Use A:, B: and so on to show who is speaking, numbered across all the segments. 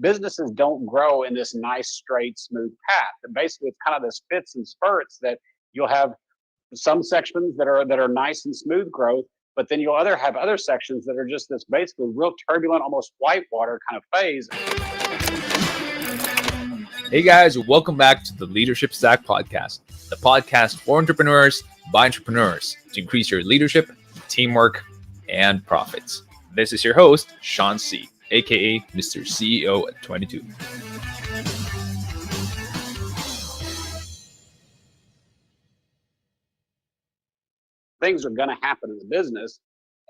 A: businesses don't grow in this nice, straight, smooth path. And basically, it's kind of this fits and spurts that you'll have some sections that are nice and smooth growth, but then you'll have other sections that are just this basically real turbulent, almost whitewater kind of phase.
B: Hey guys, welcome back to the Leadership Stack Podcast, the podcast for entrepreneurs by entrepreneurs to increase your leadership, teamwork, and profits. This is your host, Sean C., aka Mr. CEO at 22.
A: Things are going to happen in the business,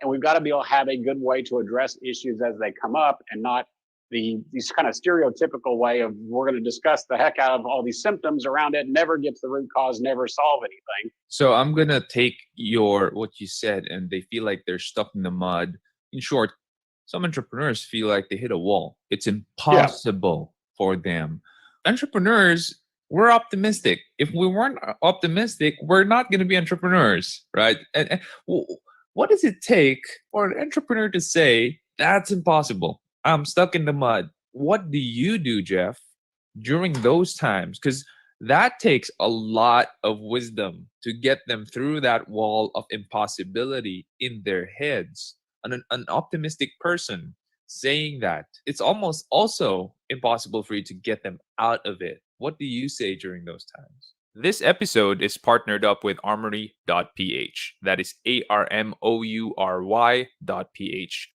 A: and we've got to be able to have a good way to address issues as they come up, and not these kind of stereotypical way of we're going to discuss the heck out of all these symptoms around it, never get to the root cause, never solve anything.
B: So I'm going to take what you said, and they feel like they're stuck in the mud. In short, some entrepreneurs feel like they hit a wall. It's impossible for them. Entrepreneurs, we're optimistic. If we weren't optimistic, we're not going to be entrepreneurs, right? And what does it take for an entrepreneur to say, that's impossible? I'm stuck in the mud. What do you do, Jeff, during those times? Because that takes a lot of wisdom to get them through that wall of impossibility in their heads. An optimistic person saying that, it's almost also impossible for you to get them out of it. What do you say during those times? This episode is partnered up with Armory.ph. That is ARMOURY.ph.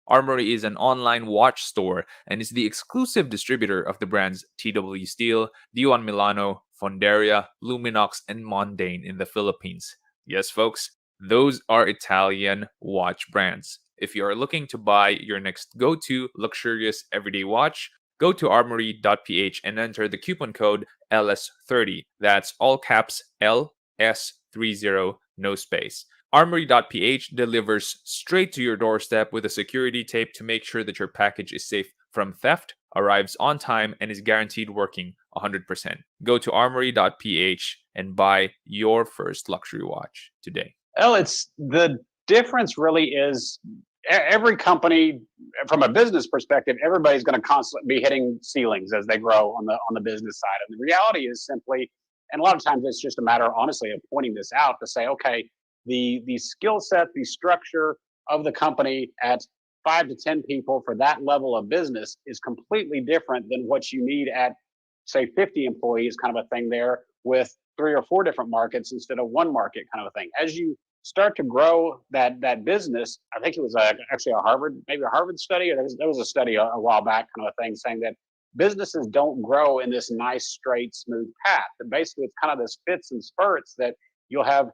B: Armory is an online watch store and is the exclusive distributor of the brands TW Steel, Dion Milano, Fonderia, Luminox, and Mondane in the Philippines. Yes, folks, those are Italian watch brands. If you are looking to buy your next go-to luxurious everyday watch, go to armory.ph and enter the coupon code LS30. That's all caps LS30, no space. Armory.ph delivers straight to your doorstep with a security tape to make sure that your package is safe from theft, arrives on time, and is guaranteed working 100%. Go to armory.ph and buy your first luxury watch today.
A: Well, it's the difference really is every company, from a business perspective, everybody's going to constantly be hitting ceilings as they grow on the business side. And the reality is simply, and a lot of times it's just a matter, honestly, of pointing this out to say, okay, the skill set, the structure of the company at 5 to 10 people for that level of business is completely different than what you need at, say, 50 employees, kind of a thing there, with 3 or 4 different markets instead of one market, kind of a thing. As you start to grow that business, I think it was actually a Harvard study, or there was a study a while back, kind of a thing, saying that businesses don't grow in this nice, straight, smooth path. And basically, it's kind of this fits and spurts that you'll have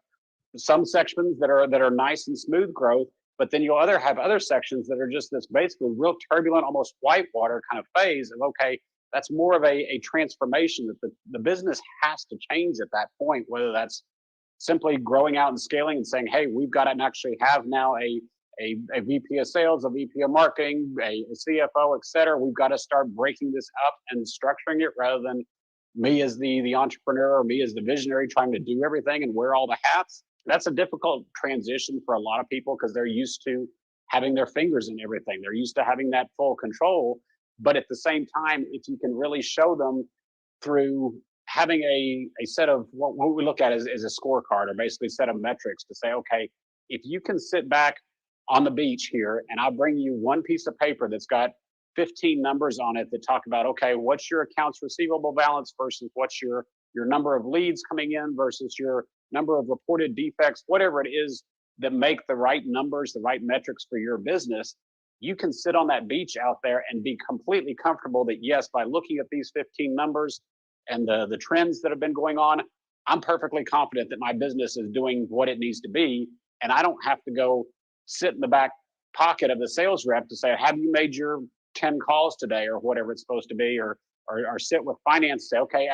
A: some sections that are nice and smooth growth, but then you'll have other sections that are just this basically real turbulent, almost whitewater kind of phase of, okay, that's more of a transformation that the business has to change at that point, whether that's simply growing out and scaling and saying, hey, we've got to actually have now a VP of sales, a VP of marketing, a CFO, et cetera. We've got to start breaking this up and structuring it rather than me as the entrepreneur or me as the visionary trying to do everything and wear all the hats. That's a difficult transition for a lot of people because they're used to having their fingers in everything. They're used to having that full control. But at the same time, if you can really show them through having a set of what we look at is a scorecard, or basically a set of metrics to say, okay, if you can sit back on the beach here and I'll bring you one piece of paper that's got 15 numbers on it that talk about, okay, what's your accounts receivable balance versus what's your number of leads coming in versus your number of reported defects, whatever it is that make the right numbers, the right metrics for your business, you can sit on that beach out there and be completely comfortable that, yes, by looking at these 15 numbers and the trends that have been going on, I'm perfectly confident that my business is doing what it needs to be. And I don't have to go sit in the back pocket of the sales rep to say, have you made your 10 calls today or whatever it's supposed to be, or sit with finance, say, okay,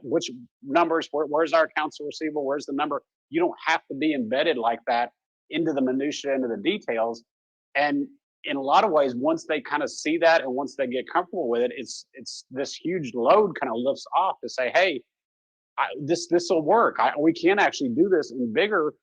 A: which numbers, where's our accounts receivable, where's the number? You don't have to be embedded like that into the minutia, into the details. And in a lot of ways, once they kind of see that and once they get comfortable with it, it's this huge load kind of lifts off to say, hey, this will work. We can actually do this in bigger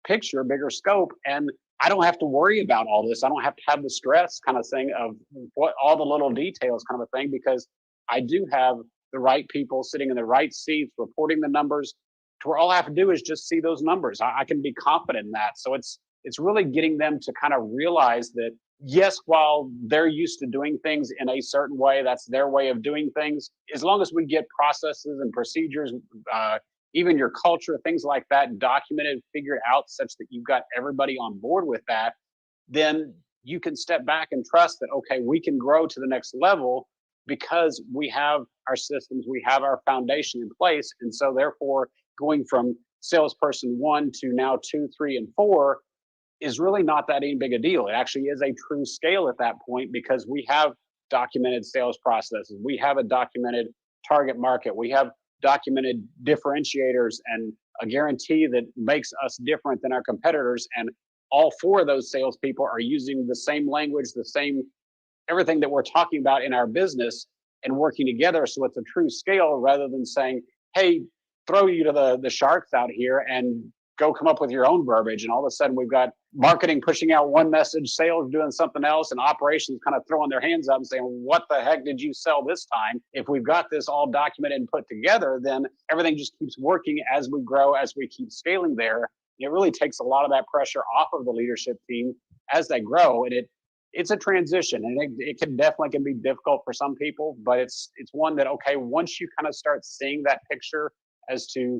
A: picture, bigger scope, and I don't have to worry about all this. I don't have to have the stress kind of thing of what all the little details kind of a thing, because I do have the right people sitting in the right seats, reporting the numbers to where all I have to do is just see those numbers. I can be confident in that. So it's really getting them to kind of realize that yes, while they're used to doing things in a certain way, that's their way of doing things. As long as we get processes and procedures, even your culture, things like that documented, figured out such that you've got everybody on board with that, then you can step back and trust that, okay, we can grow to the next level because we have our systems, we have our foundation in place. And so therefore, going from salesperson 1 to now 2, 3, and 4 is really not that any big a deal. It actually is a true scale at that point because we have documented sales processes. We have a documented target market. We have documented differentiators and a guarantee that makes us different than our competitors. And all 4 of those salespeople are using the same language, the same everything that we're talking about in our business and working together. So it's a true scale rather than saying, hey, throw you to the sharks out here and go come up with your own verbiage. And all of a sudden we've got marketing pushing out one message, sales doing something else, and operations kind of throwing their hands up and saying, what the heck did you sell this time? If we've got this all documented and put together, then everything just keeps working as we grow, as we keep scaling there. It really takes a lot of that pressure off of the leadership team as they grow. And it's a transition, and it can be difficult for some people, but it's one that, okay, once you kind of start seeing that picture as to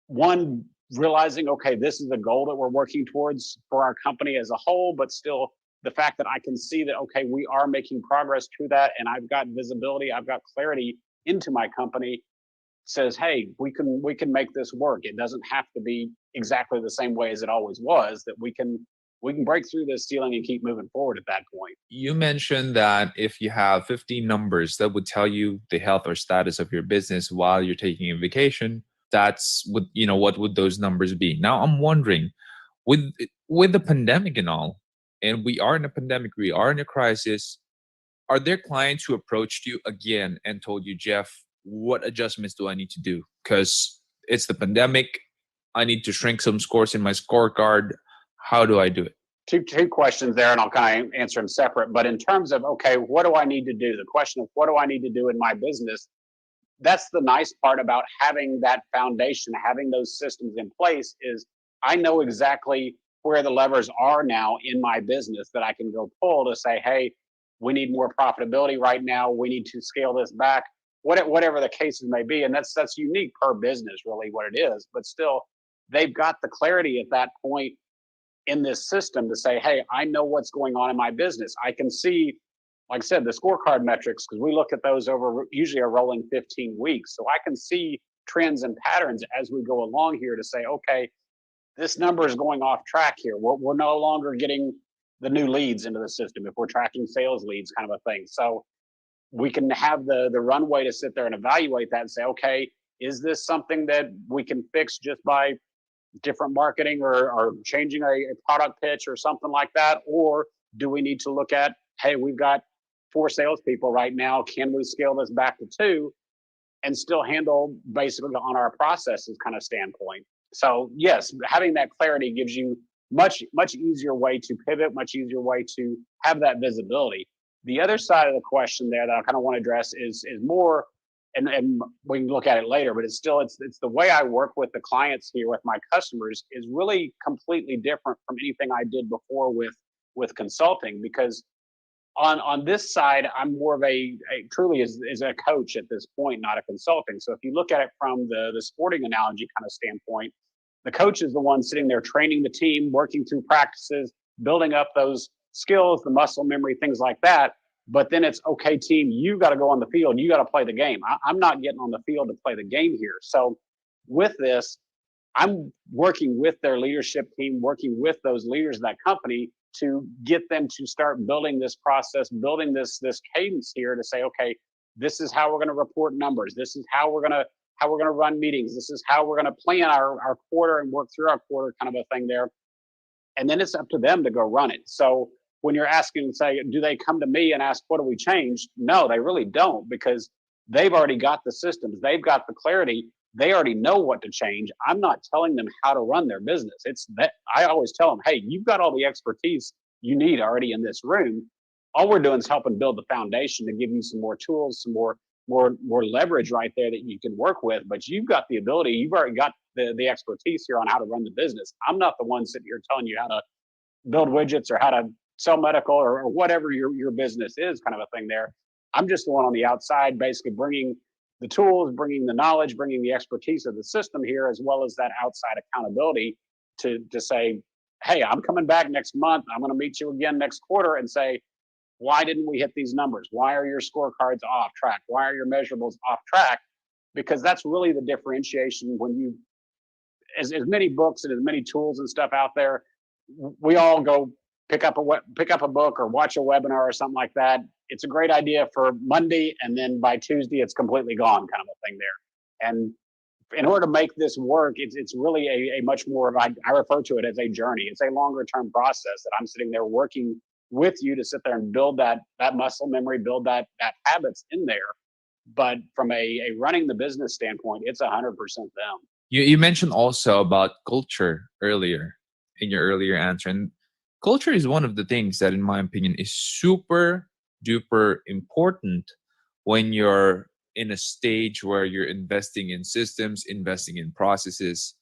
A: one, realizing, okay, this is a goal that we're working towards for our company as a whole, but still the fact that I can see that, okay, we are making progress to that, and I've got visibility, I've got clarity into my company, says, hey, we can make this work. It doesn't have to be exactly the same way as it always was, that we can break through this ceiling and keep moving forward at that point.
B: You mentioned that if you have 15 numbers that would tell you the health or status of your business while you're taking a vacation, that's what would those numbers be? Now I'm wondering, with the pandemic and all, and we are in a pandemic, we are in a crisis, are there clients who approached you again and told you, Jeff, what adjustments do I need to do? Because it's the pandemic, I need to shrink some scores in my scorecard. How do I do it?
A: Two questions there, and I'll kind of answer them separate. But in terms of, okay, what do I need to do? The question of what do I need to do in my business? That's the nice part about having that foundation, having those systems in place, is I know exactly where the levers are now in my business that I can go pull to say, hey, we need more profitability right now. We need to scale this back, whatever the cases may be. And that's unique per business, really, what it is. But still, they've got the clarity at that point in this system to say, hey, I know what's going on in my business. I can see, like I said, the scorecard metrics, because we look at those over usually a rolling 15 weeks. So I can see trends and patterns as we go along here to say, okay, this number is going off track here. We're no longer getting the new leads into the system if we're tracking sales leads, kind of a thing. So we can have the runway to sit there and evaluate that and say, okay, is this something that we can fix just by different marketing or changing a product pitch or something like that? Or do we need to look at, hey, we've got 4 salespeople right now. Can we scale this back to 2 and still handle basically on our processes kind of standpoint? So yes, having that clarity gives you much easier way to pivot, much easier way to have that visibility. The other side of the question there that I kind of want to address is more, and we can look at it later, but it's the way I work with the clients here with my customers is really completely different from anything I did before with consulting, because on this side, I'm more of a truly is a coach at this point, not a consulting. So if you look at it from the sporting analogy kind of standpoint, the coach is the one sitting there training the team, working through practices, building up those skills, the muscle memory, things like that. But then it's, okay, team, you got to go on the field. You got to play the game. I'm not getting on the field to play the game here. So with this, I'm working with their leadership team, working with those leaders of that company to get them to start building this process, building this cadence here to say, okay, this is how we're going to report numbers. This is how we're going to run meetings. This is how we're going to plan our quarter and work through our quarter, kind of a thing there. And then it's up to them to go run it. So when you're asking, say, do they come to me and ask, what do we change? No, they really don't, because they've already got the systems. They've got the clarity. They already know what to change. I'm not telling them how to run their business. It's that I always tell them, hey, you've got all the expertise you need already in this room. All we're doing is helping build the foundation to give you some more tools, some more more leverage right there that you can work with. But you've got the ability, you've already got the expertise here on how to run the business. I'm not the one sitting here telling you how to build widgets or how to sell medical or whatever your business is, kind of a thing there. I'm just the one on the outside, basically bringing the tools, bringing the knowledge, bringing the expertise of the system here, as well as that outside accountability to say, hey, I'm coming back next month. I'm going to meet you again next quarter and say, why didn't we hit these numbers? Why are your scorecards off track? Why are your measurables off track? Because that's really the differentiation when you, as many books and as many tools and stuff out there, we all go pick up a book or watch a webinar or something like that. It's a great idea for Monday, and then by Tuesday it's completely gone, kind of a thing there. And in order to make this work, it's really a much more of, I refer to it as a journey. It's a longer term process that I'm sitting there working with you to sit there and build that muscle memory, build that habits in there. But from a running the business standpoint, it's 100% them.
B: You mentioned also about culture earlier in your earlier answer. And culture is one of the things that, in my opinion, is super duper important when you're in a stage where you're investing in systems, investing in processes,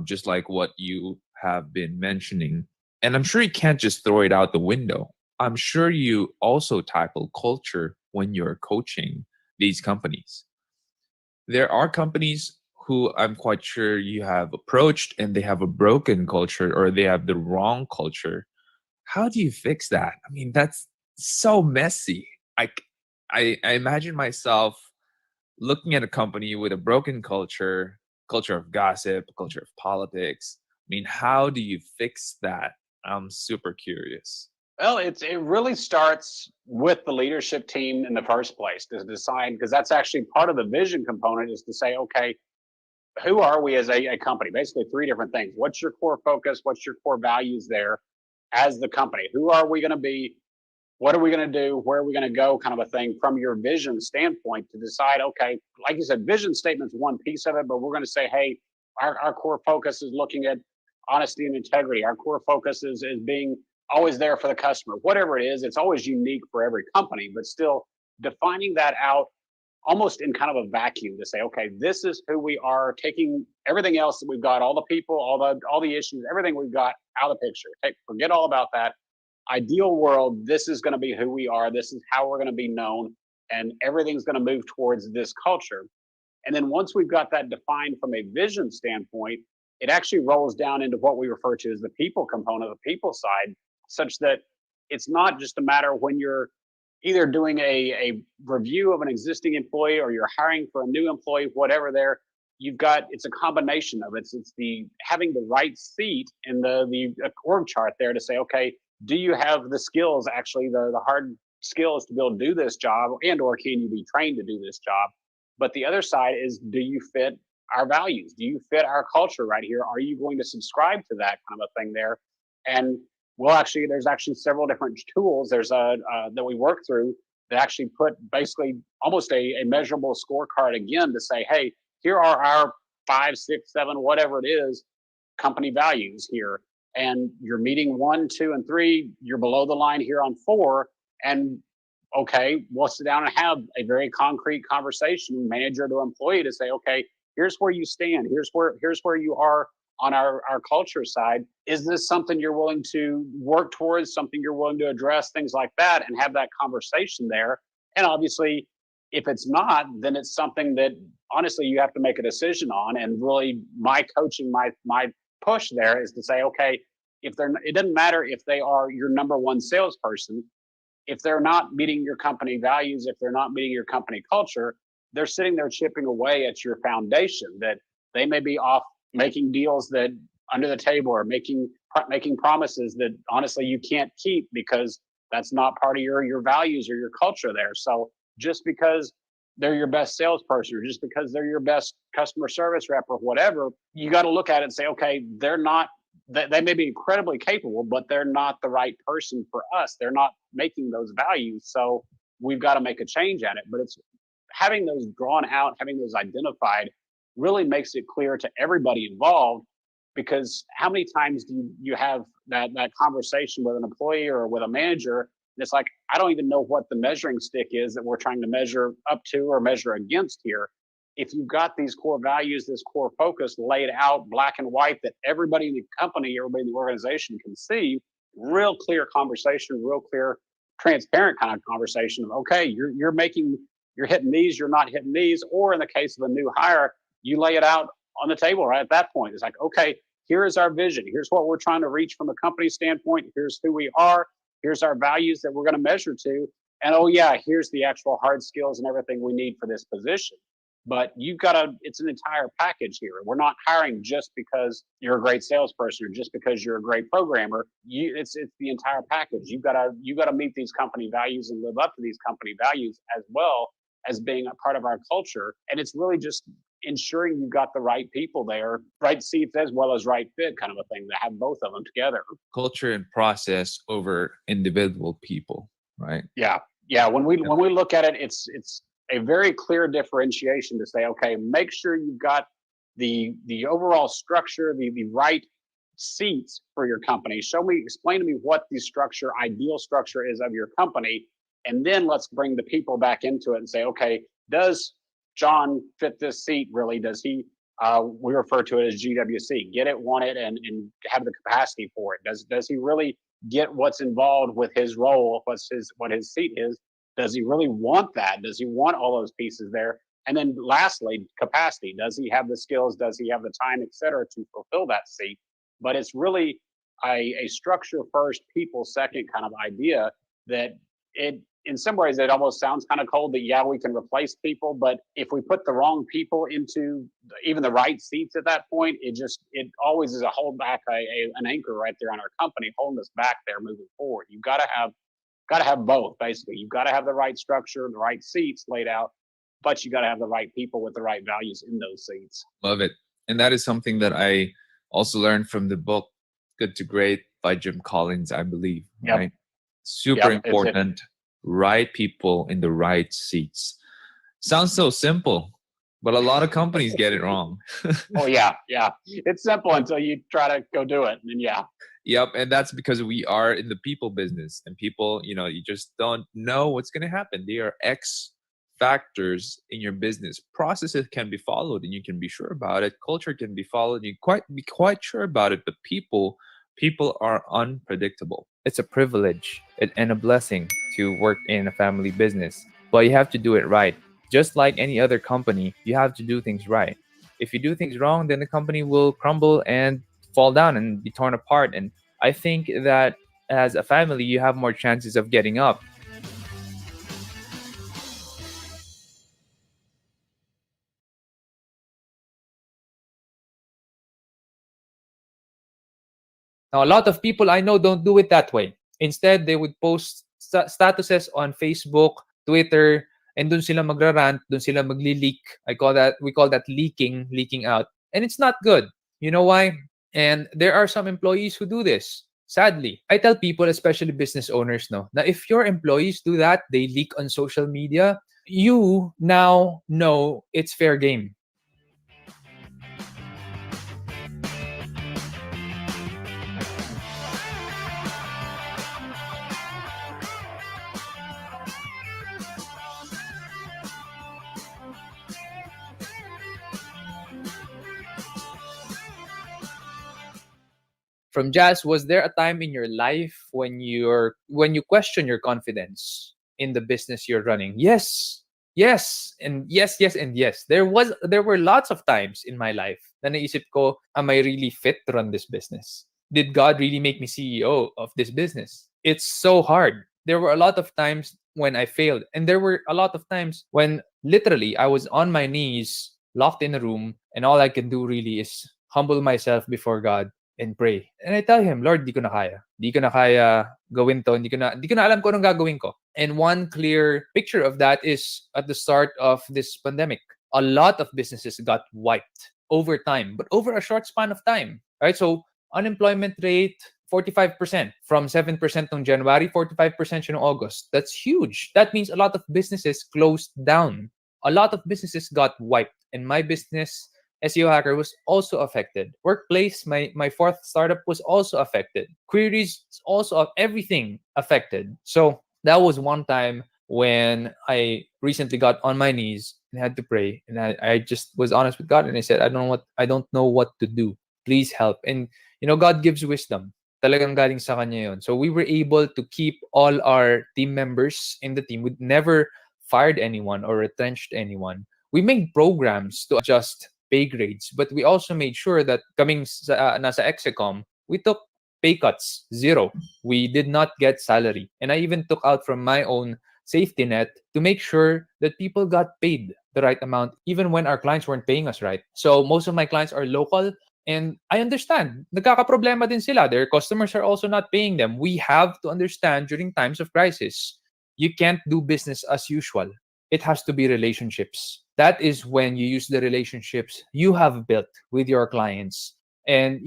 B: just like what you have been mentioning. And I'm sure you can't just throw it out the window. I'm sure you also tackle culture when you're coaching these companies. There are companies who I'm quite sure you have approached and they have a broken culture or they have the wrong culture. How do you fix that? I mean, that's so messy. I imagine myself looking at a company with a broken culture, culture of gossip, culture of politics. I mean, how do you fix that? I'm super curious.
A: Well, it really starts with the leadership team in the first place to decide, because that's actually part of the vision component, is to say, okay, who are we as a company? Basically, three different things. What's your core focus? What's your core values there as the company? Who are we going to be? What are we going to do? Where are we going to go? Kind of a thing from your vision standpoint to decide, okay, like you said, vision statement's one piece of it, but we're going to say, hey, our core focus is looking at honesty and integrity. Our core focus is being always there for the customer. Whatever it is, it's always unique for every company, but still defining that out almost in kind of a vacuum to say, okay, this is who we are, taking everything else that we've got, all the people, all the issues, everything we've got out of the picture. Forget all about that. Ideal world, this is going to be who we are. This is how we're going to be known, and everything's going to move towards this culture. And then once we've got that defined from a vision standpoint, it actually rolls down into what we refer to as the people component, the people side, such that it's not just a matter when you're either doing a review of an existing employee or you're hiring for a new employee, whatever there, you've got, it's a combination of it. It's the having the right seat in the org chart there to say, okay, do you have the skills, actually the hard skills to be able to do this job, and or can you be trained to do this job? But the other side is, do you fit our values? Do you fit our culture right here? Are you going to subscribe to that kind of a thing there? And well, actually, there's actually several different tools. There's a that we work through that actually put basically almost a measurable scorecard again to say, hey, here are our 5, 6, 7, whatever it is, company values here. And you're meeting 1, 2, and 3. You're below the line here on 4. And okay, we'll sit down and have a very concrete conversation, manager to employee, to say, okay, here's where you stand. Here's where you are on our culture side. Is this something you're willing to work towards, something you're willing to address, things like that, and have that conversation there? And obviously, if it's not, then it's something that honestly you have to make a decision on. And really, my coaching, my push there is to say, okay, if they're, it doesn't matter if they are your number one salesperson, if they're not meeting your company values, if they're not meeting your company culture, they're sitting there chipping away at your foundation. That they may be off making deals that under the table, or making promises that honestly you can't keep because that's not part of your values or your culture there. So just because they're your best salesperson, or just because they're your best customer service rep or whatever, you got to look at it and say, okay, they're not, they may be incredibly capable, but they're not the right person for us. They're not making those values. So we've got to make a change at it. But it's having those drawn out, having those identified really makes it clear to everybody involved. Because how many times do you have that conversation with an employee or with a manager And it's like, I don't even know what the measuring stick is that we're trying to measure up to or measure against here. If you've got these core values, this core focus laid out black and white that everybody in the company, everybody in the organization can see, real clear conversation, real clear, transparent kind of conversation of, okay, you're hitting these, you're not hitting these, or in the case of a new hire, you lay it out on the table right at that point. It's like, okay, here is our vision. Here's what we're trying to reach from a company standpoint. Here's who we are. Here's our values that we're going to measure to. And oh yeah, here's the actual hard skills and everything we need for this position. But you've got to, it's an entire package here. We're not hiring just because you're a great salesperson or just because you're a great programmer. It's the entire package. You got to meet these company values and live up to these company values as well as being a part of our culture. And it's really just ensuring you've got the right people there, right seats as well as right fit kind of a thing, to have both of them together.
B: Culture and process over individual people, right?
A: Yeah. When we look at it, it's a very clear differentiation to say, okay, make sure you've got the overall structure, the right seats for your company. Explain to me what the ideal structure is of your company. And then let's bring the people back into it and say, okay, does John fit this seat really? Does he, we refer to it as GWC, get it, want it, and have the capacity for it? Does he really get what's involved with his role, what his seat is? Does he really want that? Does he want all those pieces there? And then lastly, capacity. Does he have the skills? Does he have the time, et cetera, to fulfill that seat? But it's really a structure first, people second kind of idea that in some ways, it almost sounds kind of cold that, yeah, we can replace people. But if we put the wrong people into even the right seats at that point, it always is a hold back, an anchor right there on our company, holding us back there moving forward. You've got to have both, basically. You've got to have the right structure, the right seats laid out, but you got to have the right people with the right values in those seats.
B: Love it. And that is something that I also learned from the book Good to Great by Jim Collins, I believe.
A: Yep.
B: Right? Super important. Right people in the right seats. Sounds so simple, but a lot of companies get it wrong.
A: Oh yeah. It's simple until you try to go do it, and then yeah.
B: Yep, and that's because we are in the people business, and people, you just don't know what's going to happen. There are X factors in your business. Processes can be followed, and you can be sure about it. Culture can be followed, and you be quite sure about it. But people are unpredictable.
C: It's a privilege and a blessing to work in a family business, but you have to do it right. Just like any other company, you have to do things right. If you do things wrong, then the company will crumble and fall down and be torn apart. And I think that as a family, you have more chances of getting up. Now, a lot of people I know don't do it that way. Instead, they would post statuses on Facebook, Twitter, and dun sila magrarant, dun sila magli-leak. We call that leaking out. And it's not good. You know why? And there are some employees who do this. Sadly, I tell people, especially business owners, now if your employees do that, they leak on social media, you now know it's fair game. From Jazz, was there a time in your life when you question your confidence in the business you're running? Yes, and yes. There were lots of times in my life na naisip ko, am I really fit to run this business? Did God really make me CEO of this business? It's so hard. There were a lot of times when I failed, and there were a lot of times when literally I was on my knees, locked in a room, and all I can do really is humble myself before God and pray. And I tell him, Lord, di ko na kaya. Di ko na kaya gawin to. Di ko na alam kung anong gagawin ko. And one clear picture of that is at the start of this pandemic. A lot of businesses got wiped over time, but over a short span of time. Right? So unemployment rate, 45%. From 7% in January, 45% in August. That's huge. That means a lot of businesses closed down. A lot of businesses got wiped. And my business SEO Hacker was also affected. Workplace, my fourth startup was also affected. Queries also everything affected. So that was one time when I recently got on my knees and had to pray. And I just was honest with God and I said, I don't know what to do. Please help. And God gives wisdom. Talagang galing sa kanya yun. So we were able to keep all our team members in the team. We never fired anyone or retrenched anyone. We made programs to adjust pay grades, but we also made sure that coming nasa Execom, we took pay cuts, zero. We did not get salary. And I even took out from my own safety net to make sure that people got paid the right amount, even when our clients weren't paying us right. So most of my clients are local. And I understand, nagkakaproblema din sila. Their customers are also not paying them. We have to understand during times of crisis, you can't do business as usual. It has to be relationships. That is when you use the relationships you have built with your clients. And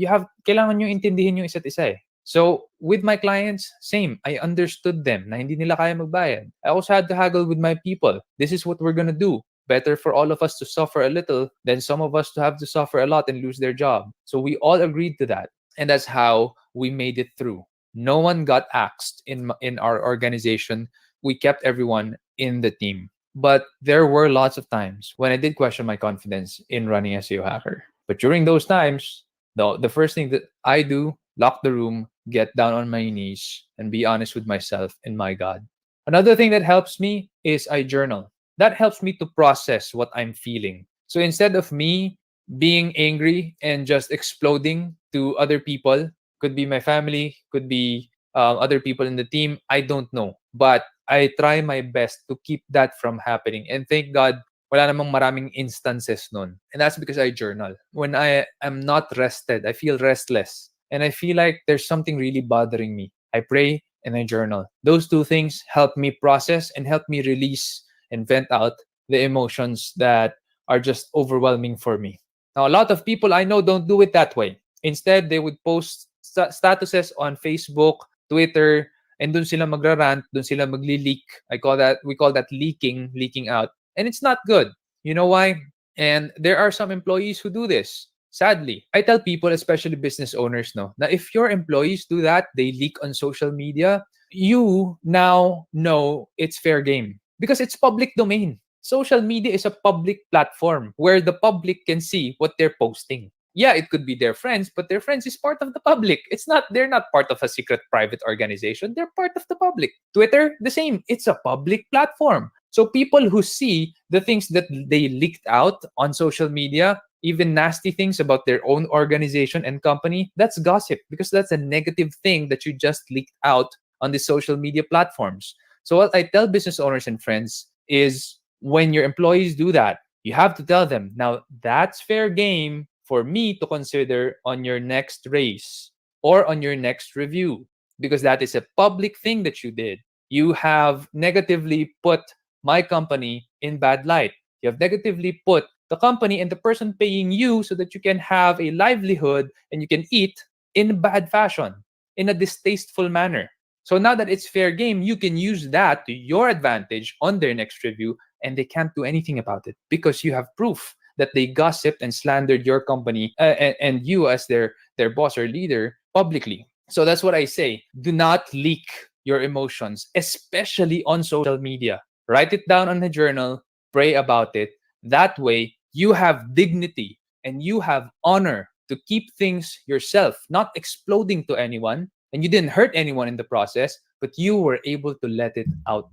C: kailangan nyo intindihin yung isa't isa eh. So with my clients, same. I understood them na hindi nila kaya magbayad. I also had to haggle with my people. This is what we're gonna do. Better for all of us to suffer a little than some of us to have to suffer a lot and lose their job. So we all agreed to that. And that's how we made it through. No one got axed in our organization. We kept everyone in the team. But there were lots of times when I did question my confidence in running SEO Hacker. But during those times, the first thing that I do, lock the room, get down on my knees, and be honest with myself and my God. Another thing that helps me is I journal. That helps me to process what I'm feeling. So instead of me being angry and just exploding to other people, could be my family, could be other people in the team, I don't know. But I try my best to keep that from happening. And thank God, wala namang maraming instances nun. And that's because I journal. When I am not rested, I feel restless. And I feel like there's something really bothering me. I pray and I journal. Those two things help me process and help me release and vent out the emotions that are just overwhelming for me. Now, a lot of people I know don't do it that way. Instead, they would post statuses on Facebook, Twitter, and dun sila magrarant, dun sila magli-leak. We call that leaking out. And it's not good. You know why? And there are some employees who do this. Sadly, I tell people, especially business owners, no, that if your employees do that, they leak on social media, you now know it's fair game because it's public domain. Social media is a public platform where the public can see what they're posting. Yeah, it could be their friends, but their friends is part of the public. They're not part of a secret private organization. They're part of the public. Twitter, the same. It's a public platform. So people who see the things that they leaked out on social media, even nasty things about their own organization and company, that's gossip because that's a negative thing that you just leaked out on the social media platforms. So what I tell business owners and friends is when your employees do that, you have to tell them, now that's fair game for me to consider on your next raise or on your next review because that is a public thing that you did. You have negatively put my company in bad light. You have negatively put the company and the person paying you so that you can have a livelihood and you can eat in bad fashion, in a distasteful manner. So now that it's fair game, you can use that to your advantage on their next review and they can't do anything about it because you have proof that they gossiped and slandered your company and you as their boss or leader publicly. So that's what I say. Do not leak your emotions, especially on social media. Write it down on a journal, pray about it. That way, you have dignity and you have honor to keep things yourself, not exploding to anyone. And you didn't hurt anyone in the process, but you were able to let it out.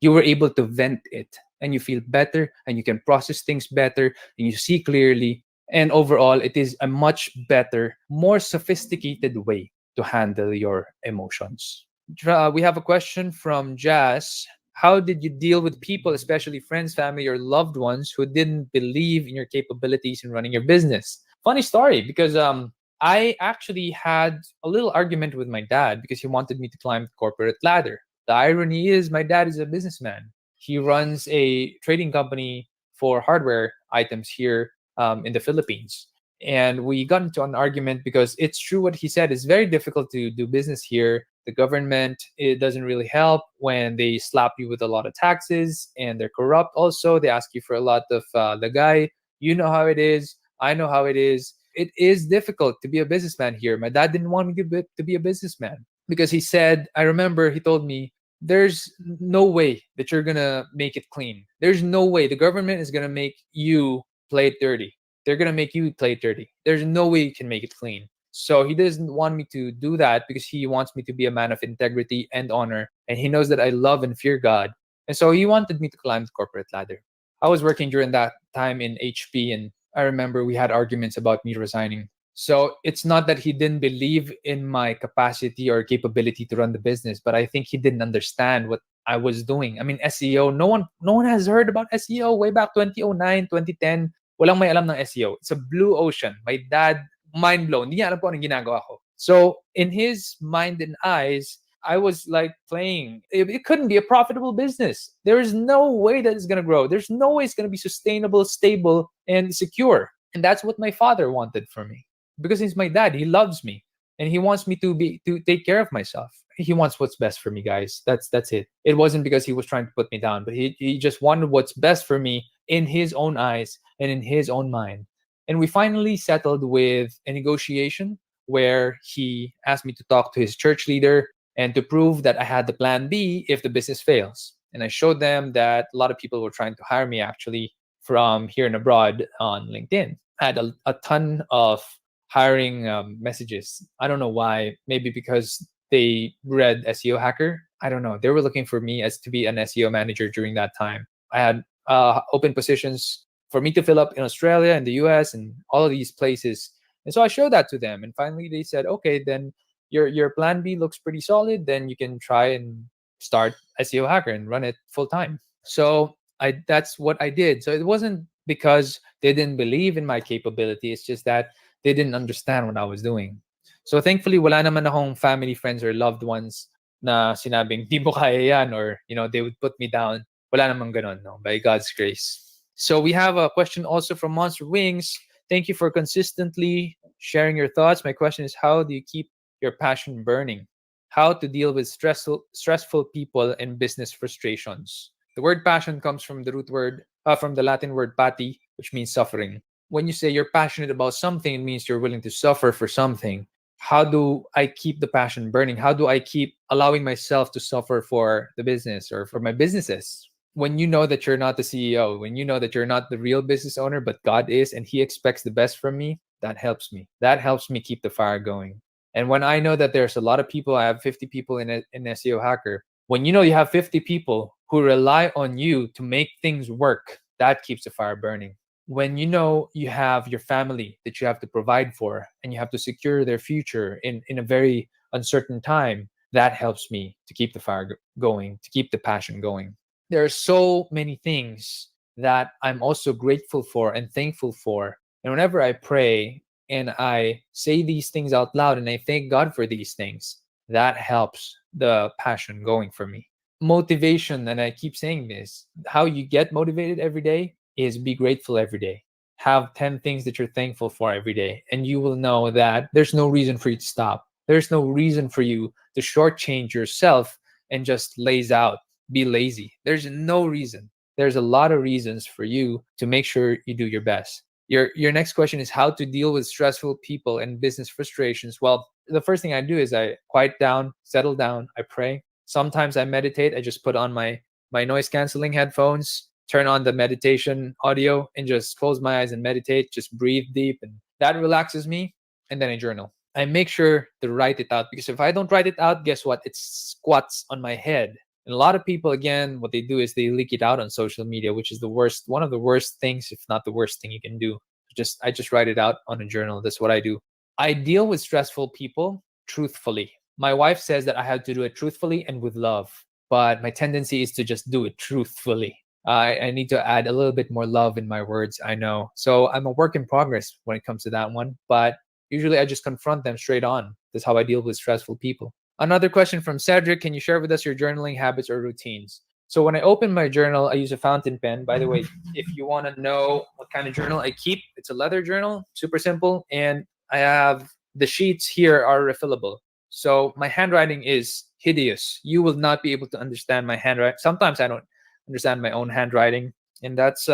C: You were able to vent it and you feel better and you can process things better and you see clearly. And overall, it is a much better, more sophisticated way to handle your emotions. We have a question from Jazz. How did you deal with people, especially friends, family, or loved ones who didn't believe in your capabilities in running your business? Funny story, because I actually had a little argument with my dad because he wanted me to climb the corporate ladder. The irony is my dad is a businessman. He runs a trading company for hardware items here in the Philippines. And we got into an argument because it's true what he said. It's very difficult to do business here. The government, it doesn't really help when they slap you with a lot of taxes and they're corrupt also. They ask you for a lot of lagay. You know how it is. I know how it is. It is difficult to be a businessman here. My dad didn't want me to be a businessman because he said, I remember he told me, there's no way that you're going to make it clean. There's no way the government is going to make you play it dirty. They're going to make you play it dirty. There's no way you can make it clean. So he doesn't want me to do that because he wants me to be a man of integrity and honor. And he knows that I love and fear God. And so he wanted me to climb the corporate ladder. I was working during that time in HP, and I remember we had arguments about me resigning. So it's not that he didn't believe in my capacity or capability to run the business, but I think he didn't understand what I was doing. I mean, SEO, no one has heard about SEO way back 2009, 2010. Walang may alam ng SEO. It's a blue ocean. My dad, mind blown. Hindi niya alam po anong ginagawa ko. So in his mind and eyes, I was like playing. It couldn't be a profitable business. There is no way that it's going to grow. There's no way it's going to be sustainable, stable, and secure. And that's what my father wanted for me. Because he's my dad. He loves me. And he wants me to take care of myself. He wants what's best for me, guys. That's it. It wasn't because he was trying to put me down, but he just wanted what's best for me in his own eyes and in his own mind. And we finally settled with a negotiation where he asked me to talk to his church leader and to prove that I had the plan B if the business fails. And I showed them that a lot of people were trying to hire me actually from here and abroad on LinkedIn. I had a ton of hiring messages. I don't know why. Maybe because they read SEO Hacker. I don't know. They were looking for me as to be an SEO manager during that time. I had open positions for me to fill up in Australia and the US and all of these places. And so I showed that to them. And finally they said, okay, then your plan B looks pretty solid. Then you can try and start SEO Hacker and run it full time. So that's what I did. So it wasn't because they didn't believe in my capability. It's just that they didn't understand what I was doing. So thankfully, wala naman akong family, friends, or loved ones na sinabing, di mo kaya yan, or, they would put me down. Wala naman ganon, no, by God's grace. So we have a question also from Monster Wings. Thank you for consistently sharing your thoughts. My question is, how do you keep your passion burning? How to deal with stressful people and business frustrations? The word passion comes from from the Latin word pati, which means suffering. When you say you're passionate about something, it means you're willing to suffer for something. How do I keep the passion burning? How do I keep allowing myself to suffer for the business or for my businesses? When you know that you're not the CEO, when you know that you're not the real business owner, but God is, and He expects the best from me, that helps me. That helps me keep the fire going. And when I know that there's a lot of people, I have 50 people in SEO Hacker. When you know you have 50 people who rely on you to make things work, that keeps the fire burning. When you know you have your family that you have to provide for and you have to secure their future in a very uncertain time, that helps me to keep the fire going, to keep the passion going. There are so many things that I'm also grateful for and thankful for. And whenever I pray and I say these things out loud and I thank God for these things, that helps the passion going for me. Motivation, and I keep saying this, how you get motivated every day is be grateful every day. Have 10 things that you're thankful for every day, and you will know that there's no reason for you to stop. There's no reason for you to shortchange yourself and just laze out, be lazy. There's no reason. There's a lot of reasons for you to make sure you do your best. Your next question is how to deal with stressful people and business frustrations. Well, the first thing I do is I quiet down, settle down, I pray. Sometimes I meditate. I just put on my noise canceling headphones, turn on the meditation audio, and just close my eyes and meditate. Just breathe deep, and that relaxes me. And then I journal. I make sure to write it out, because if I don't write it out, guess what? It squats on my head. And a lot of people, again, what they do is they leak it out on social media, which is one of the worst things, if not the worst thing you can do. I just write it out on a journal. That's what I do. I deal with stressful people truthfully. My wife says that I have to do it truthfully and with love, but my tendency is to just do it truthfully. I need to add a little bit more love in my words, I know. So I'm a work in progress when it comes to that one, but usually I just confront them straight on. That's how I deal with stressful people. Another question from Cedric. Can you share with us your journaling habits or routines? So when I open my journal, I use a fountain pen. By the way, if you want to know what kind of journal I keep, it's a leather journal, super simple. And I have the sheets here are refillable. So my handwriting is hideous. You will not be able to understand my handwriting. Sometimes I don't understand my own handwriting. And that's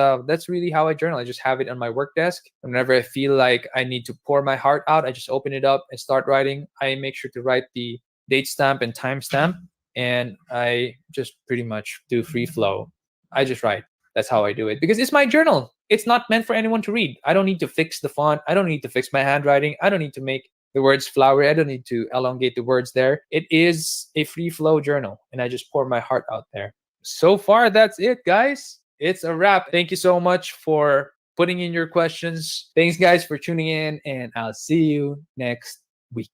C: really how I journal. I just have it on my work desk. Whenever I feel like I need to pour my heart out, I just open it up and start writing. I make sure to write the date stamp and time stamp, and I just pretty much do free flow. I just write. That's how I do it because it's my journal. It's not meant for anyone to read. I don't need to fix the font. I don't need to fix my handwriting. I don't need to make the words flowery. I don't need to elongate the words there. It is a free flow journal, and I just pour my heart out there. So far, that's it, guys. It's a wrap. Thank you so much for putting in your questions. Thanks, guys, for tuning in, and I'll see you next week.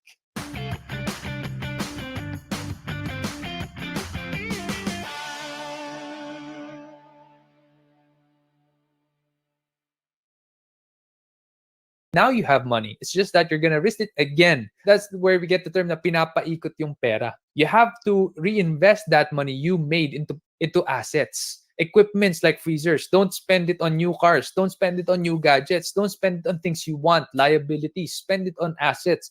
C: Now you have money. It's just that you're gonna risk it again. That's where we get the term na pinapaikot yung pera. You have to reinvest that money you made into assets. Equipments like freezers. Don't spend it on new cars. Don't spend it on new gadgets. Don't spend it on things you want, liabilities. Spend it on assets.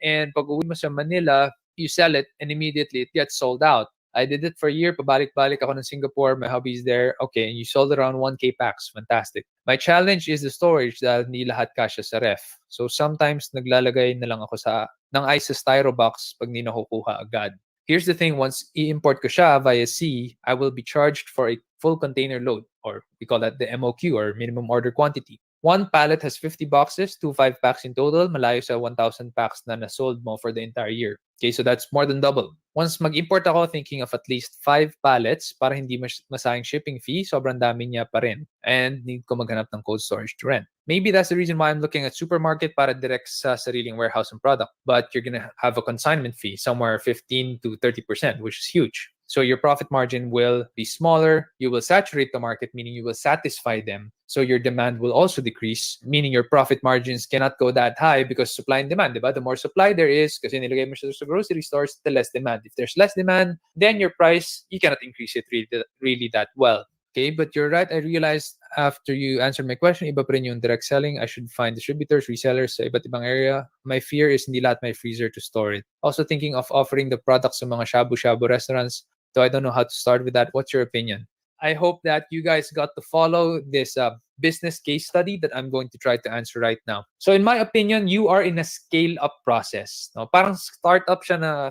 C: And pag uwi mo sa Manila, you sell it and immediately it gets sold out. I did it for a year. Pabalik-balik ako ng Singapore. My hobby's there. Okay, and you sold around 1K packs. Fantastic. My challenge is the storage dahil hindi lahat kasya sa ref. So sometimes naglalagay na lang ako ng ice sa styro box pag hindi nakukuha agad. Here's the thing, once i-import ko siya via sea, I will be charged for a full container load, or we call that the MOQ, or minimum order quantity. One pallet has 50 boxes, 5 packs in total, malayo sa 1,000 packs na nasold mo for the entire year. Okay, so that's more than double. Once mag-import ako, thinking of at least 5 pallets para hindi masayang shipping fee, sobrang dami niya pa rin. And need ko maghanap ng cold storage to rent. Maybe that's the reason why I'm looking at supermarket para direct sa sariling warehouse and product. But you're gonna have a consignment fee, somewhere 15 to 30%, which is huge. So your profit margin will be smaller. You will saturate the market, meaning you will satisfy them. So your demand will also decrease, meaning your profit margins cannot go that high because supply and demand, diba? The more supply there is, kasi nilagay mo siya sa grocery stores, the less demand. If there's less demand, then your price, you cannot increase it really that well. Okay, but you're right. I realized after you answered my question, iba pa rin yung direct selling. I should find distributors, resellers sa iba't ibang area. My fear is hindi lahat may freezer to store it. Also thinking of offering the products sa mga shabu-shabu restaurants. So I don't know how to start with that. What's your opinion? I hope that you guys got to follow this business case study that I'm going to try to answer right now. So in my opinion, you are in a scale-up process. No? Parang startup siya na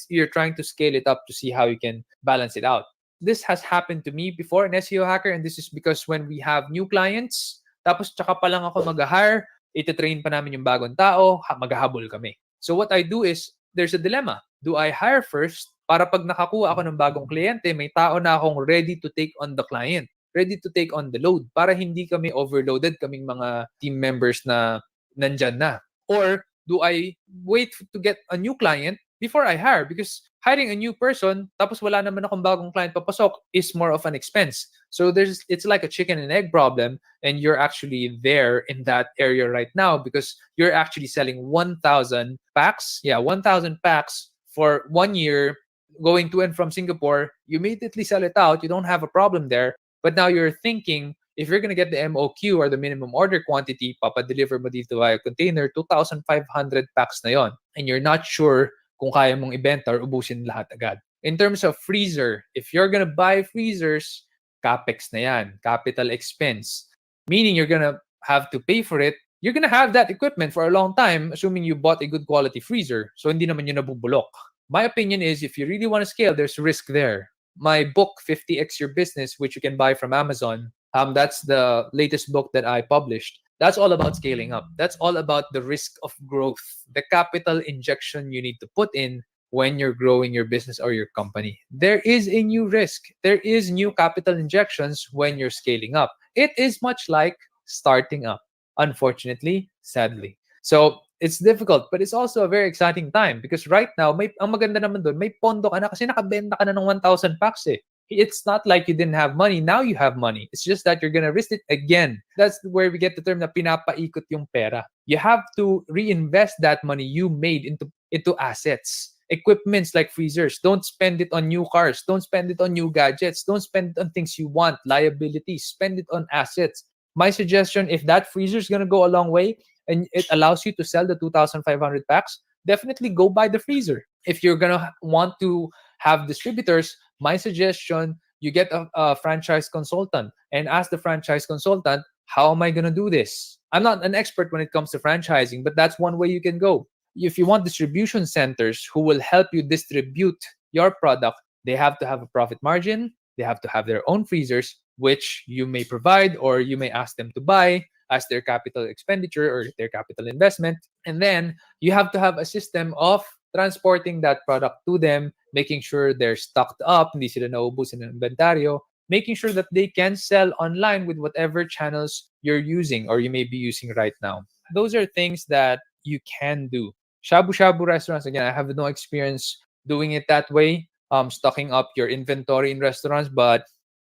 C: you're trying to scale it up to see how you can balance it out. This has happened to me before in SEO Hacker, and this is because when we have new clients, tapos tsaka pa lang ako mag-hire, ititrain pa namin yung bagong tao, maghahabol kami. So what I do is, there's a dilemma. Do I hire first para pag nakakuha ako ng bagong kliyente, may tao na akong ready to take on the client, ready to take on the load, para hindi kami overloaded, kaming mga team members na nandyan na? Or do I wait to get a new client before I hire? Because hiring a new person, tapos wala naman akong bagong client papasok, is more of an expense. So it's like a chicken and egg problem, and you're actually there in that area right now because you're actually selling 1,000 packs. Yeah, 1,000 packs for 1 year, going to and from Singapore. You immediately sell it out. You don't have a problem there. But now you're thinking, if you're going to get the MOQ, or the minimum order quantity, papa-deliver mo dito via container, 2,500 packs na yon. And you're not sure kung kaya mong ibenta or ubusin lahat agad. In terms of freezer, if you're going to buy freezers, capex na yan, capital expense. Meaning you're going to have to pay for it. You're going to have that equipment for a long time, assuming you bought a good quality freezer. So hindi naman yun nabubulok. My opinion is, if you really want to scale, there's risk there. My book, 50x Your Business, which you can buy from Amazon, that's the latest book that I published. That's all about scaling up. That's all about the risk of growth, the capital injection you need to put in when you're growing your business or your company. There is a new risk. There is new capital injections when you're scaling up. It is much like starting up, unfortunately, sadly. So It's difficult, but it's also a very exciting time because right now, ang maganda naman doon, may pondo ka na kasi nakabenta ka na ng 1,000 packs eh. It's not like you didn't have money. Now you have money. It's just that you're gonna risk it again. That's where we get the term na pinapaikot yung pera. You have to reinvest that money you made into assets. Equipments like freezers. Don't spend it on new cars. Don't spend it on new gadgets. Don't spend it on things you want, liabilities. Spend it on assets. My suggestion, if that freezer is gonna go a long way and it allows you to sell the 2,500 packs, definitely go buy the freezer. If you're gonna want to have distributors, my suggestion, you get a franchise consultant and ask the franchise consultant, how am I going to do this? I'm not an expert when it comes to franchising, but that's one way you can go. If you want distribution centers who will help you distribute your product, they have to have a profit margin. They have to have their own freezers, which you may provide or you may ask them to buy as their capital expenditure or their capital investment. And then you have to have a system of transporting that product to them, making sure they're stocked up, hindi sila naubusin ng inventaryo, making sure that they can sell online with whatever channels you're using or you may be using right now. Those are things that you can do. Shabu-shabu restaurants, again, I have no experience doing it that way, stocking up your inventory in restaurants, but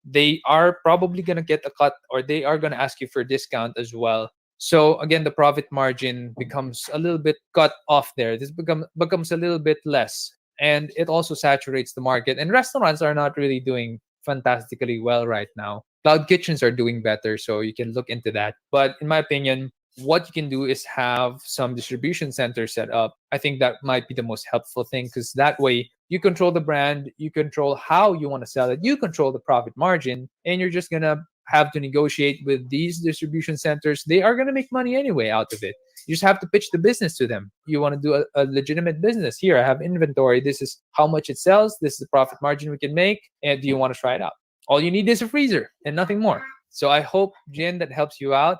C: they are probably going to get a cut or they are going to ask you for a discount as well. So again, the profit margin becomes a little bit cut off there. This becomes a little bit less. And it also saturates the market. And restaurants are not really doing fantastically well right now. Cloud kitchens are doing better, so you can look into that. But in my opinion, what you can do is have some distribution centers set up. I think that might be the most helpful thing because that way you control the brand, you control how you want to sell it, you control the profit margin, and you're just going to have to negotiate with these distribution centers. They are going to make money anyway out of it. You just have to pitch the business to them. You want to do a legitimate business. Here, I have inventory. This is how much it sells. This is the profit margin we can make. And do you want to try it out? All you need is a freezer and nothing more. So I hope, Jen, that helps you out.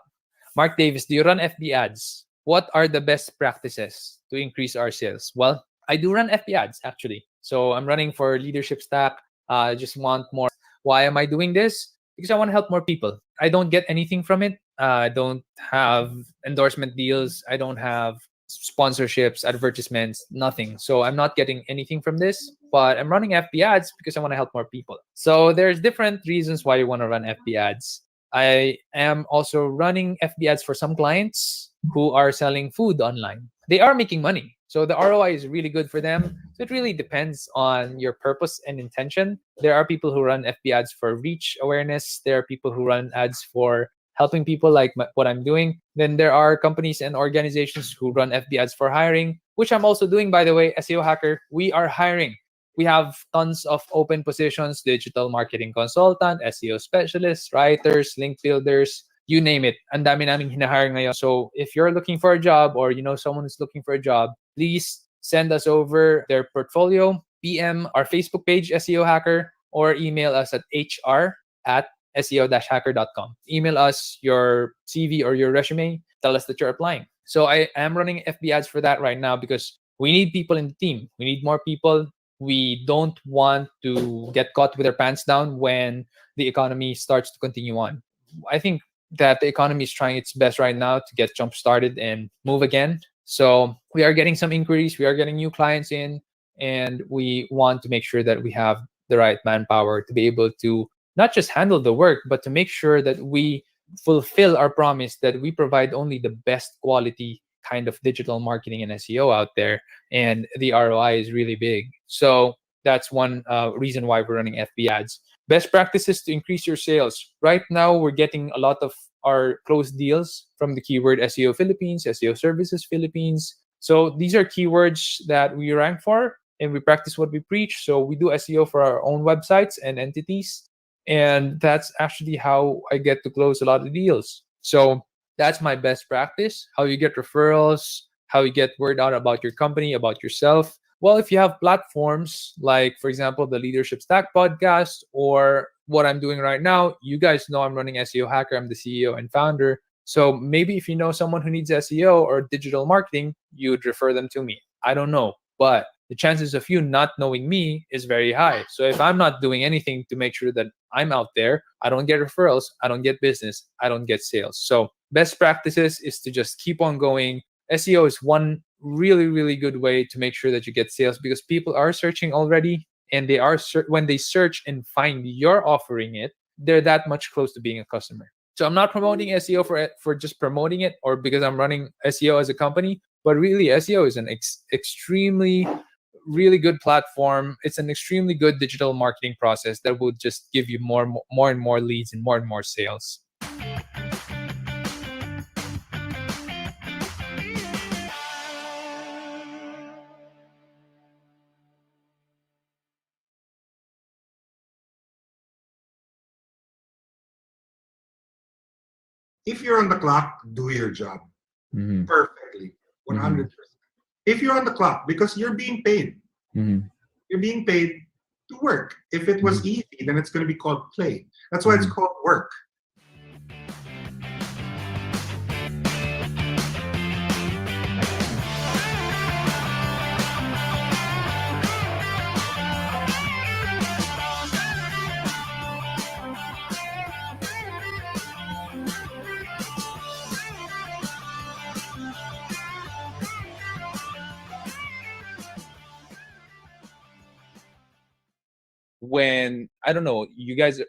C: Mark Davis, do you run FB ads? What are the best practices to increase our sales? Well, I do run FB ads, actually. So I'm running for Leadership Stack. I just want more. Why am I doing this? Because I want to help more people. I don't get anything from it. I don't have endorsement deals. I don't have sponsorships, advertisements, nothing. So I'm not getting anything from this, but I'm running FB ads because I want to help more people. So there's different reasons why you want to run FB ads. I am also running FB ads for some clients who are selling food online. They are making money. So the ROI is really good for them. So it really depends on your purpose and intention. There are people who run FB ads for reach awareness. There are people who run ads for helping people like what I'm doing. Then there are companies and organizations who run FB ads for hiring, which I'm also doing, by the way. SEO Hacker, we are hiring. We have tons of open positions, digital marketing consultant, SEO specialists, writers, link builders, you name it. Ang dami naming hinahire ngayon. So if you're looking for a job or you know someone is looking for a job, please send us over their portfolio, PM our Facebook page, SEO Hacker, or email us at hr@seo-hacker.com. Email us your CV or your resume. Tell us that you're applying. So I am running FB ads for that right now because we need people in the team. We need more people. We don't want to get caught with our pants down when the economy starts to continue on. I think that the economy is trying its best right now to get jump started and move again. So we are getting some inquiries, we are getting new clients in, and we want to make sure that we have the right manpower to be able to not just handle the work, but to make sure that we fulfill our promise that we provide only the best quality kind of digital marketing and SEO out there, and the ROI is really big. So that's one reason why we're running FB ads. Best practices to increase your sales. Right now, we're getting a lot of our closed deals from the keyword SEO Philippines, SEO Services Philippines. So these are keywords that we rank for and we practice what we preach. So we do SEO for our own websites and entities. And that's actually how I get to close a lot of deals. So that's my best practice, how you get referrals, how you get word out about your company, about yourself. Well, if you have platforms like, for example, the Leadership Stack podcast or what I'm doing right now, you guys know I'm running SEO Hacker. I'm the CEO and founder. So maybe if you know someone who needs SEO or digital marketing, you'd refer them to me. I don't know, but the chances of you not knowing me is very high. So if I'm not doing anything to make sure that I'm out there, I don't get referrals, I don't get business, I don't get sales. So best practices is to just keep on going, SEO is one really, really good way to make sure that you get sales, because people are searching already, and they are when they search and find you're offering it, they're that much close to being a customer. So I'm not promoting SEO for just promoting it or because I'm running SEO as a company, but really SEO is an extremely really good platform. It's an extremely good digital marketing process that will just give you more and more leads and more sales.
D: If you're on the clock, do your job
B: Mhm.
D: perfectly, 100%. If you're on the clock, because you're being paid,
B: Mhm.
D: you're being paid to work. If it was easy, then it's going to be called play. That's why it's called work.
C: When I don't know,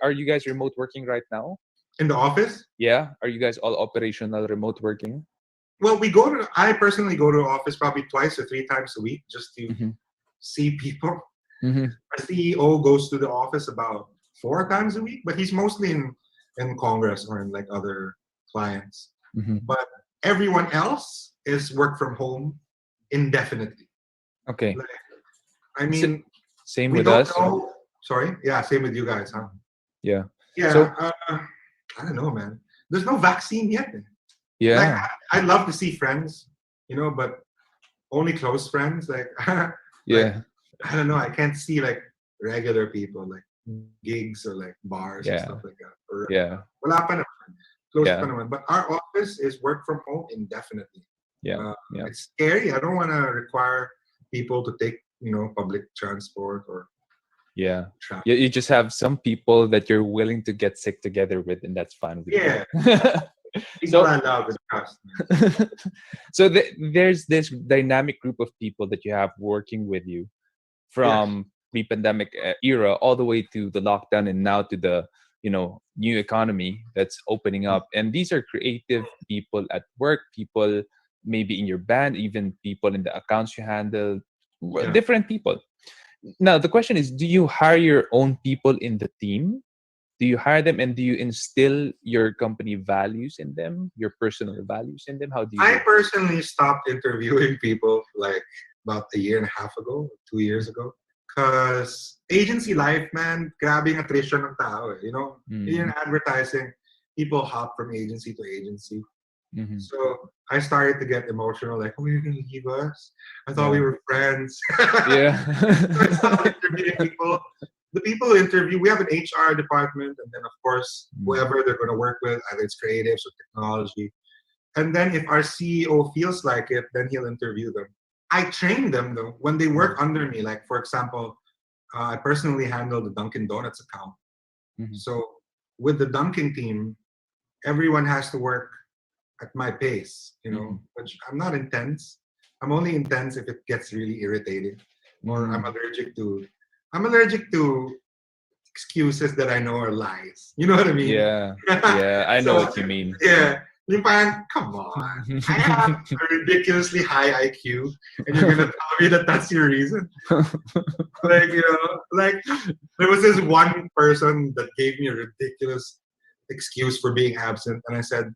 C: are you guys remote working right now?
D: In the office,
C: Yeah, are you guys all operational remote working?
D: well, I personally go to the office probably twice or 3 times a week just to see people.
B: Mhm.
D: Our CEO goes to the office about 4 times a week, but he's mostly in Congress or in like other clients.
B: Mhm.
D: But everyone else is work from home indefinitely.
C: Okay.
D: Like, I mean,
C: Same
D: we
C: with
D: don't
C: us.
D: know. Sorry, yeah, same with you guys, huh?
C: Yeah.
D: Yeah,
C: So
D: I don't know, man. There's no vaccine yet. Like,
C: yeah.
D: I'd love to see friends, but only close friends. Like, like
C: Yeah.
D: I don't know. I can't see like regular people, like gigs or like bars and
C: Yeah.
D: stuff like that. Or,
C: Yeah.
D: wala pa naman. Close
C: Yeah.
D: pa naman. But our office is work from home indefinitely.
C: Yeah. Yeah.
D: It's scary. I don't want to require people to take, public transport or
C: Yeah.
D: traffic.
C: You just have some people that you're willing to get sick together with, and that's fine with
D: Yeah.
C: you.
D: People
C: So
D: I love and trust.
C: so there's this dynamic group of people that you have working with you from pre-pandemic era all the way to the lockdown and now to the new economy that's opening up, and these are creative people at work, people maybe in your band, even people in the accounts you handle,
D: Yeah.
C: different people. Now the question is, do you hire your own people in the team? Do you hire them, and do you instill your company values in them, your personal values in them? How do you do
D: I
C: it?
D: personally stopped interviewing people like about a year and a half ago, 2 years ago. Because agency life, man, grabbing attrition ng tao. In advertising, people hop from agency to agency.
C: Mhm.
D: So I started to get emotional, like, oh, you're going to leave us? I thought we
C: Yeah.
D: were friends.
C: Yeah.
D: So I stopped interviewing people. The people who interview, we have an HR department, and then, of course, whoever they're going to work with, either it's creatives or technology. And then if our CEO feels like it, then he'll interview them. I train them, though, when they work under me. Like, for example, I personally handle the Dunkin' Donuts account.
C: Mhm.
D: So with the Dunkin' team, everyone has to work at my pace, which I'm not intense. I'm only intense if it gets really irritating or I'm allergic to excuses that I know are lies. You know what I mean?
C: Yeah. Yeah, I know
D: So,
C: what you mean.
D: yeah. Yung parang, come on. I have a ridiculously high IQ and you're going to tell me that that's your reason? Like, there was this one person that gave me a ridiculous excuse for being absent. And I said,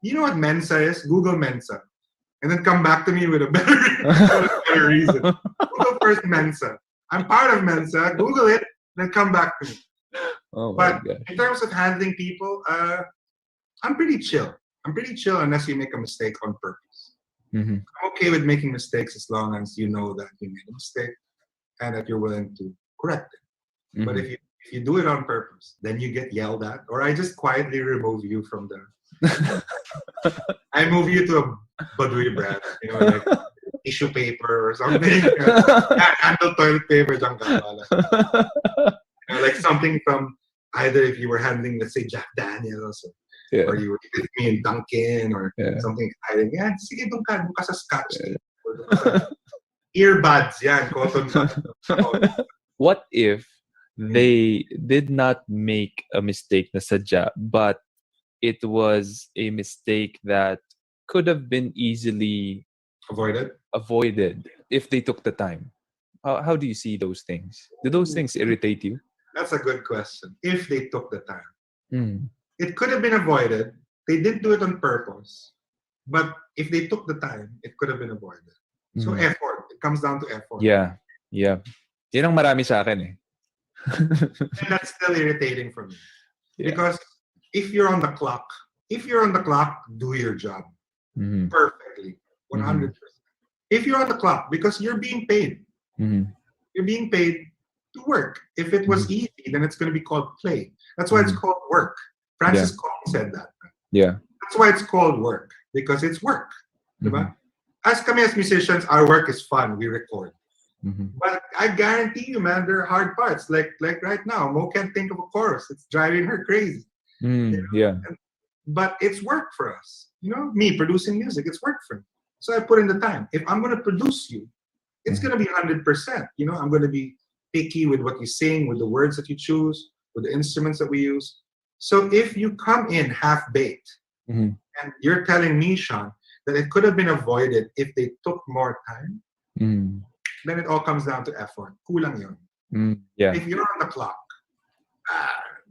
D: you know what Mensa is? Google Mensa. And then come back to me with a better reason. Google first Mensa. I'm part of Mensa. Google it, then come back to me.
C: Oh my
D: But
C: gosh.
D: in terms of handling people, I'm pretty chill. I'm pretty chill unless you make a mistake on purpose.
C: Mhm.
D: I'm okay with making mistakes as long as you know that you made a mistake and that you're willing to correct it. But
C: Mhm.
D: if you do it on purpose, then you get yelled at, or I just quietly remove you from I move you to a Badui brand, like tissue paper or something. Handle toilet paper, dyan ka, wala. Like something from either if you were handling, let's say, Jack Daniels or
B: Yeah.
D: or you were with me in Dunkin' or
B: Yeah.
D: something exciting. Yeah, sige doon ka sa Scotch tape. Or doon ka sa earbuds, yan, cotton buds.
B: What if
D: Hmm.
B: they did not make a mistake na sadya, but it was a mistake that could have been easily
D: Avoided.
B: avoided if they took the time? How do you see those things? Do those things irritate you?
D: That's a good question. If they took the time.
B: Mm.
D: It could have been avoided. They didn't do it on purpose. But if they took the time, it could have been avoided. So
B: Mm.
D: effort. It comes down to effort.
B: Yeah. Yeah. Yan ang marami sa akin eh.
D: And that's still irritating for me.
B: Yeah.
D: Because if you're on the clock, do your job
B: Mhm.
D: perfectly. 100%. If you're on the clock, because you're being paid.
B: Mhm.
D: You're being paid to work. If it was easy, then it's going to be called play. That's why it's called work. Francis Cole said that.
B: Yeah.
D: That's why it's called work, because it's work. Diba? As kami as musicians, our work is fun. We record.
B: Mhm.
D: But I guarantee you, man, there are hard parts. Like right now, Mo can't think of a chorus. It's driving her crazy.
B: Yeah.
D: But it's work for us. You know, me producing music, it's work for me. So I put in the time. If I'm going to produce you, it's going to be 100%. You know, I'm going to be picky with what you sing, with the words that you choose, with the instruments that we use. So if you come in half-baked, and you're telling me, Sean, that it could have been avoided if they took more time, then it all comes down to effort. Kulang yun.
B: Yeah.
D: If you're on the clock,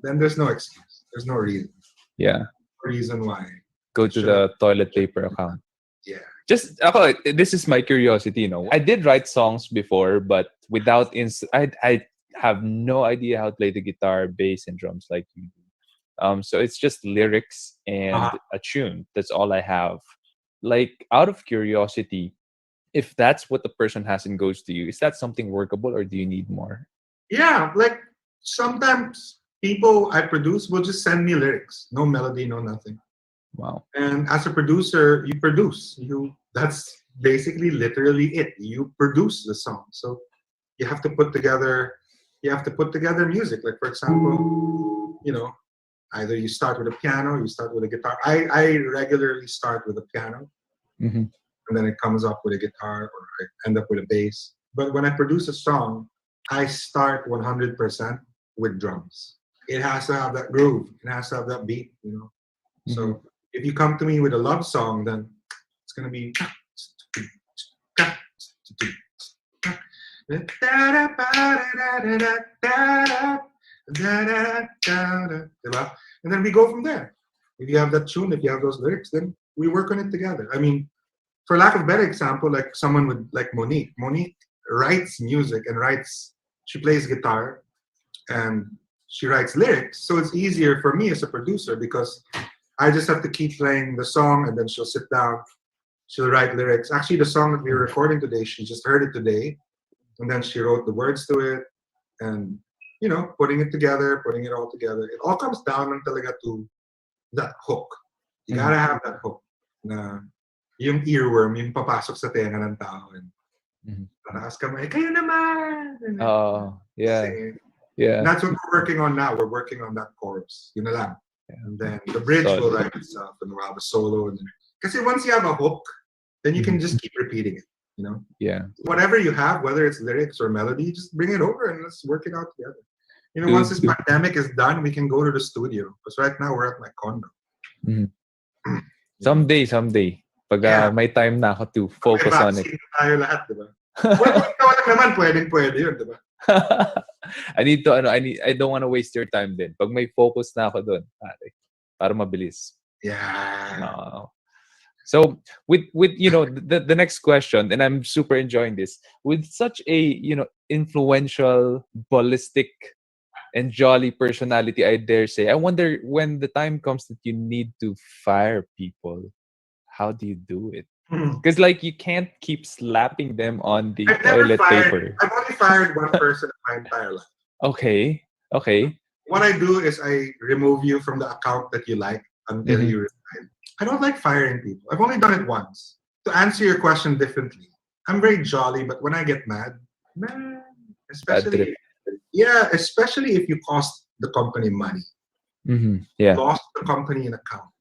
D: then there's no excuse. There's no reason.
B: Yeah.
D: No reason why.
B: Go to the toilet paper account.
D: Yeah.
B: Just this is my curiosity, you know. I did write songs before, but without I have no idea how to play the guitar, bass, and drums like you do. So it's just lyrics and a tune. That's all I have. Like, out of curiosity, if that's what the person has and goes to you, is that something workable or do you need more?
D: Yeah, like sometimes people I produce will just send me lyrics, no melody, no nothing.
B: Wow.
D: And as a producer, you produce. That's basically literally it. You produce the song. So you have to put together music. Like, for example, you know, either you start with a piano, you start with a guitar. I regularly start with a piano, and then it comes up with a guitar, or I end up with a bass. But when I produce a song, I start 100% with drums. It has to have that groove. It has to have that beat, you know. So if you come to me with a love song, then it's gonna be and then we go from there. If you have that tune, if you have those lyrics, then we work on it together. I mean, for lack of better example, like someone with like Monique. Monique writes music and she plays guitar and she writes lyrics. So it's easier for me as a producer because I just have to keep playing the song and then she'll sit down, she'll write lyrics. Actually, the song that we're recording today, she just heard it today. And then she wrote the words to it and, you know, putting it all together. It all comes down talaga to that hook. You gotta have that hook. Na yung earworm, yung papasok sa tenga ng tao. And tataas kamay, kayo naman!
B: Oh, yeah.
D: Singing.
B: Yeah.
D: And that's what we're working on now. We're working on that chorus. Yun na lang. And then the bridge will write itself and we'll have a solo. And then, kasi once you have a hook, then you can just keep repeating it, you know?
B: Yeah.
D: Whatever you have, whether it's lyrics or melody, just bring it over and let's work it out together. You know, once this pandemic is done, we can go to the studio. Because right now we're at my condo.
B: Someday. Pag may time na ako to focus on it.
D: Tayo lahat, diba? Well, ikaw lang naman, pwede yun, diba?
B: I don't want to waste your time din. Pag may focus na ako doon, para mabilis.
D: Yeah.
B: So with you know the next question, and I'm super enjoying this, with such a, you know, influential, ballistic, and jolly personality, I dare say, I wonder when the time comes that you need to fire people, how do you do it? Because like you can't keep slapping them on the toilet paper.
D: I've only fired one person in my entire life.
B: Okay.
D: What I do is I remove you from the account that you like until you resign. I don't like firing people. I've only done it once. To answer your question differently, I'm very jolly, but when I get mad, man, especially if you cost the company money,
C: Yeah.
D: lost the company an account,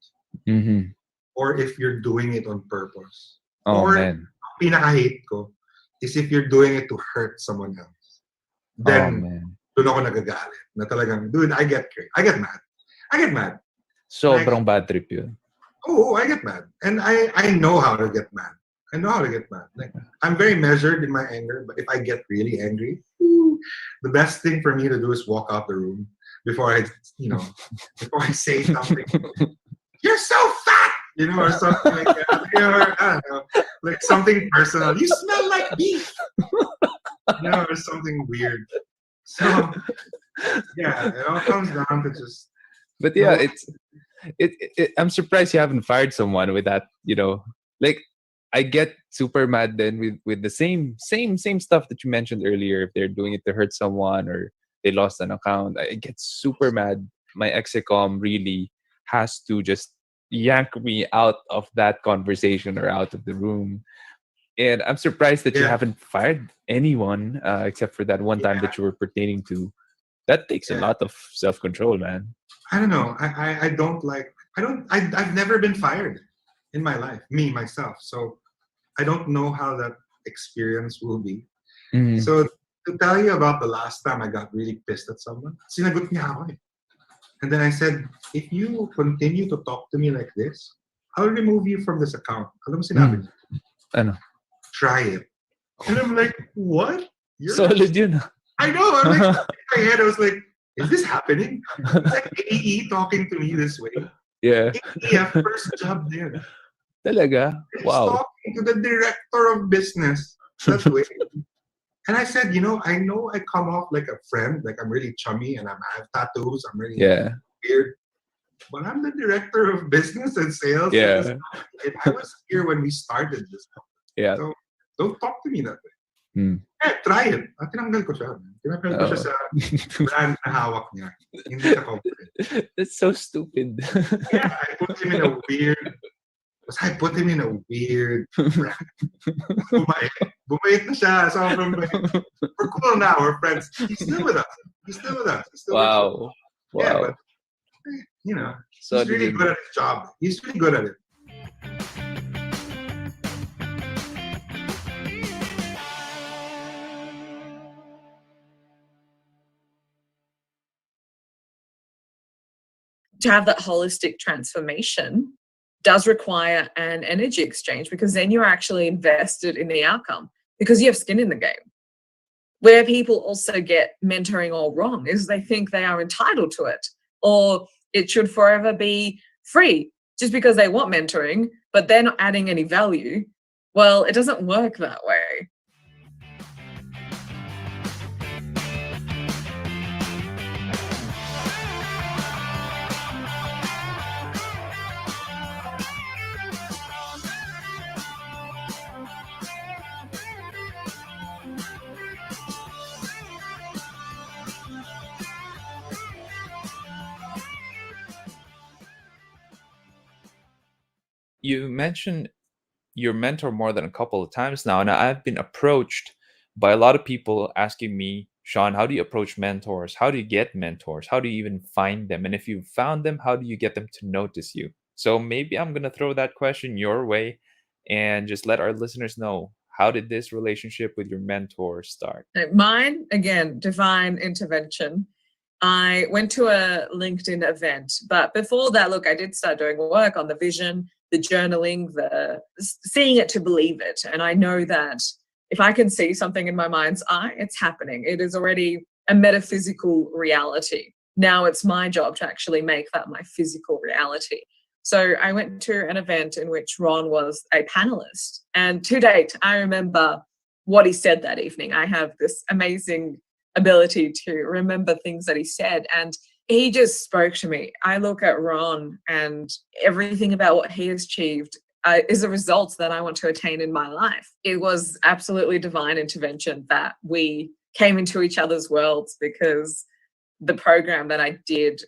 C: Mm-hmm.
D: or if you're doing it on purpose.
C: Oh
D: Or
C: man.
D: pinaka-hate ko is if you're doing it to hurt someone else.
C: Oh
D: Then
C: man.
D: doon ako nagagalit. Na talagang, dude, I get mad. I get mad.
C: Sobrang bad trip yun.
D: Oh, I get mad. And I know how to get mad. I know how to get mad. Like, I'm very measured in my anger, but if I get really angry, the best thing for me to do is walk out the room before before I say something. You're so fat, or something like that. I don't know, like something personal. You smell like beef, or something weird. So, yeah, it all comes down to just.
C: But yeah, I'm surprised you haven't fired someone with that, like I get super mad then with the same stuff that you mentioned earlier. If they're doing it to hurt someone or they lost an account, I get super mad. My execom really has to just yank me out of that conversation or out of the room. And I'm surprised that you
D: Yeah.
C: haven't fired anyone except for that one time that you were pertaining to. That takes a
D: Yeah.
C: lot of self-control, man.
D: I don't know. I've never been fired in my life, myself. So I don't know how that experience will be.
C: Mhm.
D: So to tell you about the last time I got really pissed at someone, sinagot niya ako eh. And then I said, if you continue to talk to me like this, I'll remove you from this account. Alam mo sinabi niya?
C: Ano?
D: Try it. And I'm like, what?
C: Solid yun.
D: I know. I'm like, in my head, I was like, is this happening? Is like AE talking to me this way?
C: Yeah.
D: AE, first job there.
C: Talaga?
D: He's
C: Wow.
D: talking to the director of business that way. And I said, I know I come off like a friend, like I'm really chummy and I have tattoos, I'm really weird. But I'm the director of business and sales.
C: Yeah.
D: At this company, and I was here when we started this company.
C: Yeah.
D: So don't talk to me that way.
C: Hmm.
D: Try it. At tinanggal ko siya. Tinanggal ko siya sa brand na hawak niya. Hindi sa company.
C: That's so stupid.
D: Yeah, I put him in a weird brand. Bumait na siya. Sobrang bait. We're cool now. We're friends. He's still with us. He still
C: Wow.
D: Yeah, but
C: So
D: he's really good at his job. He's really good at it.
E: To have that holistic transformation does require an energy exchange, because then you're actually invested in the outcome because you have skin in the game. Where people also get mentoring all wrong is they think they are entitled to it, or it should forever be free just because they want mentoring, but they're not adding any value. Well, it doesn't work that way.
C: You mentioned your mentor more than a couple of times now, and I've been approached by a lot of people asking me, Sean, how do you approach mentors? How do you get mentors? How do you even find them? And if you found them, how do you get them to notice you? So maybe I'm going to throw that question your way and just let our listeners know, how did this relationship with your mentor start?
E: Mine, again, divine intervention. I went to a LinkedIn event, but before that, look, I did start doing work on the vision, the journaling, the seeing it to believe it. And I know that if I can see something in my mind's eye, it's happening. It is already a metaphysical reality. Now it's my job to actually make that my physical reality. So I went to an event in which Ron was a panelist. And to date, I remember what he said that evening. I have this amazing ability to remember things that he said. And he just spoke to me. I look at Ron and everything about what he has achieved is a result that I want to attain in my life. It was absolutely divine intervention that we came into each other's worlds, because the program that I did,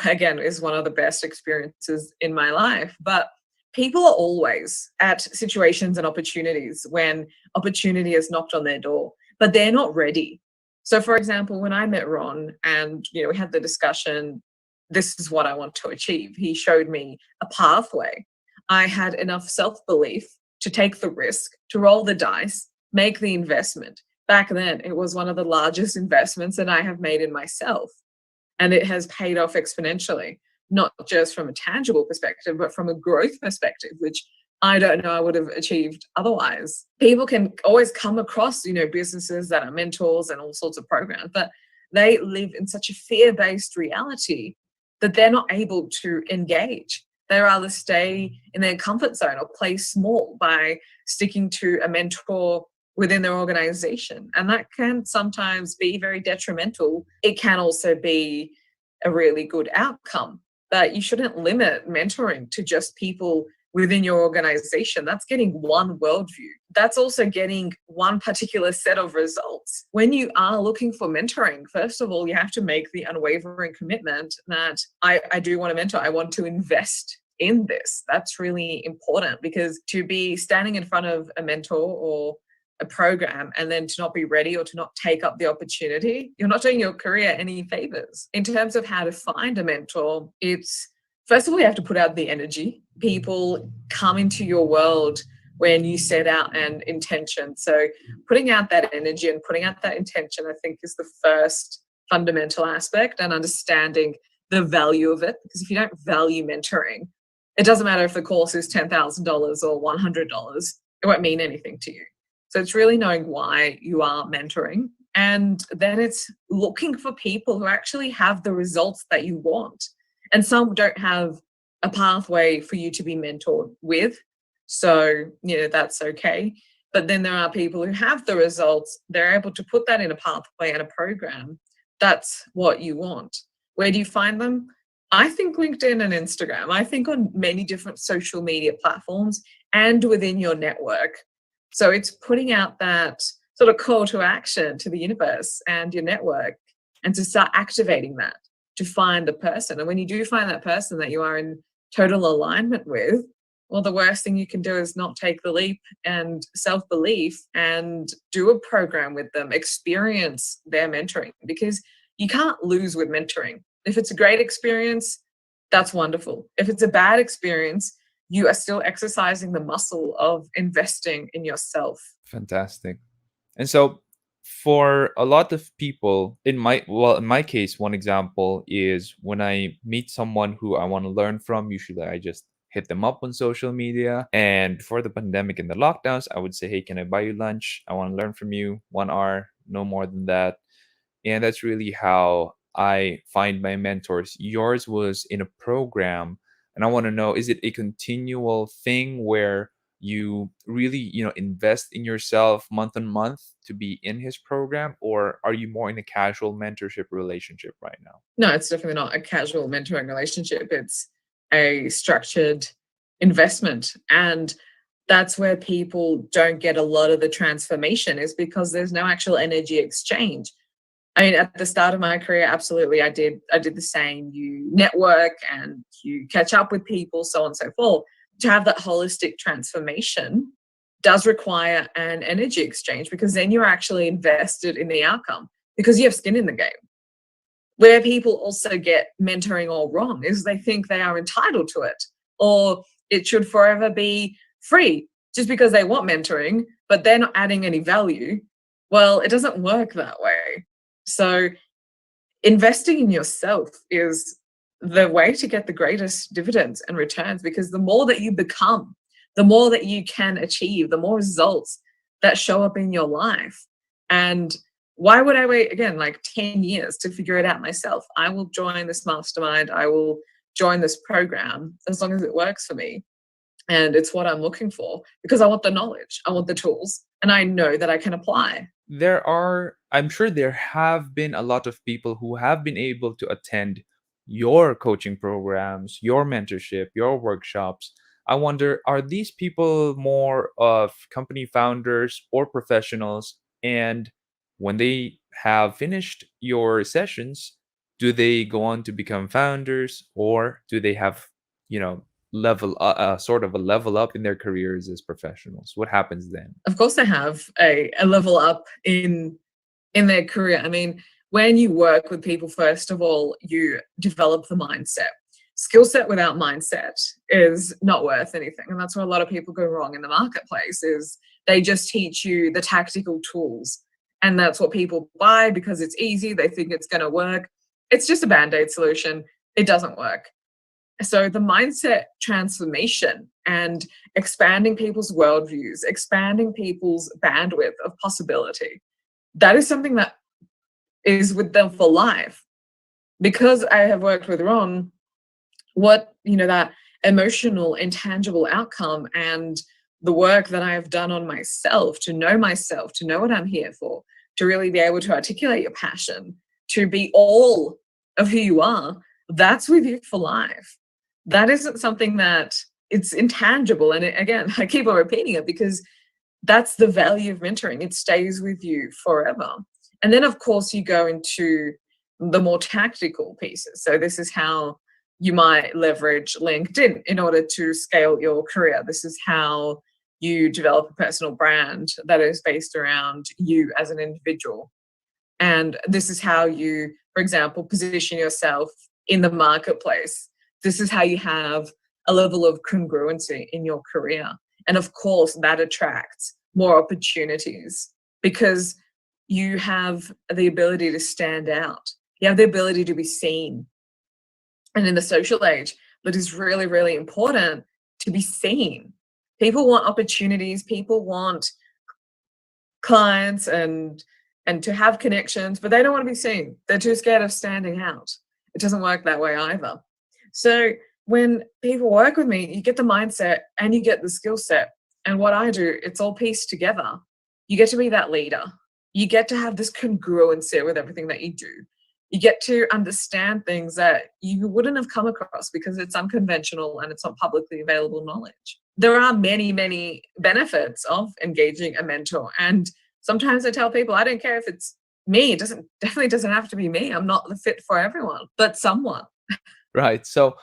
E: again, is one of the best experiences in my life. But people are always at situations and opportunities when opportunity has knocked on their door, but they're not ready. So, for example, when I met Ron and we had the discussion, this is what I want to achieve. He showed me a pathway. I had enough self-belief to take the risk, to roll the dice, make the investment. Back then, it was one of the largest investments that I have made in myself. And it has paid off exponentially, not just from a tangible perspective, but from a growth perspective, which I don't know I would have achieved otherwise. People can always come across, businesses that are mentors and all sorts of programs, but they live in such a fear-based reality that they're not able to engage. They rather stay in their comfort zone or play small by sticking to a mentor within their organization. And that can sometimes be very detrimental. It can also be a really good outcome, but you shouldn't limit mentoring to just people within your organization. That's getting one worldview. That's also getting one particular set of results. When you are looking for mentoring, first of all, you have to make the unwavering commitment that I do want to mentor. I want to invest in this. That's really important, because to be standing in front of a mentor or a program and then to not be ready or to not take up the opportunity, you're not doing your career any favors. In terms of how to find a mentor, it's first of all, you have to put out the energy. People come into your world when you set out an intention. So putting out that energy and putting out that intention, I think, is the first fundamental aspect, and understanding the value of it. Because if you don't value mentoring, it doesn't matter if the course is $10,000 or $100, it won't mean anything to you. So it's really knowing why you are mentoring. And then it's looking for people who actually have the results that you want. And some don't have a pathway for you to be mentored with. So, that's okay. But then there are people who have the results. They're able to put that in a pathway and a program. That's what you want. Where do you find them? I think LinkedIn and Instagram. I think on many different social media platforms and within your network. So it's putting out that sort of call to action to the universe and your network, and to start activating that to find the person. And when you do find that person that you are in total alignment with, well, the worst thing you can do is not take the leap and self-belief and do a program with them, experience their mentoring, because you can't lose with mentoring. If it's a great experience, that's wonderful. If it's a bad experience, you are still exercising the muscle of investing in yourself.
B: Fantastic. And so for a lot of people, in my case, one example is when I meet someone who I want to learn from, usually I just hit them up on social media. And before the pandemic and the lockdowns, I would say, hey, can I buy you lunch? I want to learn from you. 1 hour, no more than that. And that's really how I find my mentors. Yours was in a program. And I want to know, is it a continual thing where you really, invest in yourself month on month to be in his program? Or are you more in a casual mentorship relationship right now?
E: No, it's definitely not a casual mentoring relationship. It's a structured investment. And that's where people don't get a lot of the transformation, is because there's no actual energy exchange. I mean, at the start of my career, absolutely, I did the same. You network and you catch up with people, so on and so forth. To have that holistic transformation does require an energy exchange, because then you're actually invested in the outcome, because you have skin in the game. Where people also get mentoring all wrong is they think they are entitled to it, or it should forever be free just because they want mentoring, but they're not adding any value. Well, it doesn't work that way. So investing in yourself is the way to get the greatest dividends and returns, because the more that you become, the more that you can achieve, the more results that show up in your life. And why would I wait, again, like 10 years to figure it out myself? I will join this mastermind. I will join this program as long as it works for me. And it's what I'm looking for, because I want the knowledge, I want the tools, and I know that I can apply.
B: I'm sure there have been a lot of people who have been able to attend your coaching programs, your mentorship, your workshops. I wonder, are these people more of company founders or professionals? And when they have finished your sessions, do they go on to become founders, or do they have, sort of a level up in their careers as professionals? What happens then?
E: Of course, they have a level up in their career. I mean, when you work with people, first of all, you develop the mindset. Skill set without mindset is not worth anything. And that's where a lot of people go wrong in the marketplace, is they just teach you the tactical tools. And that's what people buy because it's easy. They think it's going to work. It's just a Band-Aid solution. It doesn't work. So the mindset transformation and expanding people's worldviews, expanding people's bandwidth of possibility, that is something that is with them for life. Because I have worked with Ron, what, that emotional, intangible outcome and the work that I have done on myself, to know what I'm here for, to really be able to articulate your passion, to be all of who you are, that's with you for life. That isn't something that it's intangible. And again, I keep on repeating it because that's the value of mentoring. It stays with you forever. And then, of course, you go into the more tactical pieces. So this is how you might leverage LinkedIn in order to scale your career. This is how you develop a personal brand that is based around you as an individual. And this is how you, for example, position yourself in the marketplace. This is how you have a level of congruency in your career. And of course, that attracts more opportunities because you have the ability to stand out. You have the ability to be seen. And in the social age, that is really, really important to be seen. People want opportunities. People want clients and to have connections, but they don't want to be seen. They're too scared of standing out. It doesn't work that way either. So when people work with me, you get the mindset and you get the skill set. And what I do, it's all pieced together. You get to be that leader. You get to have this congruency with everything that you do. You get to understand things that you wouldn't have come across because it's unconventional and it's not publicly available knowledge. There are many, many benefits of engaging a mentor. And sometimes I tell people, I don't care if it's me. It definitely doesn't have to be me. I'm not the fit for everyone, but someone.
B: Right. So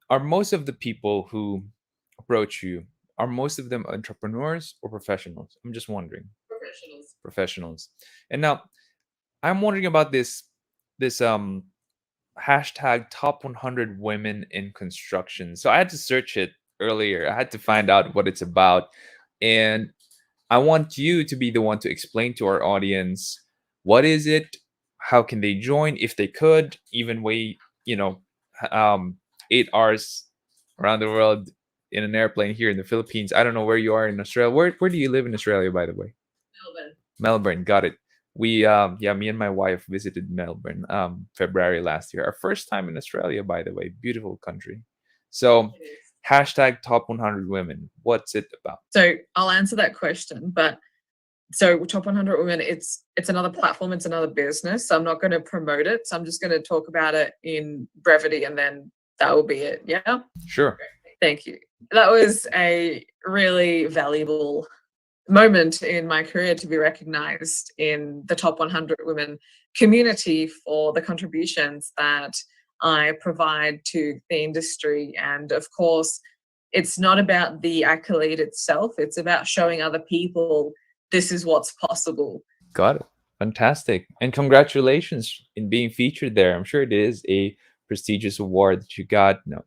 B: are most of the people who approach you, are most of them entrepreneurs or professionals? I'm just wondering. Professionals. And now I'm wondering about this hashtag top 100 women in construction. So I had to search it earlier. I had to find out what it's about. And I want you to be the one to explain to our audience, what is it? How can they join if they could even wait, 8 hours around the world in an airplane here in the Philippines. I don't know where you are in Australia. Where do you live in Australia, by the way? Melbourne. Got it. We me and my wife visited Melbourne February last year. Our first time in Australia, by the way. Beautiful country. So hashtag top 100 women. What's it about?
E: So I'll answer that question, but so top 100 women, it's another platform, it's another business. So I'm not going to promote it. So I'm just going to talk about it in brevity and then that will be it. Yeah.
B: Sure.
E: Thank you. That was a really valuable moment in my career to be recognized in the top 100 women community for the contributions that I provide to the industry. And of course, it's not about the accolade itself. It's about showing other people this is what's possible.
B: Got it. Fantastic. And congratulations in being featured there. I'm sure it is a prestigious award that you got. No.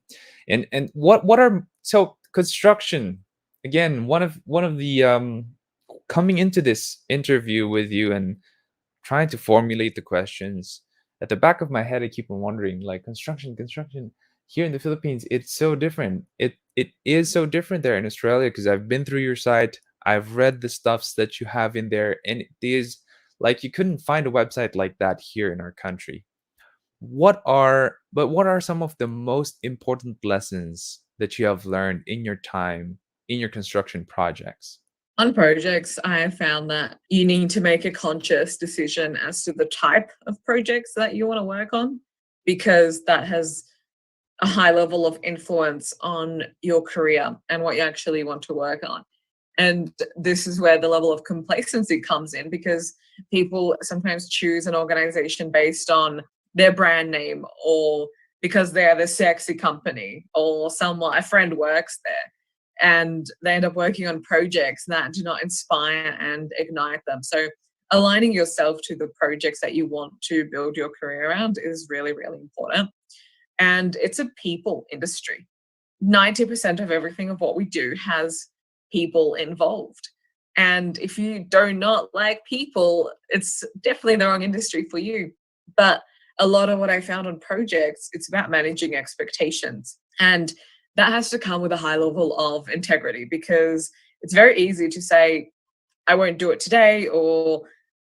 B: And what are, so construction, again, one of the coming into this interview with you and trying to formulate the questions, at the back of my head I keep on wondering, like, construction here in the Philippines, it's so different. It is so different there in Australia, because I've been through your site, I've read the stuffs that you have in there, and it is like you couldn't find a website like that here in our country. What are some of the most important lessons that you have learned in your time in your construction projects?
E: On projects, I have found that you need to make a conscious decision as to the type of projects that you want to work on, because that has a high level of influence on your career and what you actually want to work on. And this is where the level of complacency comes in, because people sometimes choose an organization based on their brand name, or because they're the sexy company, or a friend works there. And they end up working on projects that do not inspire and ignite them. So aligning yourself to the projects that you want to build your career around is really, really important. And it's a people industry. 90% of everything of what we do has people involved. And if you do not like people, it's definitely the wrong industry for you. But a lot of what I found on projects, it's about managing expectations. And that has to come with a high level of integrity, because it's very easy to say, I won't do it today, or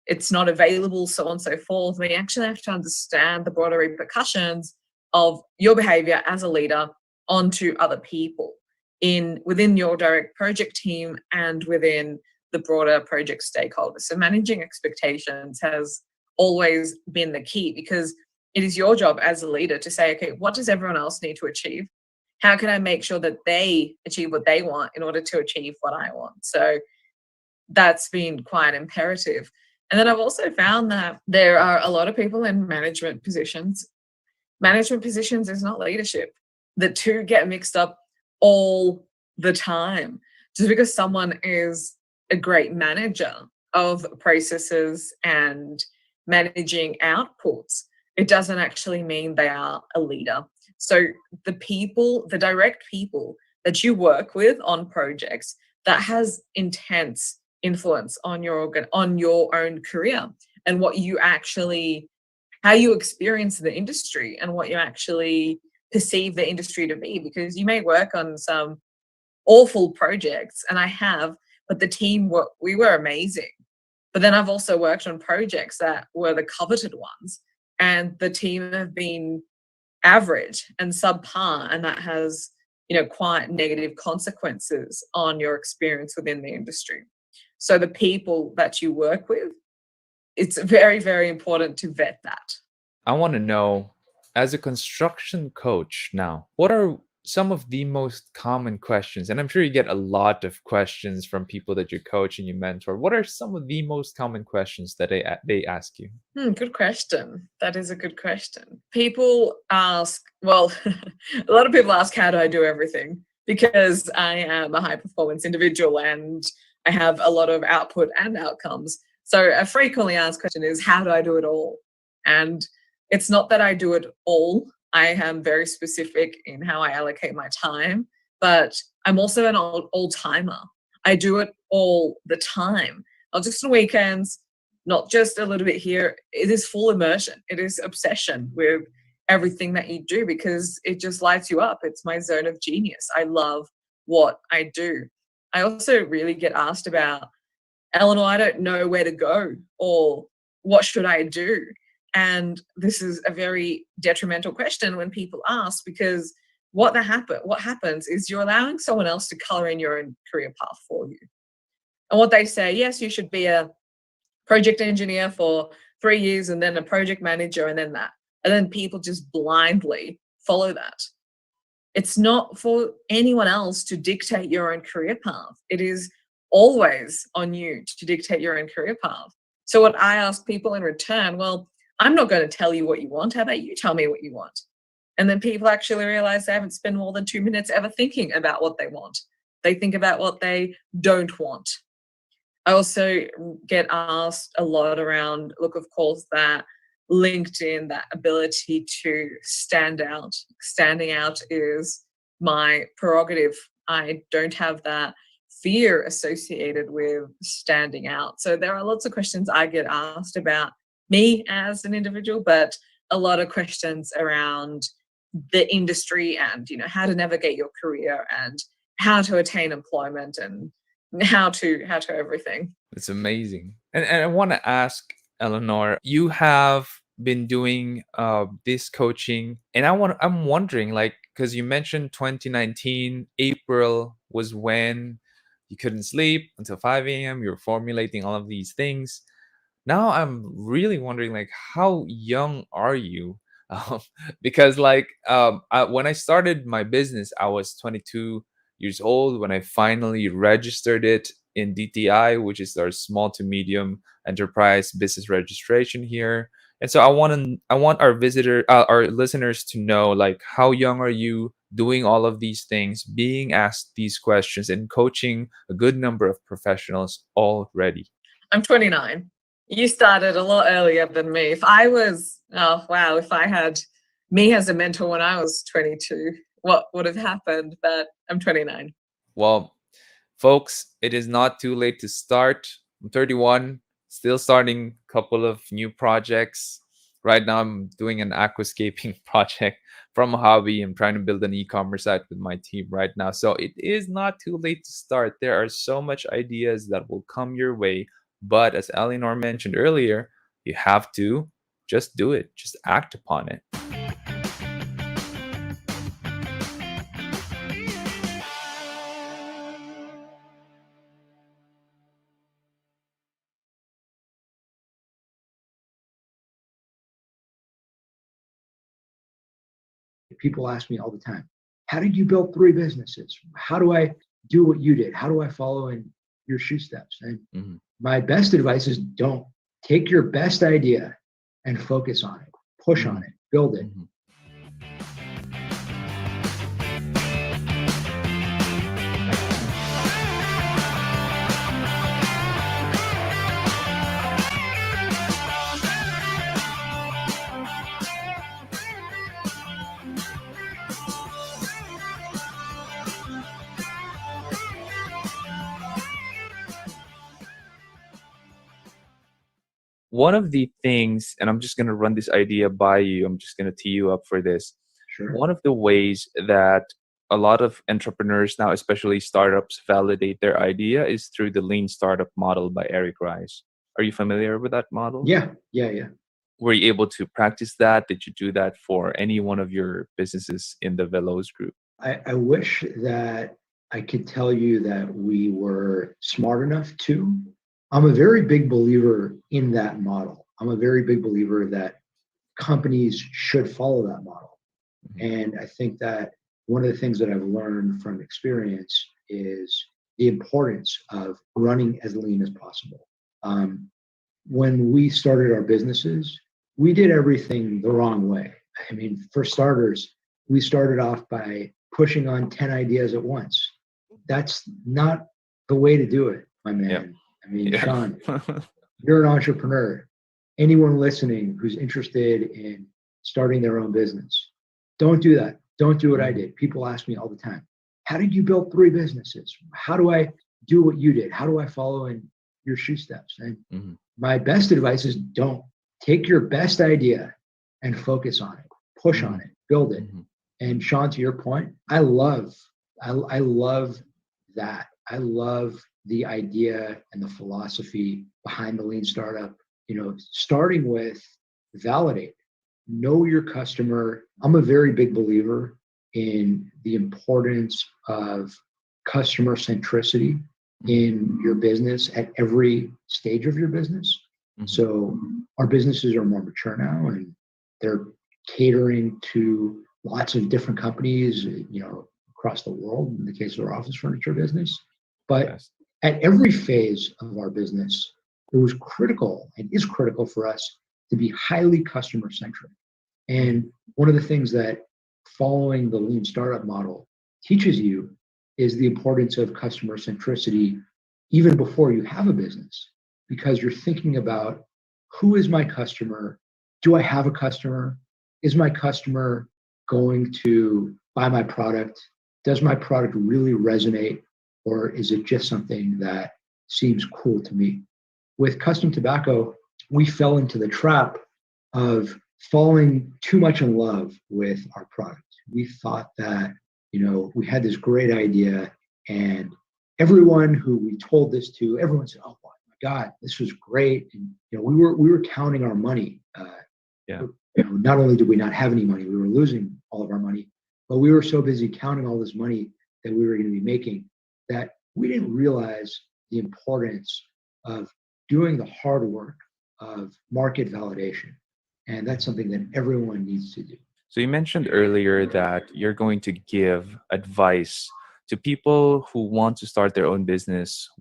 E: it's not available, so on and so forth. We actually have to understand the broader repercussions of your behavior as a leader onto other people within your direct project team and within the broader project stakeholders. So managing expectations has always been the key, because it is your job as a leader to say, okay, what does everyone else need to achieve? How can I make sure that they achieve what they want in order to achieve what I want? So that's been quite imperative. And then I've also found that there are a lot of people in management positions. Management positions is not leadership. The two get mixed up all the time. Just because someone is a great manager of processes and managing outputs, it doesn't actually mean they are a leader. So the people, the direct people that you work with on projects, that has intense influence on your own career and what you actually, how you experience the industry and what you actually perceive the industry to be. Because you may work on some awful projects, and I have, but the team we were amazing. But then I've also worked on projects that were the coveted ones, and the team have been average and subpar, and that has, quite negative consequences on your experience within the industry. So the people that you work with, it's very, very important to vet that.
C: I want to know, as a construction coach now, what are some of the most common questions? And I'm sure you get a lot of questions from people that you coach and you mentor. What are some of the most common questions that they ask you?
E: Good question. That is a good question. People ask, well, a lot of people ask, how do I do everything? Because I am a high performance individual and I have a lot of output and outcomes. So a frequently asked question is, how do I do it all? And it's not that I do it all. I am very specific in how I allocate my time, but I'm also an old timer. I do it all the time, not just on weekends, not just a little bit here. It is full immersion. It is obsession with everything that you do, because it just lights you up. It's my zone of genius. I love what I do. I also really get asked about, Eleanor, I don't know where to go, or what should I do? And this is a very detrimental question when people ask, because what happens is you're allowing someone else to color in your own career path for you. And what they say, yes, you should be a project engineer for 3 years and then a project manager and then that. And then people just blindly follow that. It's not for anyone else to dictate your own career path. It is always on you to dictate your own career path. So what I ask people in return, well, I'm not going to tell you what you want. How about you tell me what you want? And then people actually realize they haven't spent more than 2 minutes ever thinking about what they want. They think about what they don't want. I also get asked a lot around, look, of course, that LinkedIn, that ability to stand out. Standing out is my prerogative. I don't have that fear associated with standing out. So there are lots of questions I get asked about me as an individual, but a lot of questions around the industry and, how to navigate your career and how to attain employment and how to everything.
C: It's amazing. And I want to ask, Eleanor, you have been doing this coaching, and I'm wondering, like, because you mentioned 2019 April was when you couldn't sleep until 5 a.m. You're formulating all of these things. Now I'm really wondering, like, how young are you? Um, because when I started my business, I was 22 years old when I finally registered it in DTI, which is our small to medium enterprise business registration here. And so I want our listeners to know, like, how young are you, doing all of these things, being asked these questions, and coaching a good number of professionals already?
E: I'm 29. You started a lot earlier than me. If I was, oh wow, if I had me as a mentor when I was 22, what would have happened? But I'm 29.
C: Well, folks, it is not too late to start. I'm 31, still starting a couple of new projects. Right now, I'm doing an aquascaping project from a hobby. I'm trying to build an e-commerce site with my team right now. So it is not too late to start. There are so much ideas that will come your way. But as Eleanor mentioned earlier, you have to just do it, just act upon it.
F: People ask me all the time, how did you build 3 businesses? How do I do what you did? How do I follow in your shoe steps? And my best advice is don't. Take your best idea and focus on it, push on it, build it.
B: One of the things, and I'm just going to run this idea by you, I'm just going to tee you up for this.
F: Sure.
B: One of the ways that a lot of entrepreneurs now, especially startups, validate their idea is through the lean startup model by Eric Rice. Are you familiar with that model?
F: Yeah.
B: Were you able to practice that? Did you do that for any one of your businesses in the Veloz group?
F: I wish that I could tell you that we were smart enough to. I'm a very big believer in that model. I'm a very big believer that companies should follow that model. And I think that one of the things that I've learned from experience is the importance of running as lean as possible. When we started our businesses, we did everything the wrong way. I mean, for starters, we started off by pushing on 10 ideas at once. That's not the way to do it, my man.
B: Yep.
F: I mean, Sean, you're an entrepreneur. Anyone listening who's interested in starting their own business, don't do that. Don't do what I did. People ask me all the time, how did you build 3 businesses? How do I do what you did? How do I follow in your shoe steps? And my best advice is don't. Take your best idea and focus on it, push on it, build it. And Sean, to your point, I love that. I love the idea and the philosophy behind the lean startup, starting with validate, know your customer. I'm a very big believer in the importance of customer centricity in your business at every stage of your business. So our businesses are more mature now and they're catering to lots of different companies, across the world in the case of our office furniture business. But at every phase of our business, it was critical and is critical for us to be highly customer centric. And one of the things that following the lean startup model teaches you is the importance of customer centricity even before you have a business, because you're thinking about who is my customer? Do I have a customer? Is my customer going to buy my product? Does my product really resonate? Or is it just something that seems cool to me? With custom tobacco, we fell into the trap of falling too much in love with our product. We thought that, we had this great idea and everyone who we told this to, everyone said, oh my God, this was great. And, we were counting our money. Not only did we not have any money, we were losing all of our money, but we were so busy counting all this money that we were going to be making that we didn't realize the importance of doing the hard work of market validation. And that's something that everyone needs to do.
B: So you mentioned earlier that you're going to give advice to people who want to start their own business,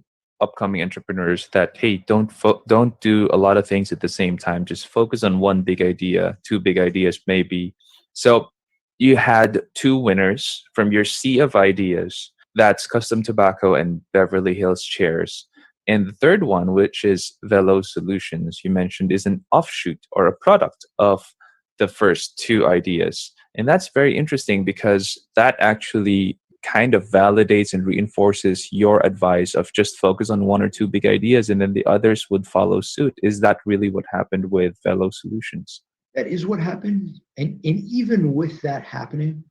B: upcoming entrepreneurs, that, hey, don't do a lot of things at the same time. Just focus on one big idea, 2 big ideas maybe. So you had 2 winners from your sea of ideas. That's custom tobacco and Beverly Hills chairs. And the third one, which is Velo Solutions, you mentioned, is an offshoot or a product of the first two ideas. And that's very interesting because that actually kind of validates and reinforces your advice of just focus on one or two big ideas and then the others would follow suit. Is that really what happened with Velo Solutions?
F: That is what happened. And even with that happening,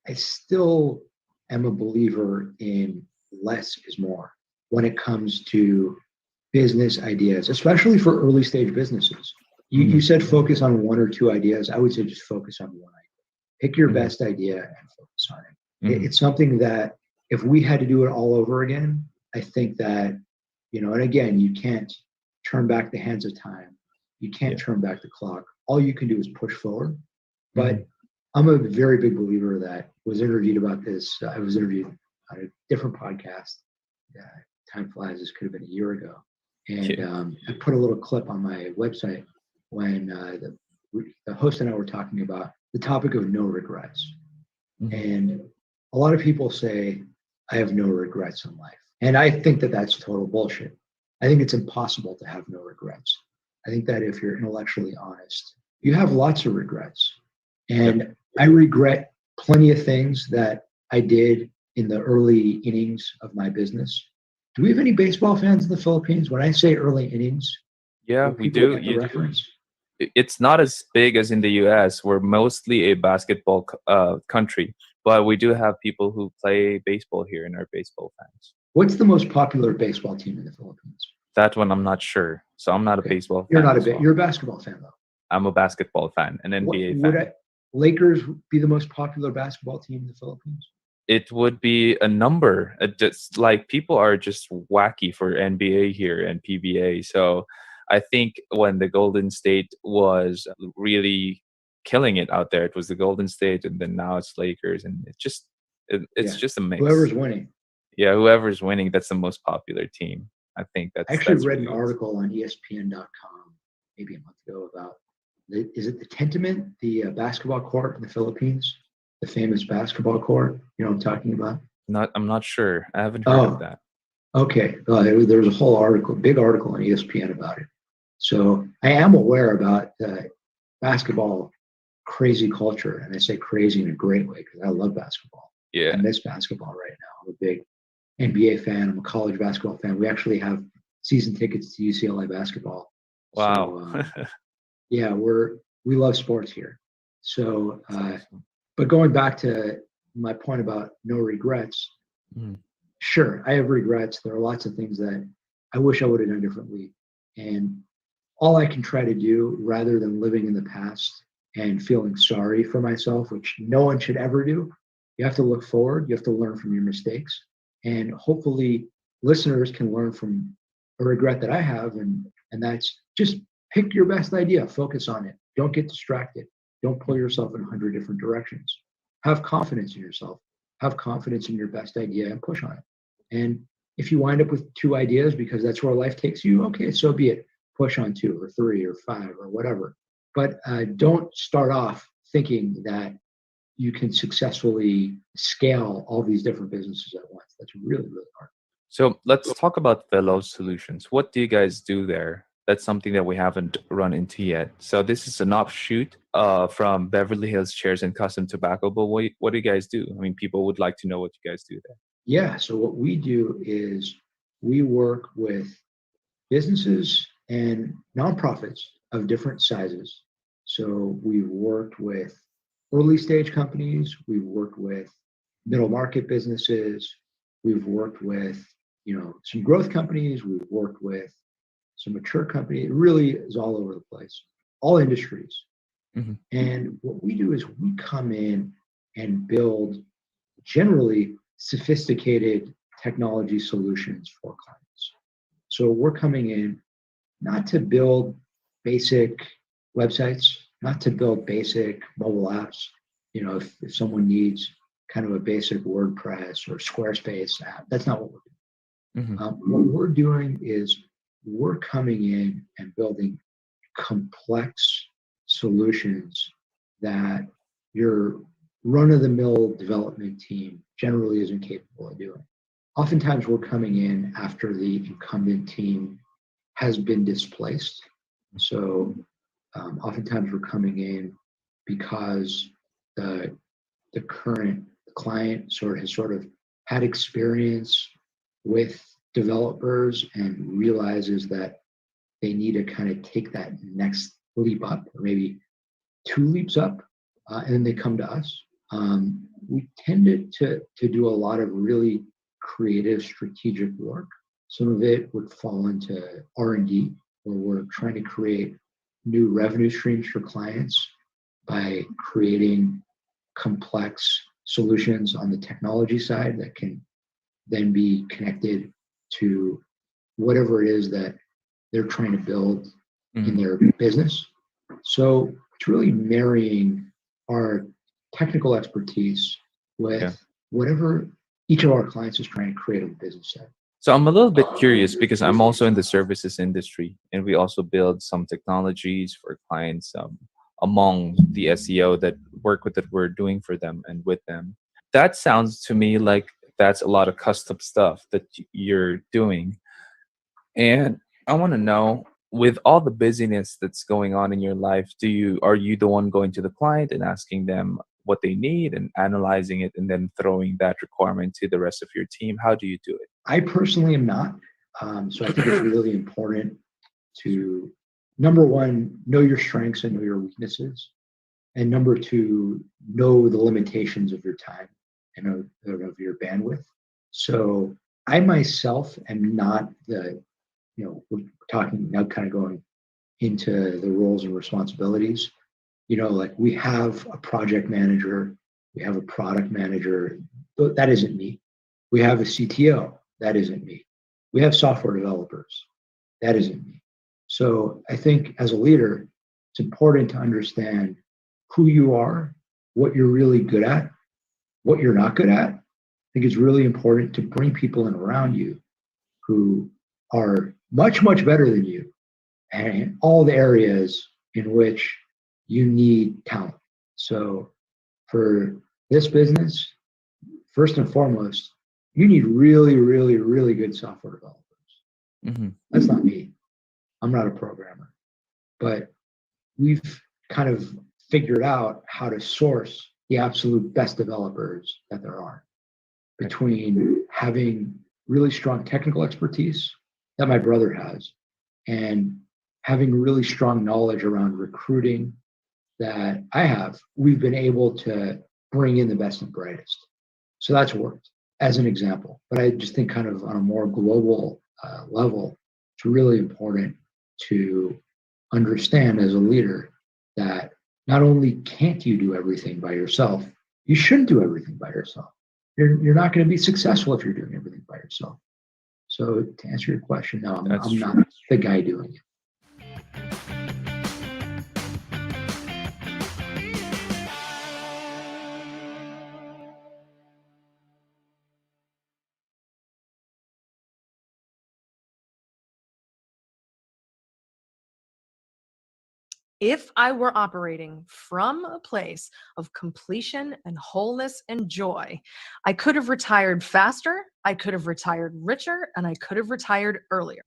F: I still am a believer in less is more when it comes to business ideas, especially for early stage businesses. You said focus on one or two ideas. I would say just focus on one idea. Pick your best idea and focus on it. It's something that if we had to do it all over again, I think that, and again, you can't turn back the hands of time. You can't turn back the clock. All you can do is push forward. But I'm a very big believer that was interviewed about this. I was interviewed on a different podcast. Time flies. This could have been a year ago. And I put a little clip on my website when the host and I were talking about the topic of no regrets. And a lot of people say, I have no regrets in life. And I think that that's total bullshit. I think it's impossible to have no regrets. I think that if you're intellectually honest, you have lots of regrets. And I regret plenty of things that I did in the early innings of my business. Do we have any baseball fans in the Philippines? When I say early innings,
B: yeah, we do.
F: Reference?
B: It's not as big as in the US. We're mostly a basketball country, but we do have people who play baseball here and are baseball fans.
F: What's the most popular baseball team in the Philippines?
B: That one I'm not sure. So I'm not a baseball fan.
F: You're not you're a basketball fan though.
B: I'm a basketball fan, an NBA fan.
F: Would Lakers be the most popular basketball team in the Philippines?
B: It would be a number. Just like people are just wacky for NBA here and PBA. So I think when the Golden State was really killing it out there, it was the Golden State, and then now it's Lakers, and it's just a mix.
F: Whoever's winning.
B: Yeah, whoever's winning, that's the most popular team. I think that's.
F: I actually
B: that's
F: read
B: really
F: an article on ESPN.com maybe a month ago about is it the Tentament, the basketball court in the Philippines, the famous basketball court? You know what I'm talking about?
B: I'm not sure. I haven't heard of that.
F: Okay, there was a whole article, big article on ESPN about it. So I am aware about basketball crazy culture, and I say crazy in a great way because I love basketball.
B: Yeah,
F: I miss basketball right now. I'm a big NBA fan. I'm a college basketball fan. We actually have season tickets to UCLA basketball.
B: Wow.
F: So, yeah, we love sports here. So, but going back to my point about no regrets, sure, I have regrets. There are lots of things that I wish I would have done differently. And all I can try to do rather than living in the past and feeling sorry for myself, which no one should ever do, you have to look forward. You have to learn from your mistakes. And hopefully listeners can learn from a regret that I have. And that's just pick your best idea, focus on it. Don't get distracted. Don't pull yourself in 100 different directions. Have confidence in yourself. Have confidence in your best idea and push on it. And if you wind up with two ideas because that's where life takes you, okay, so be it. Push on 2 or 3 or 5 or whatever. But don't start off thinking that you can successfully scale all these different businesses at once. That's really, really hard.
B: So let's talk about Velo Solutions. What do you guys do there? That's something that we haven't run into yet. So this is an offshoot from Beverly Hills Chairs and Custom Tobacco. But what do you guys do? I mean, people would like to know what you guys do there.
F: Yeah. So what we do is we work with businesses and nonprofits of different sizes. So we've worked with early stage companies. We've worked with middle market businesses. We've worked with, some growth companies. We've worked with some mature companies. It really is all over the place, all industries. And what we do is we come in and build generally sophisticated technology solutions for clients. So we're coming in not to build basic websites, not to build basic mobile apps. If someone needs kind of a basic WordPress or Squarespace app, that's not what we're doing. What we're doing is we're coming in and building complex solutions that your run-of-the-mill development team generally isn't capable of doing. oftentimes we're coming in after the incumbent team has been displaced. So oftentimes we're coming in because the current client has sort of had experience with developers and realizes that they need to kind of take that next leap up, or maybe 2 leaps up, and then they come to us. We tended to do a lot of really creative, strategic work. Some of it would fall into R&D, where we're trying to create new revenue streams for clients by creating complex solutions on the technology side that can then be connected to whatever it is that they're trying to build in their business. So it's really marrying our technical expertise with whatever each of our clients is trying to create a business at.
B: So I'm a little bit curious because I'm also in the services industry, and we also build some technologies for clients among the SEO that work with that we're doing for them and with them. That sounds to me like that's a lot of custom stuff that you're doing. And I want to know, with all the busyness that's going on in your life, are you the one going to the client and asking them what they need and analyzing it and then throwing that requirement to the rest of your team? How do you do it?
F: I personally am not. So I think it's really important to, number one, know your strengths and know your weaknesses. And number two, know the limitations of your time and of your bandwidth. So I myself am not we're talking now kind of going into the roles and responsibilities. Like we have a project manager, we have a product manager, but that isn't me. We have a CTO, that isn't me. We have software developers, that isn't me. So I think as a leader, it's important to understand who you are, what you're really good at, what you're not good at. I think it's really important to bring people in around you who are much, much better than you and all the areas in which you need talent. So for this business, first and foremost, you need really, really, really good software developers. That's not me. I'm not a programmer. But we've kind of figured out how to source the absolute best developers that there are, between having really strong technical expertise that my brother has and having really strong knowledge around recruiting that I have. We've been able to bring in the best and brightest. So that's worked as an example. But I just think kind of on a more global level, it's really important to understand as a leader that not only can't you do everything by yourself, you shouldn't do everything by yourself. You're not going to be successful if you're doing everything by yourself. So to answer your question, no, I'm not the guy doing it.
G: If I were operating from a place of completion and wholeness and joy, I could have retired faster, I could have retired richer, and I could have retired earlier.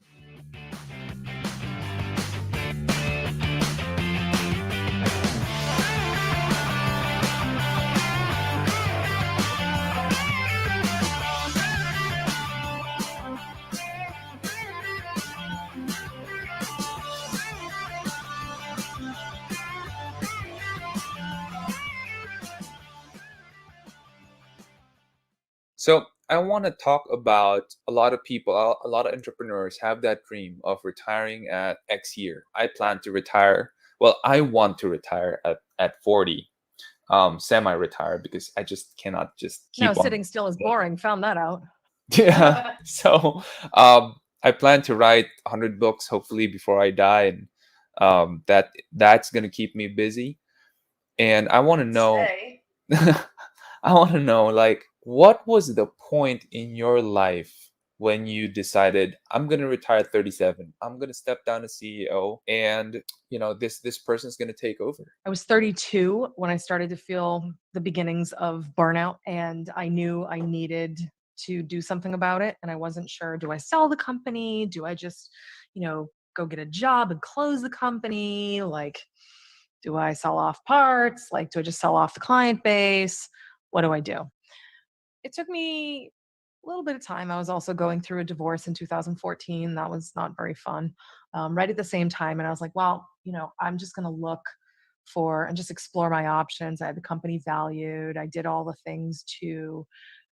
B: So I want to talk about a lot of people, a lot of entrepreneurs have that dream of retiring at X year. I plan to retire. Well, I want to retire at 40, semi-retire, because I just cannot just keep
G: No,
B: on.
G: sitting still is boring. Found that out.
B: Yeah. So I plan to write 100 books hopefully before I die, and that's gonna keep me busy. And I want to know. I want to know, like, what was the point in your life when you decided, I'm going to retire at 37. I'm going to step down as CEO, and this person's going to take over.
G: I was 32 when I started to feel the beginnings of burnout, and I knew I needed to do something about it. And I wasn't sure, do I sell the company? Do I just, go get a job and close the company? Like, do I sell off parts? Like, do I just sell off the client base? What do I do? It took me a little bit of time. I was also going through a divorce in 2014. That was not very fun. Right at the same time. And I was like, well, I'm just going to look for and just explore my options. I had the company valued. I did all the things to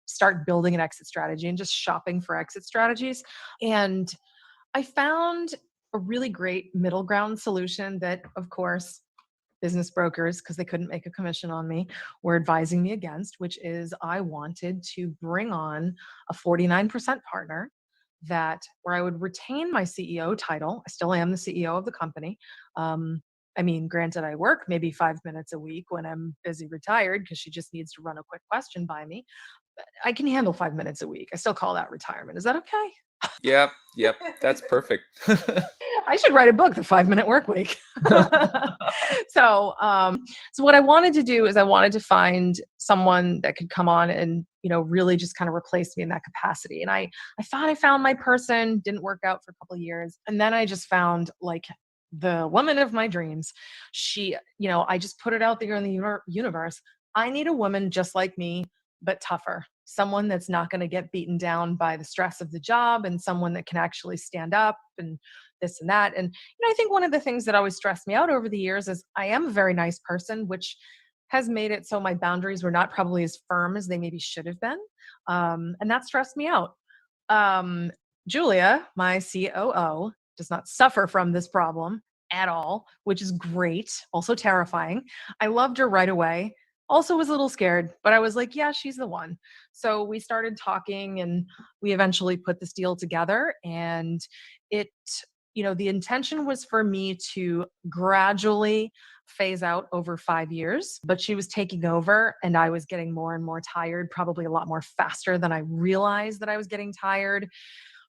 G: start building an exit strategy and just shopping for exit strategies. And I found a really great middle ground solution that, of course, business brokers, because they couldn't make a commission on me, were advising me against, which is I wanted to bring on a 49% partner where I would retain my CEO title. I still am the CEO of the company. Granted, I work maybe 5 minutes a week when I'm busy retired because she just needs to run a quick question by me. But I can handle 5 minutes a week. I still call that retirement. Is that okay?
B: Yep. That's perfect.
G: I should write a book, The 5-Minute Work Week. So what I wanted to do is I wanted to find someone that could come on and, really just kind of replace me in that capacity. And I thought I found my person, didn't work out for a couple of years. And then I just found like the woman of my dreams. She, I just put it out there in the universe. I need a woman just like me, but tougher. Someone that's not going to get beaten down by the stress of the job, and someone that can actually stand up and this and that. And I think one of the things that always stressed me out over the years is I am a very nice person, which has made it so my boundaries were not probably as firm as they maybe should have been. And that stressed me out. Julia, my COO, does not suffer from this problem at all, which is great. Also terrifying. I loved her right away. Also was a little scared, but I was like, yeah, she's the one. So we started talking and we eventually put this deal together. And the intention was for me to gradually phase out over 5 years, but she was taking over and I was getting more and more tired, probably a lot more faster than I realized that I was getting tired.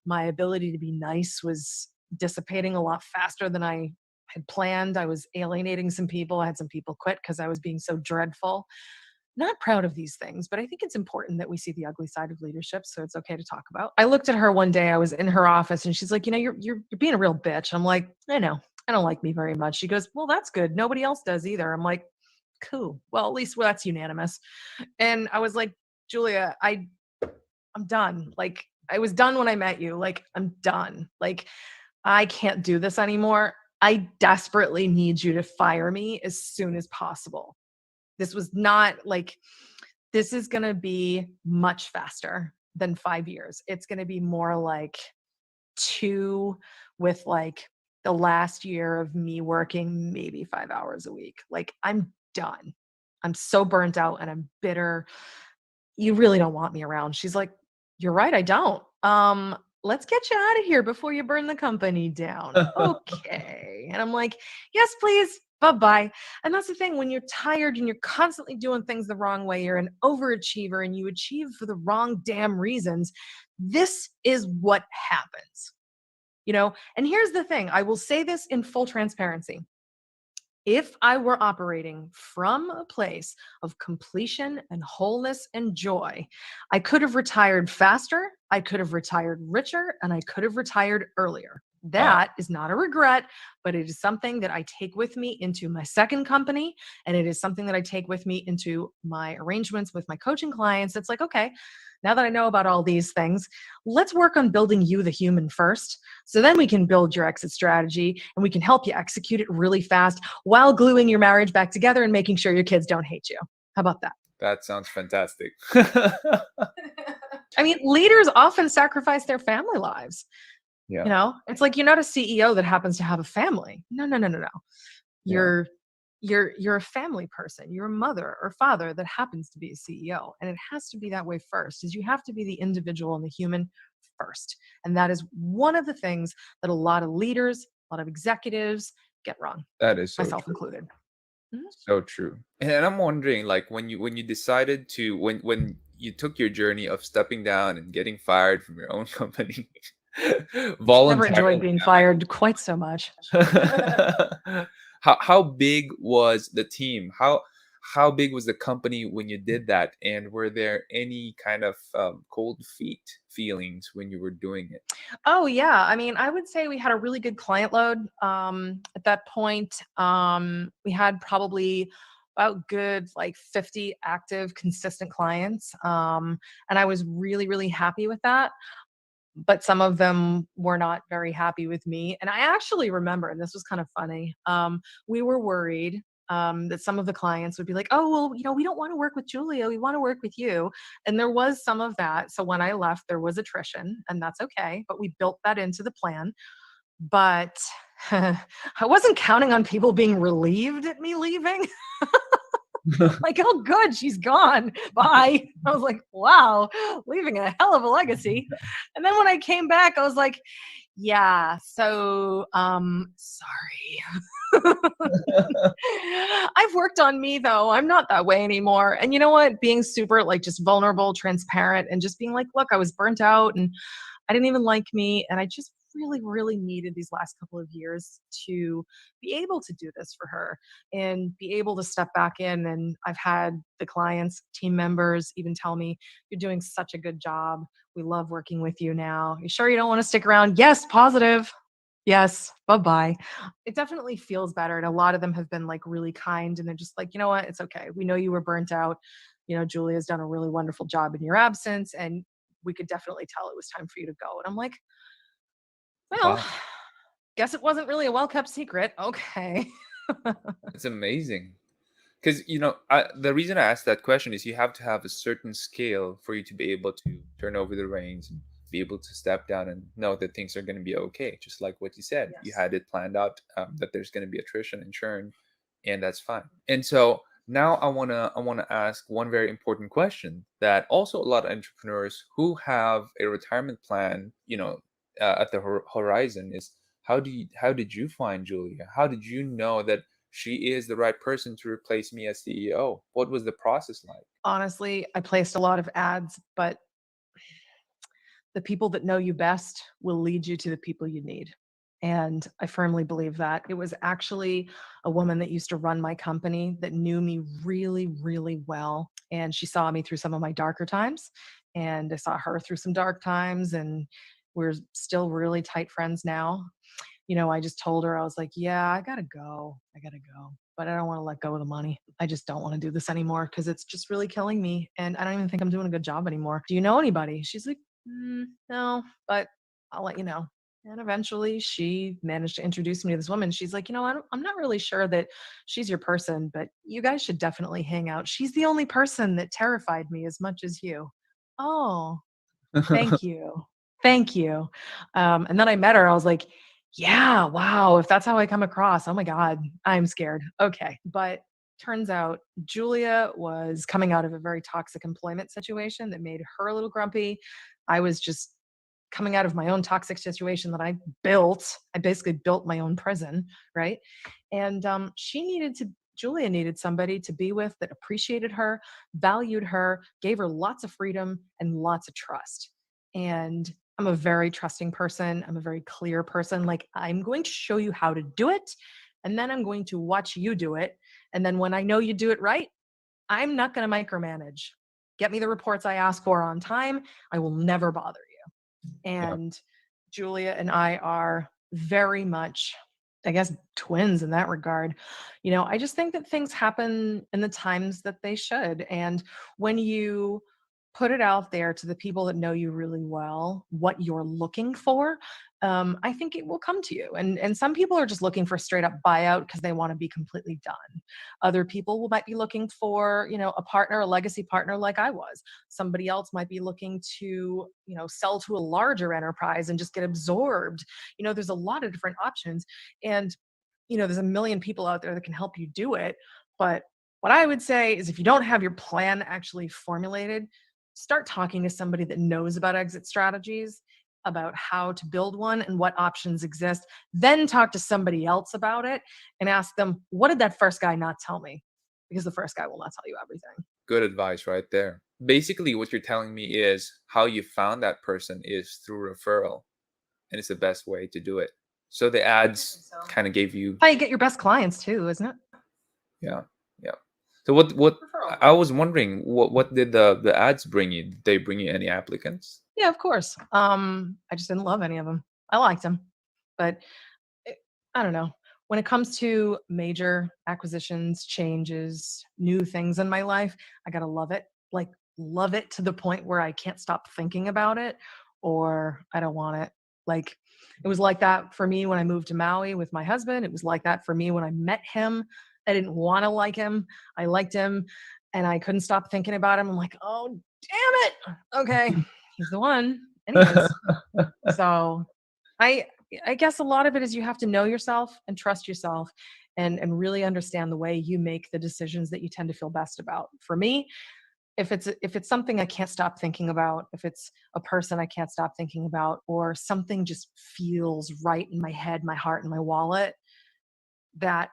G: My ability to be nice was dissipating a lot faster than I had planned. I was alienating some people. I had some people quit because I was being so dreadful. Not proud of these things, but I think it's important that we see the ugly side of leadership, so it's okay to talk about. I looked at her one day. I was in her office and she's like, you're being a real bitch. I'm like, I know. I don't like me very much. She goes, well, that's good. Nobody else does either. I'm like, cool. Well, at least that's unanimous. And I was like, Julia, I'm done. Like, I was done when I met you. Like, I'm done. Like, I can't do this anymore. I desperately need you to fire me as soon as possible. This was not like, this is going to be much faster than 5 years. It's going to be more like 2, with like the last year of me working maybe 5 hours a week. Like, I'm done. I'm so burnt out and I'm bitter. You really don't want me around. She's like, you're right. I don't. Let's get you out of here before you burn the company down. Okay. And I'm like, yes, please. Bye-bye. And that's the thing. When you're tired and you're constantly doing things the wrong way, you're an overachiever and you achieve for the wrong damn reasons. This is what happens. And here's the thing. I will say this in full transparency. If I were operating from a place of completion and wholeness and joy, I could have retired faster, I could have retired richer, and I could have retired earlier. That is not a regret, but it is something that I take with me into my second company. And it is something that I take with me into my arrangements with my coaching clients. It's like, okay, now that I know about all these things, let's work on building you, the human, first. So then we can build your exit strategy and we can help you execute it really fast while gluing your marriage back together and making sure your kids don't hate you. How about that?
B: That sounds fantastic.
G: Leaders often sacrifice their family lives.
B: Yeah.
G: It's like, you're not a CEO that happens to have a family. No. You're a family person. You're a mother or father that happens to be a CEO. And it has to be that way first, is you have to be the individual and the human first. And that is one of the things that a lot of leaders, a lot of executives get wrong.
B: That is so
G: myself
B: true.
G: included.
B: So true. And I'm wondering, like, when you decided to when you took your journey of stepping down and getting fired from your own company,
G: Never
B: voluntarily.
G: enjoyed being fired quite so much.
B: How big was the team? How big was the company when you did that? And were there any kind of cold feet feelings when you were doing it?
G: Oh yeah, I mean, I would say we had a really good client load at that point. We had probably about good like 50 active, consistent clients, and I was really, really happy with that. But some of them were not very happy with me, and I actually remember, and this was kind of funny. We were worried that some of the clients would be like, "Oh, well, we don't want to work with Julia. We want to work with you." And there was some of that. So when I left, there was attrition, and that's okay. But we built that into the plan. But I wasn't counting on people being relieved at me leaving. Like, oh, good, she's gone. Bye. I was like, wow, leaving a hell of a legacy. And then when I came back, I was like, yeah, so sorry. I've worked on me though. I'm not that way anymore. And you know what? Being super like just vulnerable, transparent, and just being like, look, I was burnt out and I didn't even like me. And I just really, really needed these last couple of years to be able to do this for her and be able to step back in. And I've had the clients, team members even tell me, you're doing such a good job. We love working with you now. You sure you don't want to stick around? Yes, positive. Yes, bye-bye. It definitely feels better. And a lot of them have been like really kind and they're just like, you know what? It's okay. We know you were burnt out. Julia's done a really wonderful job in your absence. And we could definitely tell it was time for you to go. And I'm like, well,
B: Wow,
G: guess it wasn't really a well-kept secret. Okay.
B: it's amazing. Because the reason I asked that question is you have to have a certain scale for you to be able to turn over the reins and be able to step down and know that things are going to be okay. Just like what you said, you
G: Yes.
B: had it planned out, that there's going to be attrition and churn, and that's fine. And so now I wanna ask one very important question that also a lot of entrepreneurs who have a retirement plan, at the horizon is how did you find Julia? How did you know that she is the right person to replace me as CEO? What was the process like?
G: Honestly, I placed a lot of ads, but the people that know you best will lead you to the people you need. And I firmly believe that. It was actually a woman that used to run my company that knew me really, really well. And she saw me through some of my darker times. And I saw her through some dark times. And we're still really tight friends now. I just told her, I was like, yeah, I gotta go. I gotta go. But I don't want to let go of the money. I just don't want to do this anymore because it's just really killing me. And I don't even think I'm doing a good job anymore. Do you know anybody? She's like, no, but I'll let you know. And eventually she managed to introduce me to this woman. She's like, I'm not really sure that she's your person, but you guys should definitely hang out. She's the only person that terrified me as much as you. Oh, thank you. Thank you. And then I met her. I was like, yeah, wow. If that's how I come across, oh my God, I'm scared. Okay. But turns out Julia was coming out of a very toxic employment situation that made her a little grumpy. I was just coming out of my own toxic situation that I built. I basically built my own prison, right? And Julia needed somebody to be with that appreciated her, valued her, gave her lots of freedom and lots of trust. And I'm a very trusting person. I'm a very clear person. Like, I'm going to show you how to do it, and then I'm going to watch you do it. And then when I know you do it right, I'm not going to micromanage. Get me the reports I ask for on time. I will never bother you.
B: Yeah.
G: And Julia and I are very much, I guess, twins in that regard. I just think that things happen in the times that they should. And when you put it out there to the people that know you really well, what you're looking for, I think it will come to you. And some people are just looking for straight up buyout because they want to be completely done. Other people might be looking for, a partner, a legacy partner like I was. Somebody else might be looking to, sell to a larger enterprise and just get absorbed. There's a lot of different options. And, there's a million people out there that can help you do it. But what I would say is if you don't have your plan actually formulated, start talking to somebody that knows about exit strategies, about how to build one and what options exist. Then talk to somebody else about it and ask them, what did that first guy not tell me? Because the first guy will not tell you everything.
B: Good advice right there. Basically, what you're telling me is how you found that person is through referral, and it's the best way to do it. So the ads
G: So
B: kind of gave you,
G: how you get your best clients too, isn't it?
B: yeah, yeah. So what
G: Referral.
B: I was wondering, what did the ads bring you? Did they bring you any applicants?
G: Yeah, of course. I just didn't love any of them. I liked them, but I don't know. When it comes to major acquisitions, changes, new things in my life, I gotta love it. Like love it to the point where I can't stop thinking about it, or I don't want it. Like it was like that for me when I moved to Maui with my husband. It was like that for me when I met him. I didn't want to like him. I liked him, and I couldn't stop thinking about him. I'm like, oh damn it. Okay, he's the one. And he is. So I I guess a lot of it is you have to know yourself and trust yourself and really understand the way you make the decisions that you tend to feel best about. For me, if it's something I can't stop thinking about, if it's a person I can't stop thinking about, or something just feels right in my head, my heart, and my wallet, that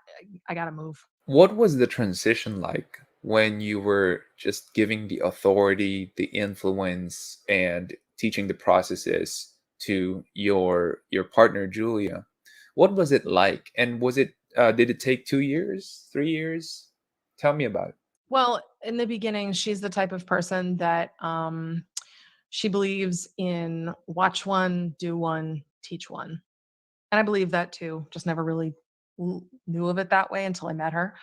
G: I gotta move.
B: What was the transition like when you were just giving the authority, the influence, and teaching the processes to your partner Julia? What was it like? And was it did it take 2 years, 3 years? Tell me about it.
G: Well, in the beginning, she's the type of person that she believes in watch one, do one, teach one. And I believe that too. Just never really knew of it that way until I met her.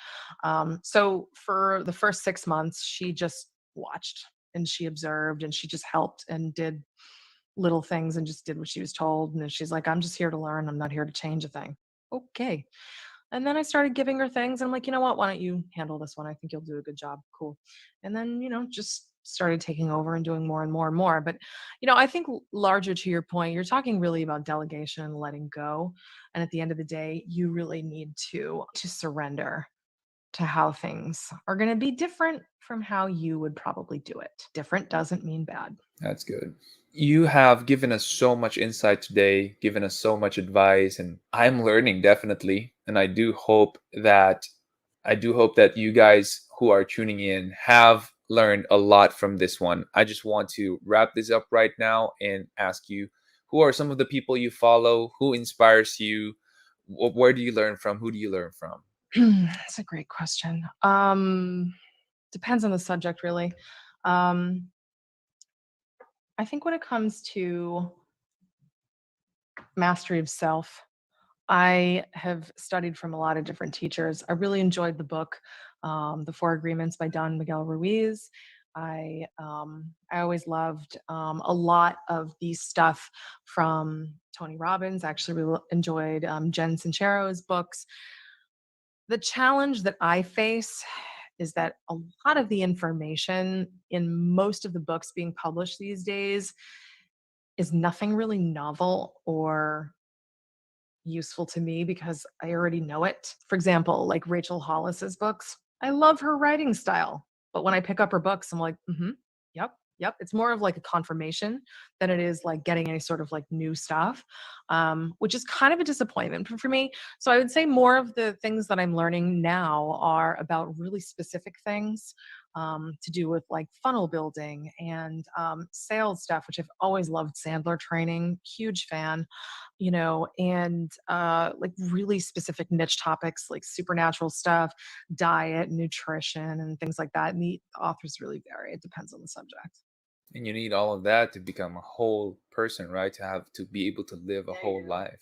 G: So for the first 6 months, she just watched and she observed and she just helped and did little things and just did what she was told. And then she's like, I'm just here to learn. I'm not here to change a thing. Okay. And then I started giving her things. And I'm like, you know what? Why don't you handle this one? I think you'll do a good job. Cool. And then, just started taking over and doing more and more and more. But, I think larger to your point, you're talking really about delegation and letting go. And at the end of the day, you really need to surrender to how things are going to be different from how you would probably do it. Different doesn't mean bad.
B: That's good. You have given us so much insight today, given us so much advice, and I'm learning definitely. And I do hope that you guys who are tuning in have learned a lot from this one. I just want to wrap this up right now and ask you, who are some of the people you follow? Who inspires you? Where do you learn from? Who do you learn from?
G: That's a great question. Depends on the subject, really. Um, I think when it comes to mastery of self, I have studied from a lot of different teachers. I really enjoyed the book, The Four Agreements by Don Miguel Ruiz. I always loved a lot of the stuff from Tony Robbins. I actually really enjoyed Jen Sincero's books. The challenge that I face is that a lot of the information in most of the books being published these days is nothing really novel or useful to me because I already know it. For example, like Rachel Hollis's books, I love her writing style, but when I pick up her books, I'm like, yep, yep. It's more of like a confirmation than it is like getting any sort of like new stuff, which is kind of a disappointment for me. So I would say more of the things that I'm learning now are about really specific things to do with like funnel building and sales stuff, which I've always loved. Sandler training, huge fan, and like really specific niche topics like supernatural stuff, diet, nutrition, and things like that. And the authors really vary. It depends on the subject.
B: And you need all of that to become a whole person, right? To be able to live a whole life.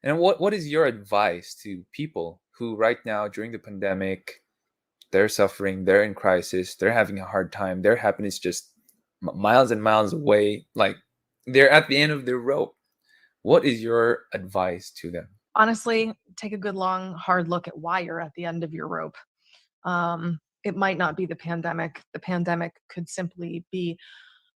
B: And what is your advice to people who right now during the pandemic, they're suffering, they're in crisis, they're having a hard time, their happiness just miles and miles away, like they're at the end of their rope. What is your advice to them?
G: Honestly, take a good long hard look at why you're at the end of your rope. It might not be the pandemic. The pandemic could simply be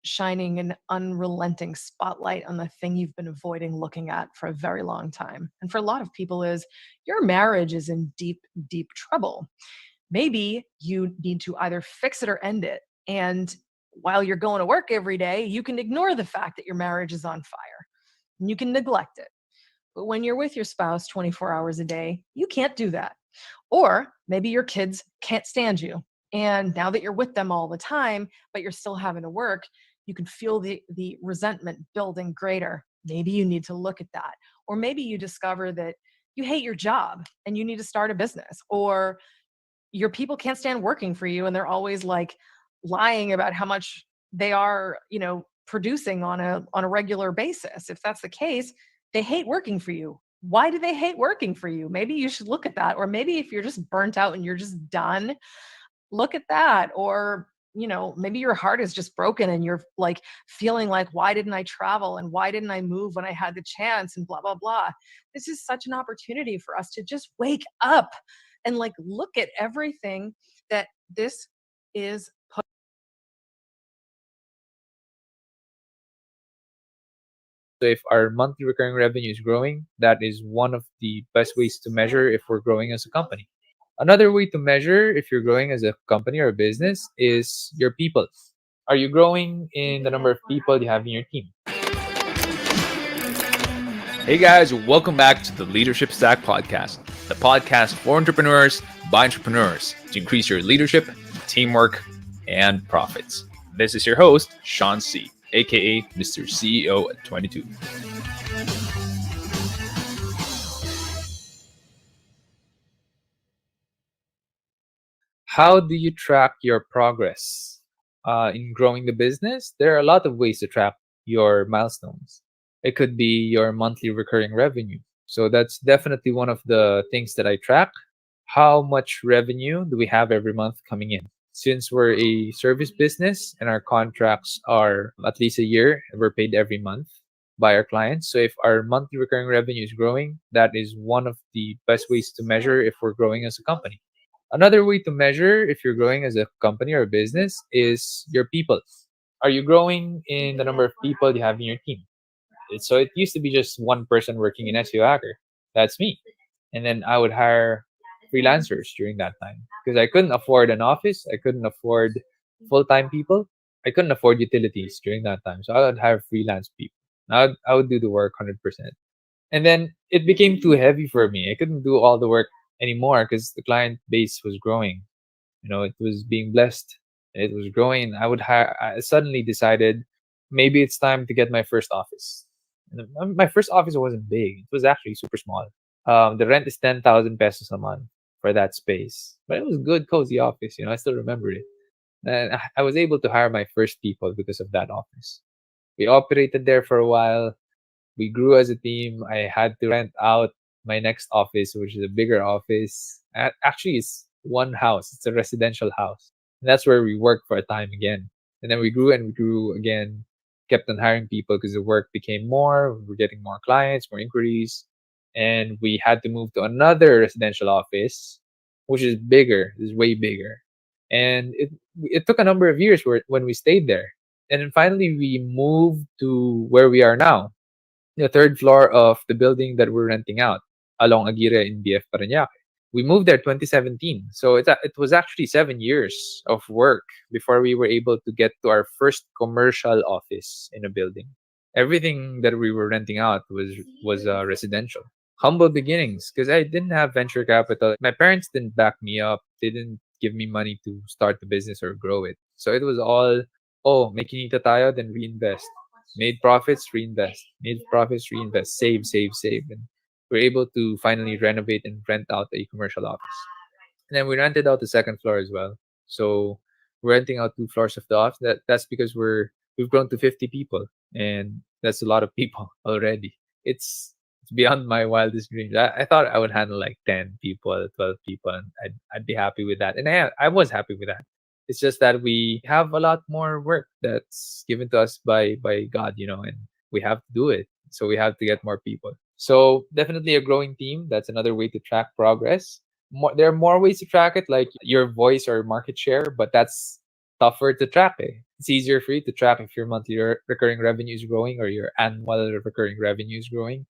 G: shining an unrelenting spotlight on the thing you've been avoiding looking at for a very long time. And for a lot of people is your marriage is in deep, deep trouble. Maybe you need to either fix it or end it. And while you're going to work every day, you can ignore the fact that your marriage is on fire. And you can neglect it. But when you're with your spouse 24 hours a day, you can't do that. Or maybe your kids can't stand you. And now that you're with them all the time, but you're still having to work, you can feel the resentment building greater. Maybe you need to look at that. Or maybe you discover that you hate your job and you need to start a business. Or your people can't stand working for you and they're always like lying about how much they are, producing on a regular basis. If that's the case, they hate working for you. Why do they hate working for you? Maybe you should look at that. Or maybe if you're just burnt out and you're just done, look at that. Or maybe your heart is just broken and you're like feeling like, why didn't I travel and why didn't I move when I had the chance and blah, blah, blah. This is such an opportunity for us to just wake up and like look at everything that this is put.
C: So if our monthly recurring revenue is growing, that is one of the best ways to measure if we're growing as a company. Another way to measure if you're growing as a company or a business is your people. Are you growing in the number of people you have in your team?
B: Hey guys, welcome back to the Leadership Stack Podcast, the podcast for entrepreneurs by entrepreneurs to increase your leadership, teamwork, and profits. This is your host, Sean C., aka Mr. CEO at 22.
C: How do you track your progress in growing the business? There are a lot of ways to track your milestones. It could be your monthly recurring revenue. So that's definitely one of the things that I track. How much revenue do we have every month coming in? Since we're a service business and our contracts are at least a year and we're paid every month by our clients. So if our monthly recurring revenue is growing, that is one of the best ways to measure if we're growing as a company. Another way to measure if you're growing as a company or a business is your people. Are you growing in the number of people you have in your team? So it used to be just one person working in SEO Hacker. That's me. And then I would hire freelancers during that time because I couldn't afford an office. I couldn't afford full-time people. I couldn't afford utilities during that time. So I would hire freelance people. I would do the work 100%. And then it became too heavy for me. I couldn't do all the work anymore because the client base was growing. It was being blessed. It was growing. I suddenly decided maybe it's time to get my first office. And my first office wasn't big. It was actually super small. The rent is 10,000 pesos a month for that space, but it was a good, cozy office. I still remember it. And I was able to hire my first people because of that office. We operated there for a while. We grew as a team. I had to rent out my next office, which is a bigger office. Actually, it's one house. It's a residential house. And that's where we worked for a time again. And then we grew and we grew again, kept on hiring people because the work became more. We were getting more clients, more inquiries. And we had to move to another residential office, which is bigger, is way bigger. And it took a number of years when we stayed there. And then finally, we moved to where we are now, the third floor of the building that we're renting out along Aguirre in BF Parañaque. We moved there 2017. So it was actually 7 years of work before we were able to get to our first commercial office in a building. Everything that we were renting out was residential. Humble beginnings because I didn't have venture capital. My parents didn't back me up. They didn't give me money to start the business or grow it. So it was all, may kinita tayo, then reinvest. Made profits, reinvest. Made profits, reinvest. Save, save, save. And we're able to finally renovate and rent out a commercial office. And then we rented out the second floor as well. So we're renting out 2 floors of the office. That's because we've grown to 50 people, and that's a lot of people already. It's beyond my wildest dreams. I thought I would handle like 10 people, 12 people, and I'd be happy with that. And I was happy with that. It's just that we have a lot more work that's given to us by God, and we have to do it. So we have to get more people. So definitely a growing team. That's another way to track progress. There are more ways to track it, like your voice or market share, but that's tougher to track. It's easier for you to track if your monthly recurring revenue is growing or your annual recurring revenue is growing,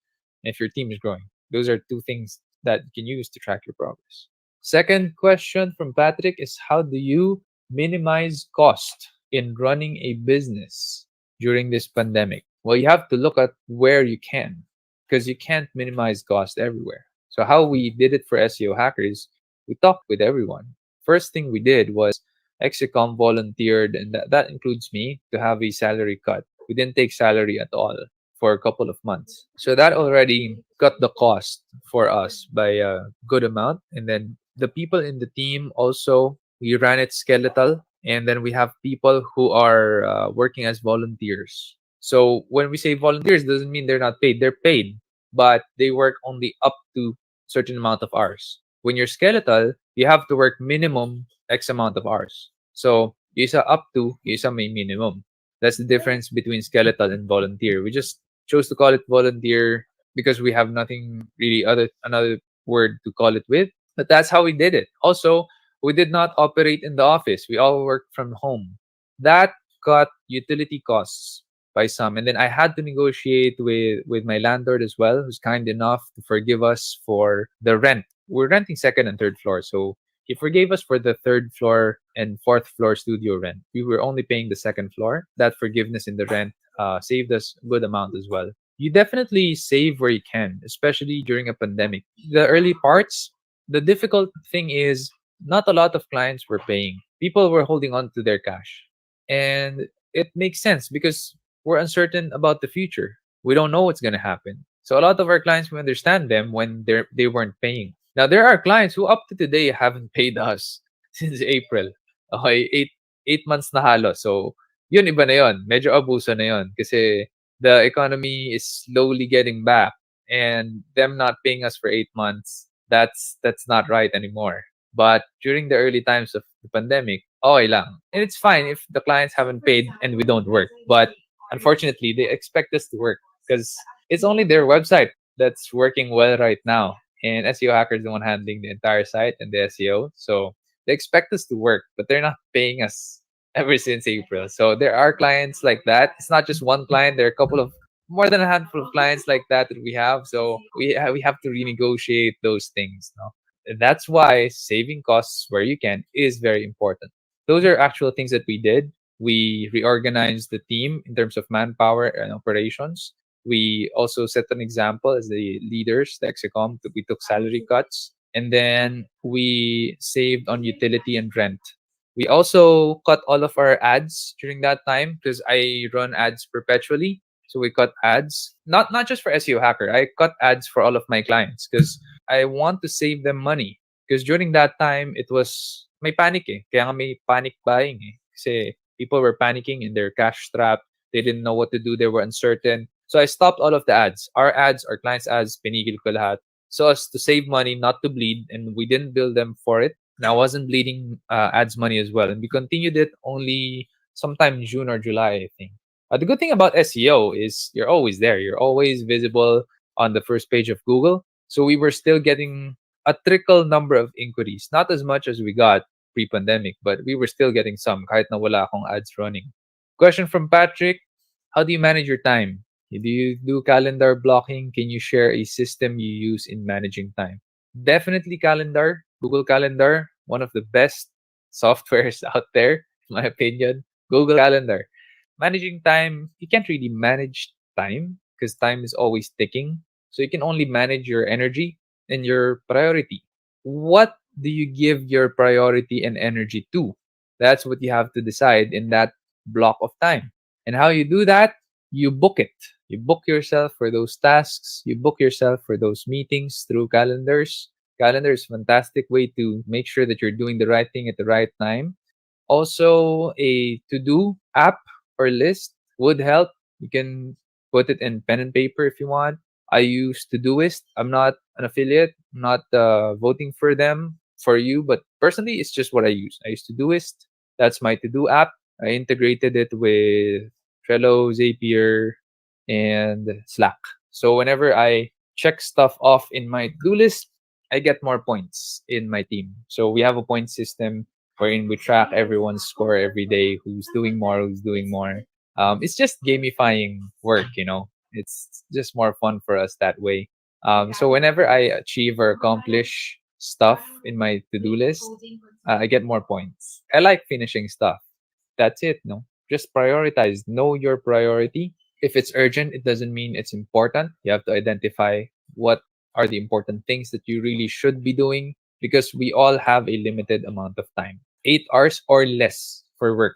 C: and if your team is growing. Those are 2 things that you can use to track your progress. Second question from Patrick is, how do you minimize cost in running a business during this pandemic? Well, you have to look at where you can, because you can't minimize cost everywhere. So how we did it for SEO Hackers, we talked with everyone. First thing we did was Execom volunteered, and that includes me, to have a salary cut. We didn't take salary at all for a couple of months. So that already cut the cost for us by a good amount. And then The people in the team also, we ran it skeletal, and then we have people who are working as volunteers. So when we say volunteers, doesn't mean they're not paid. They're paid, but they work only up to certain amount of hours. When you're skeletal, you have to work minimum X amount of hours. So yung isa up to, yung isa may minimum. That's the difference between skeletal and volunteer. We just chose to call it volunteer because we have nothing really other another word to call it with. But that's how we did it. Also, we did not operate in the office. We all worked from home. That cut utility costs by some. And then I had to negotiate with my landlord as well, who's kind enough to forgive us for the rent. We're renting second and third floor. So he forgave us for the third floor and fourth floor studio rent. We were only paying the second floor. That forgiveness in the rent saved us a good amount as well. You definitely save where you can, especially during a pandemic. The early parts, the difficult thing is not a lot of clients were paying. People were holding on to their cash. And it makes sense because we're uncertain about the future. We don't know what's going to happen. So a lot of our clients, we understand them when they weren't paying. Now there are clients who up to today haven't paid us since April. Okay, eight months na halos. So yun iba na yun. Medyo abuso na yun kasi the economy is slowly getting back, and them not paying us for 8 months, that's not right anymore. But during the early times of the pandemic, okay lang. And it's fine if the clients haven't paid and we don't work. But unfortunately, they expect us to work because it's only their website that's working well right now. And SEO Hacker is the one handling the entire site and the SEO. So they expect us to work, but they're not paying us ever since April. So there are clients like that. It's not just one client. There are a couple of more than a handful of clients like that that we have. So we have to renegotiate those things. No? That's why saving costs where you can is very important. Those are actual things that we did. We reorganized the team in terms of manpower and operations. We also set an example as the leaders, the execom. We took salary cuts, and then we saved on utility and rent. We also cut all of our ads during that time because I run ads perpetually. So we cut ads, not just for SEO Hacker. I cut ads for all of my clients because I want to save them money. Because during that time, it was may panic eh. Kaya nga may panic buying eh. Kasi people were panicking in their cash trap. They didn't know what to do. They were uncertain. So I stopped all of the ads. Our ads, our clients' ads, pinigil ko lahat. So as to save money, not to bleed, and we didn't bill them for it. And I wasn't bleeding ads money as well. And we continued it only sometime in June or July, I think. The good thing about SEO is you're always there. You're always visible on the first page of Google. So we were still getting a trickle number of inquiries. Not as much as we got pre-pandemic, but we were still getting some kahit na wala akong ads running. Question from Patrick. How do you manage your time? Do you do calendar blocking? Can you share a system you use in managing time? Definitely calendar. Google Calendar, one of the best softwares out there, in my opinion. Google Calendar. Managing time, you can't really manage time because time is always ticking. So you can only manage your energy and your priority. What do you give your priority and energy to? That's what you have to decide in that block of time. And how you do that, you book it. You book yourself for those tasks. You book yourself for those meetings through calendars. Calendar is a fantastic way to make sure that you're doing the right thing at the right time. Also, a to-do app or list would help. You can put it in pen and paper if you want. I use Todoist. I'm not an affiliate. I'm not voting for them for you, but personally, it's just what I use. I use Todoist. That's my to-do app. I integrated it with Trello, Zapier, and Slack. So whenever I check stuff off in my to-do list, I get more points in my team. So we have a point system wherein we track everyone's score every day, who's doing more, who's doing more. It's just gamifying work, you know. It's just more fun for us that way. So whenever I achieve or accomplish stuff in my to-do list, I get more points. I like finishing stuff. That's it, no? Just prioritize. Know your priority. If it's urgent, it doesn't mean it's important. You have to identify what are the important things that you really should be doing because we all have a limited amount of time. 8 hours or less for work.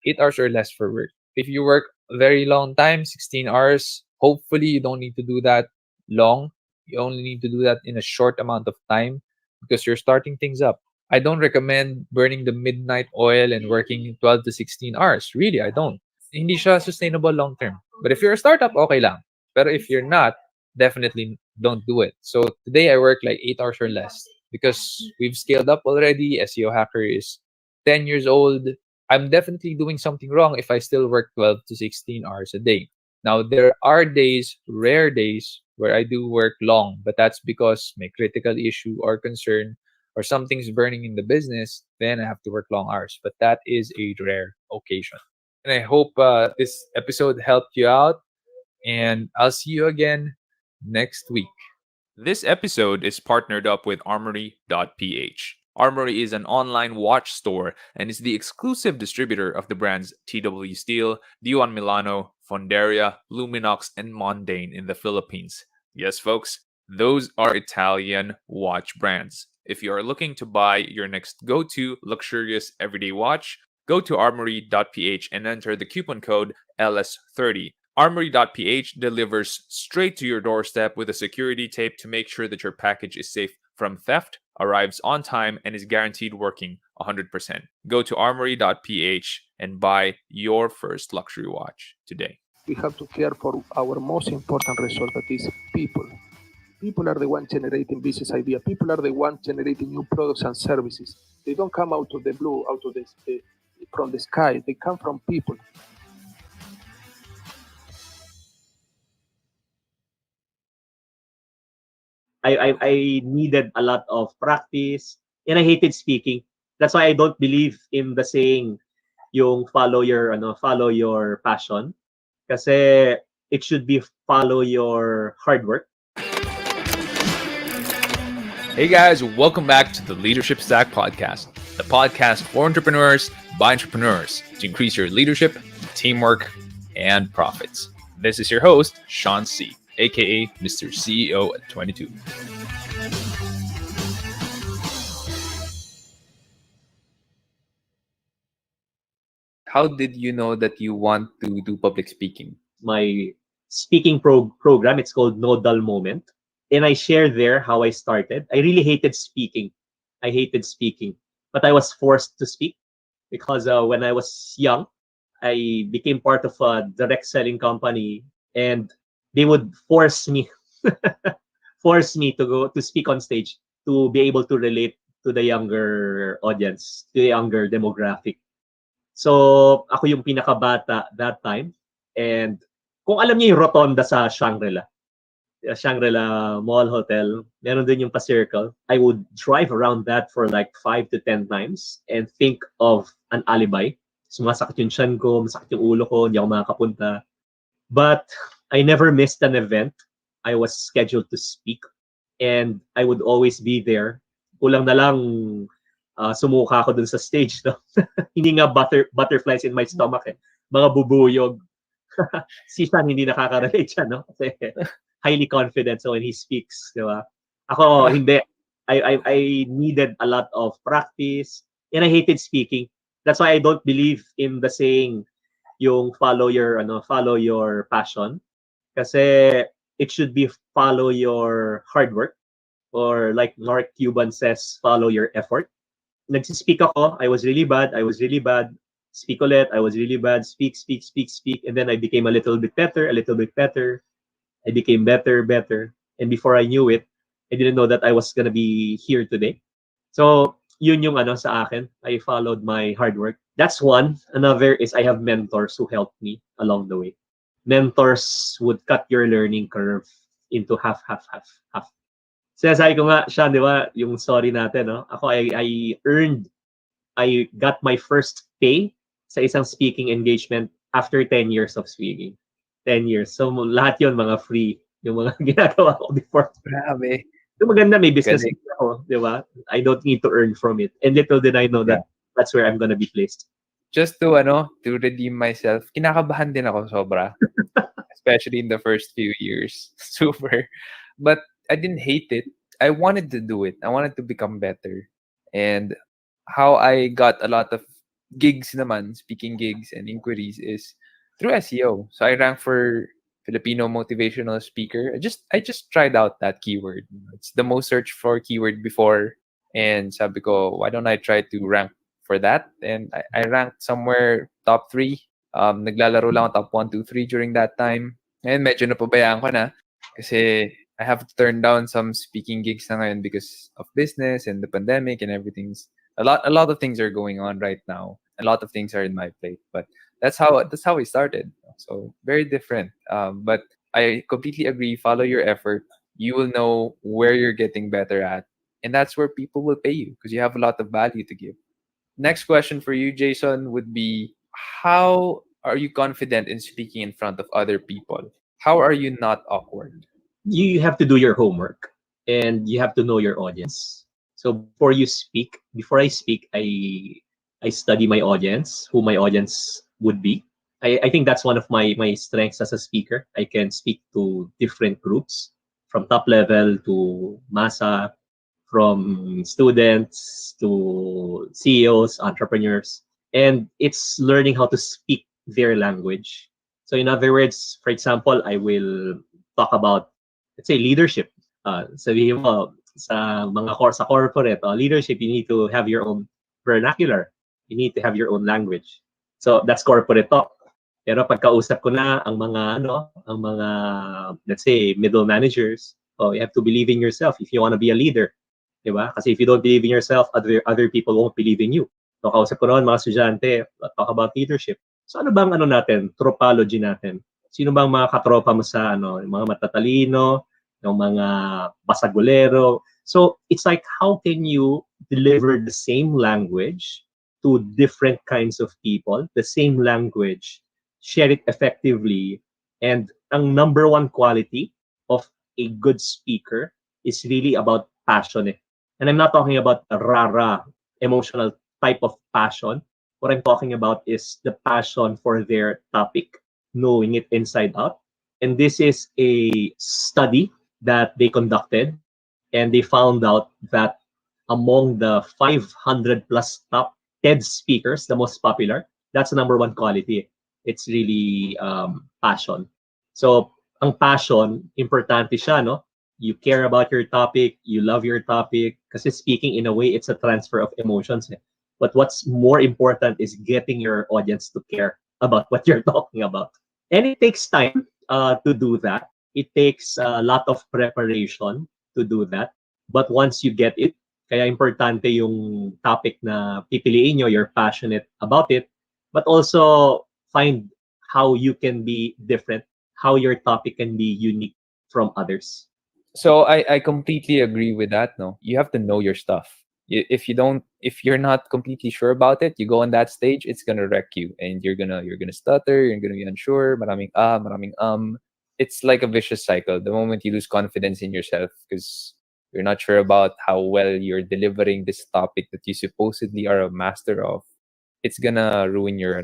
C: 8 hours or less for work. If you work a very long time, 16 hours, hopefully you don't need to do that long. You only need to do that in a short amount of time. because you're starting things up. I don't recommend burning the midnight oil and working 12 to 16 hours. Really, I don't. Hindi siya sustainable long term. But if you're a startup, okay lang. But if you're not, definitely don't do it. So today I work like 8 hours or less because we've scaled up already. SEO Hacker is 10 years old. I'm definitely doing something wrong if I still work 12 to 16 hours a day. Now, there are days, rare days, where I do work long, but that's because my critical issue or concern or something's burning in the business, then I have to work long hours. But that is a rare occasion. And I hope this episode helped you out. And I'll see you again next week.
B: This episode is partnered up with Armory.ph. Armory is an online watch store and is the exclusive distributor of the brands TW Steel, Dion Milano, Fonderia, Luminox, and Mondane in the Philippines. Yes, folks, those are Italian watch brands. If you are looking to buy your next go-to luxurious everyday watch, go to armory.ph and enter the coupon code LS30. Armory.ph delivers straight to your doorstep with a security tape to make sure that your package is safe from theft, arrives on time, and is guaranteed working 100%. Go to armory.ph and buy your first luxury watch today.
H: We have to care for our most important resource, that is people. People are the one generating business idea. People are the one generating new products and services. They don't come out of the blue, out of from the sky. They come from people.
I: I needed a lot of practice and I hated speaking. That's why I don't believe in the saying yung follow your passion kasi it should be follow your hard work.
B: Hey guys, welcome back to the Leadership Stack Podcast, the podcast for entrepreneurs by entrepreneurs to increase your leadership, teamwork, and profits. This is your host, Sean C., aka Mr. CEO at 22.
C: How did you know that you want to do public speaking?
I: My speaking program, it's called No Dull Moment. And I share there how I started. I really hated speaking. I hated speaking. But I was forced to speak because when I was young, I became part of a direct selling company and they would force me force me to go to speak on stage to be able to relate to the younger audience, to the younger demographic. So, ako yung pinakabata that time. And kung alam niyo yung rotonda sa Shangri-La Mall Hotel, meron din yung pa-circle. I would drive around that for like 5 to 10 times and think of an alibi. Sumasakit yung tiyan ko, masakit yung ulo ko, hindi ako makakapunta. But I never missed an event. I was scheduled to speak and I would always be there. Kulang na lang sumuka ako dun sa stage. No? Hindi nga butterflies in my stomach eh. Mga bubuyog. Si Sean hindi nakaka-relate siya, no? Kasi highly confident so when he speaks, di ba? Ako, hindi. I needed a lot of practice and I hated speaking. That's why I don't believe in the saying yung follow your passion. Kasi it should be follow your hard work. Or like Mark Cuban says, follow your effort. Nagsispeak ako, I was really bad. Speak ulit, I was really bad. Speak. And then I became a little bit better. I became better. And before I knew it, I didn't know that I was gonna be here today. So, yun yung sa akin. I followed my hard work. That's one. Another is I have mentors who helped me along the way. Mentors would cut your learning curve into half. Sinasabi ko nga, Sean, di ba, yung story natin, no? Ako, I got my first pay sa isang speaking engagement after 10 years of speaking. 10 years. So, lahat yun, mga free. Yung mga ginagawa ko before.
C: Grabe.
I: So, maganda, may business ako, di ba? I don't need to earn from it. And little did I know that that's where I'm gonna be placed.
C: Just to redeem myself, kinakabahan din ako sobra. Especially in the first few years. Super. But I didn't hate it. I wanted to do it. I wanted to become better. And how I got a lot of gigs naman, speaking gigs and inquiries is through SEO. So I ranked for Filipino motivational speaker. I just tried out that keyword. It's the most searched for keyword before And sabi ko, why don't I try to rank for that? And I ranked somewhere top 3. Naglalaro lang ako top 1, 2, 3 during that time. And medyo napabayaan ko na kasi I have to turn down some speaking gigs na ngayon because of business and the pandemic and everything's a lot of things are going on right now. A lot of things are in my plate, but that's how we started. So very different. But I completely agree. Follow your effort. You will know where you're getting better at, and that's where people will pay you because you have a lot of value to give. Next question for you, Jason, would be: how are you confident in speaking in front of other people? How are you not awkward?
I: You have to do your homework and you have to know your audience. So before I speak, I study my audience, who my audience would be. I think that's one of my strengths as a speaker. I can speak to different groups from top level to masa, from students to CEOs, entrepreneurs. And it's learning how to speak their language. So in other words, for example, I will talk about, let's say, leadership. Sabihin mo, sa corporate, leadership, you need to have your own vernacular. You need to have your own language. So that's corporate talk. Pero pagkausap ko na ang mga, let's say, middle managers, you have to believe in yourself if you want to be a leader. Diba? Kasi if you don't believe in yourself, other people won't believe in you. So kausap ko noon mga estudyante, talk about leadership. So ano bang natin, tropology natin? Sino bang mga katropa mo sa yung mga matatalino, yung mga basagulero? So it's like, how can you deliver the same language to different kinds of people, the same language, share it effectively, and ang number one quality of a good speaker is really about passion. And I'm not talking about a rara, emotional type of passion. What I'm talking about is the passion for their topic, knowing it inside out. And this is a study that they conducted, and they found out that among the 500 plus top TED speakers, the most popular, that's the number one quality. It's really passion. So, ang passion, importante siya, no? You care about your topic, you love your topic, kasi speaking in a way, it's a transfer of emotions. But what's more important is getting your audience to care about what you're talking about. And it takes time to do that. It takes a lot of preparation to do that. But once you get it, kaya importante yung topic na pipiliin nyo, you're passionate about it, but also find how you can be different, how your topic can be unique from others.
C: So I completely agree with that. No, you have to know your stuff. If you're not completely sure about it, you go on that stage, it's gonna wreck you, and you're gonna stutter, you're gonna be unsure. Maraming. It's like a vicious cycle. The moment you lose confidence in yourself because you're not sure about how well you're delivering this topic that you supposedly are a master of, it's gonna ruin your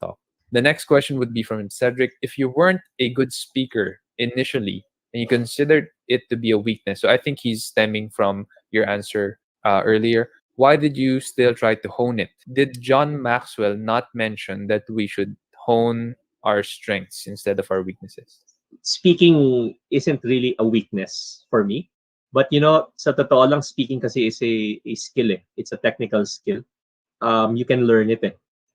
C: talk. The next question would be from Cedric. If you weren't a good speaker initially and you considered it to be a weakness, so I think he's stemming from your answer earlier. Why did you still try to hone it? Did John Maxwell not mention that we should hone our strengths instead of our weaknesses?
I: Speaking isn't really a weakness for me. But sa totoo lang, speaking kasi is a skill. It's a technical skill. You can learn it.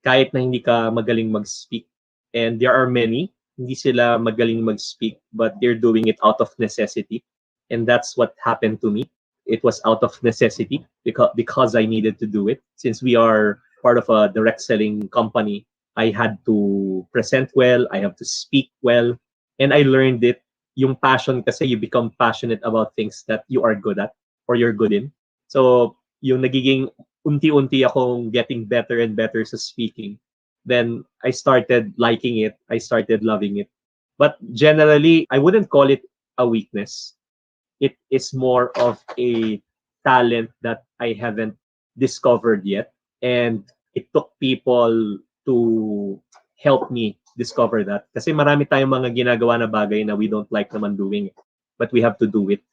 I: Kahit na hindi ka magaling mag-speak. And there are many, hindi sila magaling mag-speak, but they're doing it out of necessity. And that's what happened to me. It was out of necessity because I needed to do it. Since we are part of a direct selling company, I had to present well, I have to speak well, and I learned it. Yung passion kasi, you become passionate about things that you are good at or you're good in. So, yung nagiging unti-unti akong getting better and better sa speaking. Then, I started liking it. I started loving it. But generally, I wouldn't call it a weakness. It is more of a talent that I haven't discovered yet. And it took people to help me discover that. Kasi marami tayong mga ginagawa na bagay na we don't like naman doing. But we have to do it.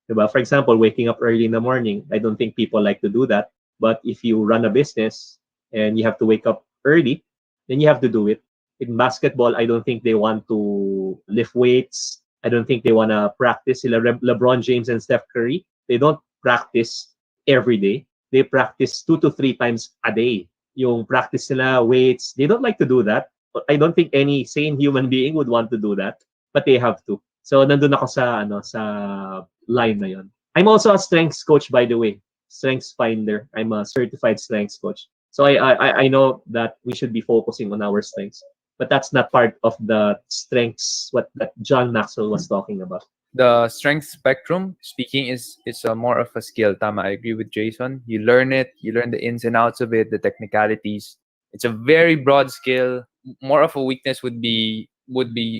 I: Diba? For example, waking up early in the morning. I don't think people like to do that. But if you run a business and you have to wake up early, then you have to do it. In basketball, I don't think they want to lift weights. I don't think they want to practice. LeBron James and Steph Curry, they don't practice every day. They practice 2 to 3 times a day. Yung practice nila, weights, they don't like to do that. I don't think any sane human being would want to do that, but they have to. So nandun ako sa line na yon. I'm also a strengths coach, by the way. Strengths finder. I'm a certified strengths coach. So I know that we should be focusing on our strengths, but that's not part of the strengths what that John Maxwell was talking about.
C: The strength spectrum speaking is more of a skill. Tama, I agree with Jason. You learn it, you learn the ins and outs of it, the technicalities. It's a very broad skill. More of a weakness would be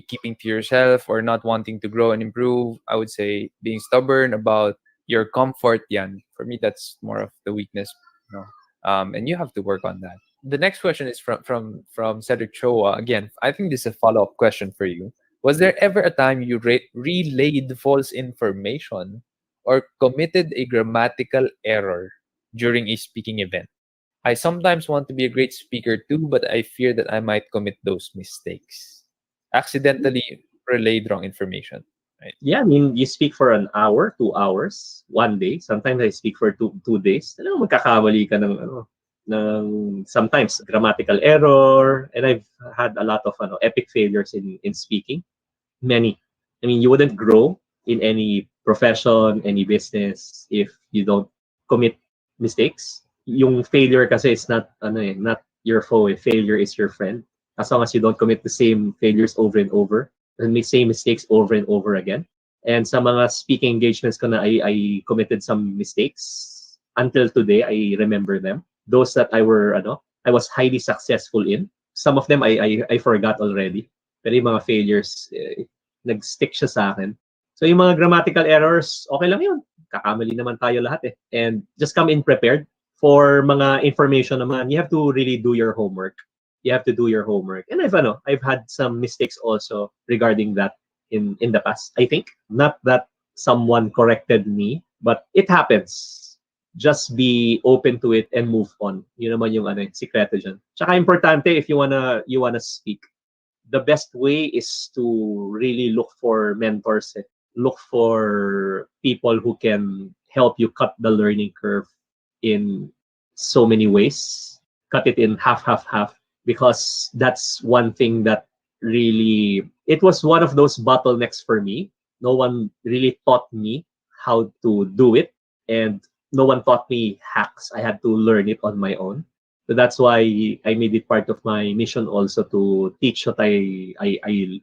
C: keeping to yourself or not wanting to grow and improve. I would say being stubborn about your comfort. Yan. For me, that's more of the weakness. You know? And you have to work on that. The next question is from Cedric Choa. Again, I think this is a follow-up question for you. Was there ever a time you relayed false information or committed a grammatical error during a speaking event? I sometimes want to be a great speaker too, but I fear that I might commit those mistakes. Accidentally relayed wrong information. Right?
I: Yeah, I mean, you speak for an hour, 2 hours, one day. Sometimes I speak for two days. Talagang magkakamali ka ng sometimes grammatical error. And I've had a lot of epic failures in speaking. Many. I mean, you wouldn't grow in any profession, any business if you don't commit mistakes. Yung failure kasi is not your foe. Failure is your friend. As long as you don't commit the same failures over and over, and make same mistakes over and over again. And sa mga speaking engagements ko na I committed some mistakes. Until today, I remember them. Those that I was highly successful in. Some of them I forgot already. Pero yung mga failures, nag-stick siya sa akin. So yung mga grammatical errors, okay lang yun. Kakamali naman tayo lahat eh. And just come in prepared. For mga information naman, you have to really do your homework. You have to do your homework. And I've had some mistakes also regarding that in the past. I think not that someone corrected me, but it happens. Just be open to it and move on. Yun naman yung sikreto dyan. Tsaka importante if you wanna speak. The best way is to really look for mentors. Look for people who can help you cut the learning curve in so many ways. Cut it in half, because that's one thing that really, it was one of those bottlenecks for me. No one really taught me how to do it, and no one taught me hacks. I had to learn it on my own. So that's why I made it part of my mission also to teach what I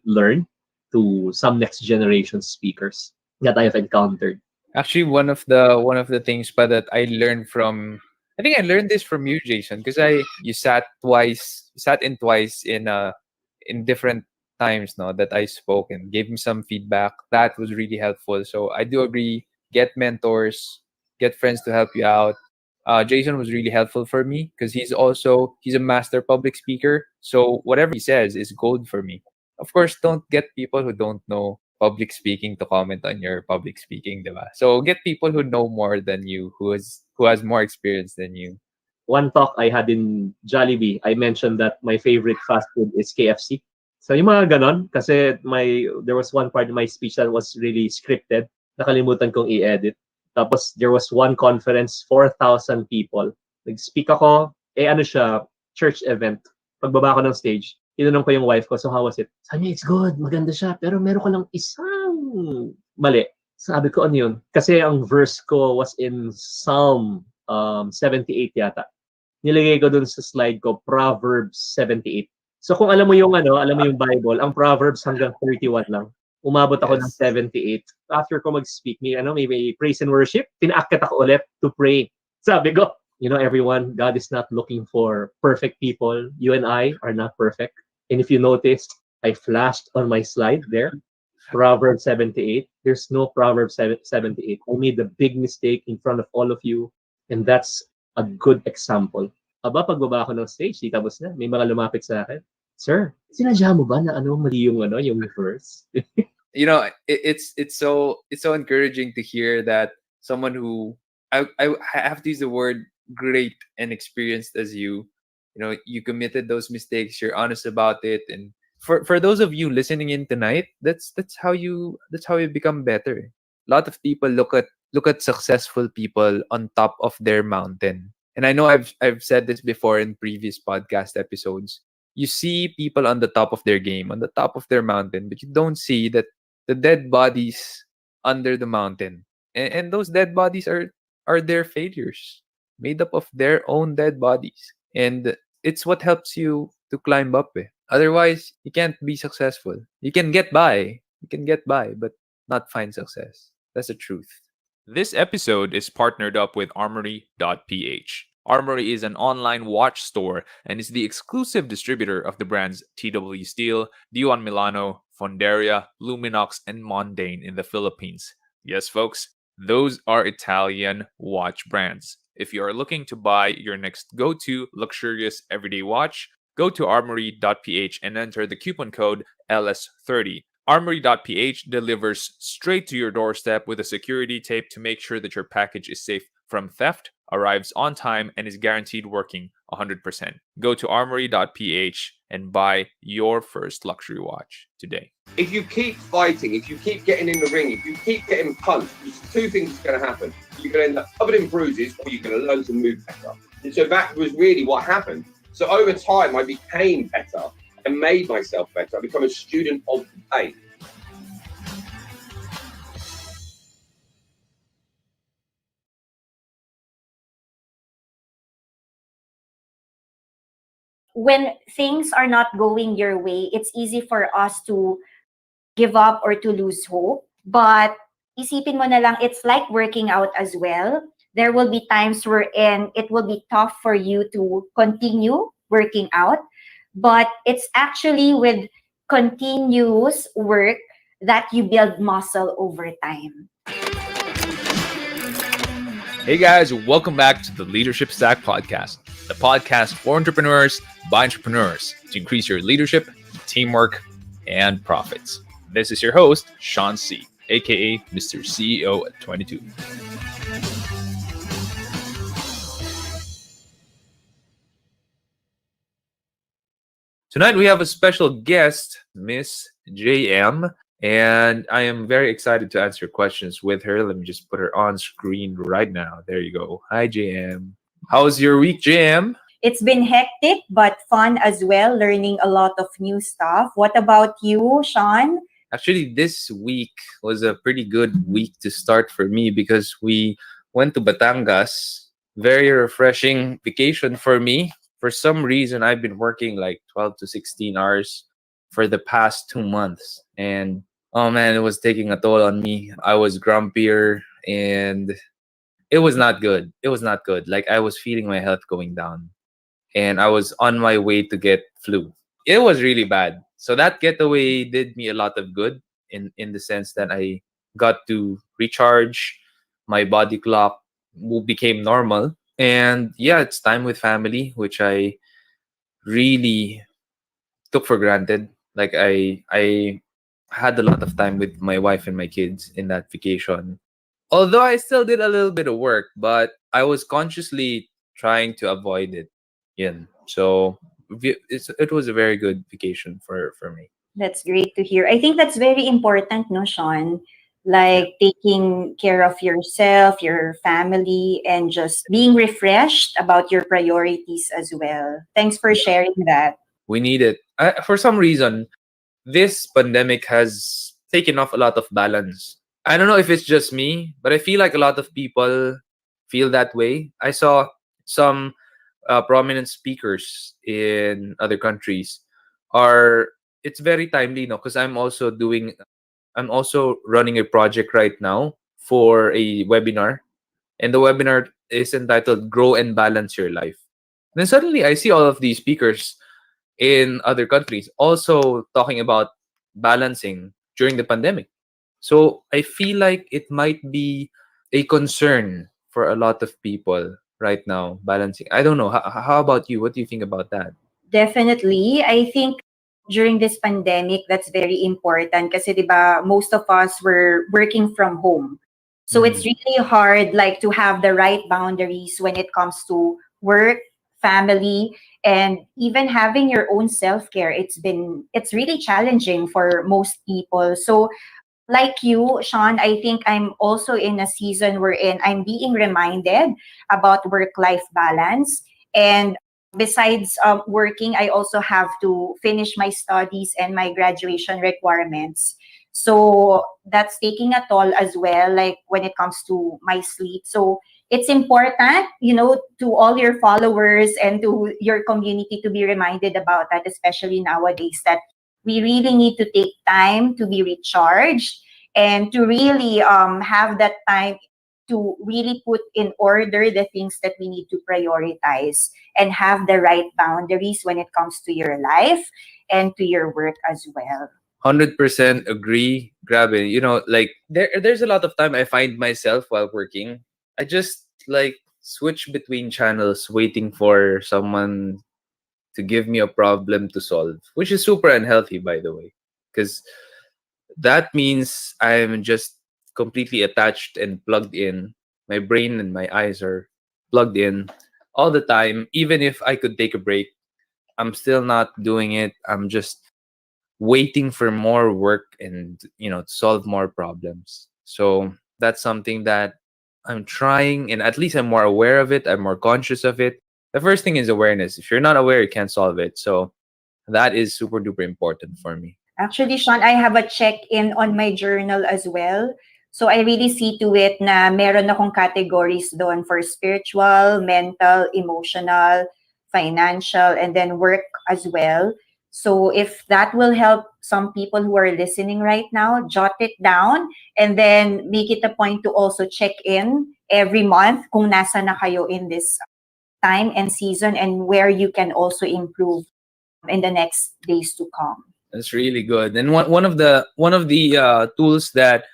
I: learned to some next generation speakers that I have encountered.
C: Actually, one of the things that I learned from, I think I learned this from you, Jason, because you sat in twice in different times, no, that I spoke and gave him some feedback. That was really helpful. So I do agree. Get mentors, get friends to help you out. Jason was really helpful for me because he's a master public speaker. So whatever he says is gold for me. Of course, don't get people who don't know public speaking to comment on your public speaking, diba? So get people who know more than you, who has more experience than you.
I: One talk I had in Jollibee, I mentioned that my favorite fast food is KFC. So yung mga ganon, kasi there was one part of my speech that was really scripted. Nakalimutan kong i-edit. Tapos there was one conference, 4,000 people. Nag-speak ako, church event. Pagbaba ko ng stage, tinanong ko yung wife ko, so how was it? Sabi niya, it's good, maganda siya, pero meron ko lang isang mali. Sabi ko, ano yun? Kasi ang verse ko was in Psalm 78 yata. Nilagay ko dun sa slide ko, Proverbs 78. So kung alam mo yung Bible, ang Proverbs hanggang 31 lang. Umabot ako ng 78. After ko mag-speak, may praise and worship, pinaakyat ako ulit to pray. Sabi ko, everyone, God is not looking for perfect people. You and I are not perfect. And if you noticed, I flashed on my slide there, Proverbs 78. There's no Proverbs 78. I made the big mistake in front of all of you. And that's a good example. Pagbaba ako ng stage, di tapos na. May mga lumapit sa akin. Sir, sinadya mo ba na mali yung verse?
C: It's so encouraging to hear that someone who I have to use the word great and experienced as you you committed those mistakes, you're honest about it, and for those of you listening in tonight, that's how you become better. A lot of people look at successful people on top of their mountain. And I know I've said this before in previous podcast episodes. You see people on the top of their game, on the top of their mountain, but you don't see that the dead bodies under the mountain. And those dead bodies are their failures, made up of their own dead bodies. And it's what helps you to climb up. Otherwise, you can't be successful. You can get by. You can get by, but not find success. That's the truth.
B: This episode is partnered up with Armory.ph. Armory is an online watch store and is the exclusive distributor of the brands TW Steel, Dion Milano, Fonderia, Luminox, and Mondane in the Philippines. Yes, folks, those are Italian watch brands. If you are looking to buy your next go-to luxurious everyday watch, go to armory.ph and enter the coupon code LS30. Armory.ph delivers straight to your doorstep with a security tape to make sure that your package is safe from theft, arrives on time, and is guaranteed working 100%. Go to armory.ph and buy your first luxury watch today.
J: If you keep fighting, if you keep getting in the ring, if you keep getting punched, there's two things that's going to happen. You're going to end up covered in bruises, or you're going to learn to move better. And so that was really what happened. So over time, I became better and made myself better. I become a student of the pain.
K: When things are not going your way, it's easy for us to give up or to lose hope. But isipin mo na lang, it's like working out as well. There will be times wherein it will be tough for you to continue working out. But it's actually with continuous work that you build muscle over time.
B: Hey guys, welcome back to the Leadership Stack Podcast, the podcast for entrepreneurs by entrepreneurs to increase your leadership, teamwork, and profits. This is your host, Sean C., aka Mr. CEO at 22. Tonight we have a special guest, Miss JM, and I am very excited to answer questions with her. Let me just put her on screen right now. There you go. Hi, JM. How's your week, JM?
K: It's been hectic, but fun as well, learning a lot of new stuff. What about you, Sean?
C: Actually, this week was a pretty good week to start for me because we went to Batangas. Very refreshing vacation for me. For some reason, I've been working like 12 to 16 hours for the past 2 months. And oh man, it was taking a toll on me. I was grumpier and it was not good. It was not good. Like I was feeling my health going down and I was on my way to get flu. It was really bad. So that getaway did me a lot of good in the sense that I got to recharge. My body clock became normal. And yeah, it's time with family, which I really took for granted. Like I had a lot of time with my wife and my kids in that vacation. Although I still did a little bit of work, but I was consciously trying to avoid it. Yeah. So it was a very good vacation for me.
K: That's great to hear. I think that's very important, no, Sean? Like taking care of yourself, your family, and just being refreshed about your priorities as well. Thanks for sharing that.
C: We need it. For some reason, this pandemic has taken off a lot of balance. I don't know if it's just me, but I feel like a lot of people feel that way. I saw some prominent speakers in other countries are. It's very timely, no, because I'm also running a project right now for a webinar, and the webinar is entitled "Grow and Balance Your Life." And then suddenly, I see all of these speakers in other countries also talking about balancing during the pandemic. So I feel like it might be a concern for a lot of people right now, balancing. I don't know. How about you? What do you think about that?
K: Definitely. I think during this pandemic, that's very important kasi 'di ba, most of us were working from home. So it's really hard like to have the right boundaries when it comes to work, family, and even having your own self-care. It's really challenging for most people. So Like you, Sean, I think I'm also in a season wherein I'm being reminded about work-life balance. And besides working, I also have to finish my studies and my graduation requirements. So that's taking a toll as well, like when it comes to my sleep. So it's important, to all your followers and to your community to be reminded about that, especially nowadays, that we really need to take time to be recharged and to really have that time to really put in order the things that we need to prioritize and have the right boundaries when it comes to your life and to your work as well.
C: 100% agree. Grabe. Like there's a lot of time I find myself while working. I just like switch between channels waiting for someone to give me a problem to solve, which is super unhealthy, by the way, because that means I'm just completely attached and plugged in. My brain and my eyes are plugged in all the time. Even if I could take a break, I'm still not doing it. I'm just waiting for more work and to solve more problems. So that's something that I'm trying, and at least I'm more aware of it. I'm more conscious of it. The first thing is awareness. If you're not aware, you can't solve it. So that is super duper important for me.
K: Actually, Sean, I have a check-in on my journal as well. So I really see to it na meron akong categories doon for spiritual, mental, emotional, financial, and then work as well. So if that will help some people who are listening right now, jot it down and then make it a point to also check in every month kung nasa na kayo in this time and season and where you can also improve in the next days to come.
C: That's really good. And one of the tools that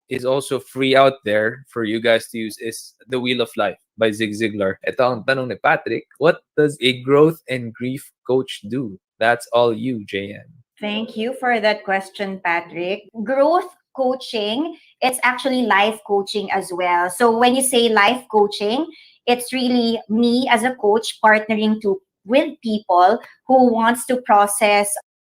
C: is also free out there for you guys to use is the Wheel of Life by Zig Ziglar. Ito ang tanong ni Patrick, what does a growth and grief coach do? That's all you, JN.
K: Thank you for that question, Patrick. Growth coaching, it's actually life coaching as well. So when you say life coaching, it's really me as a coach partnering with people who wants to process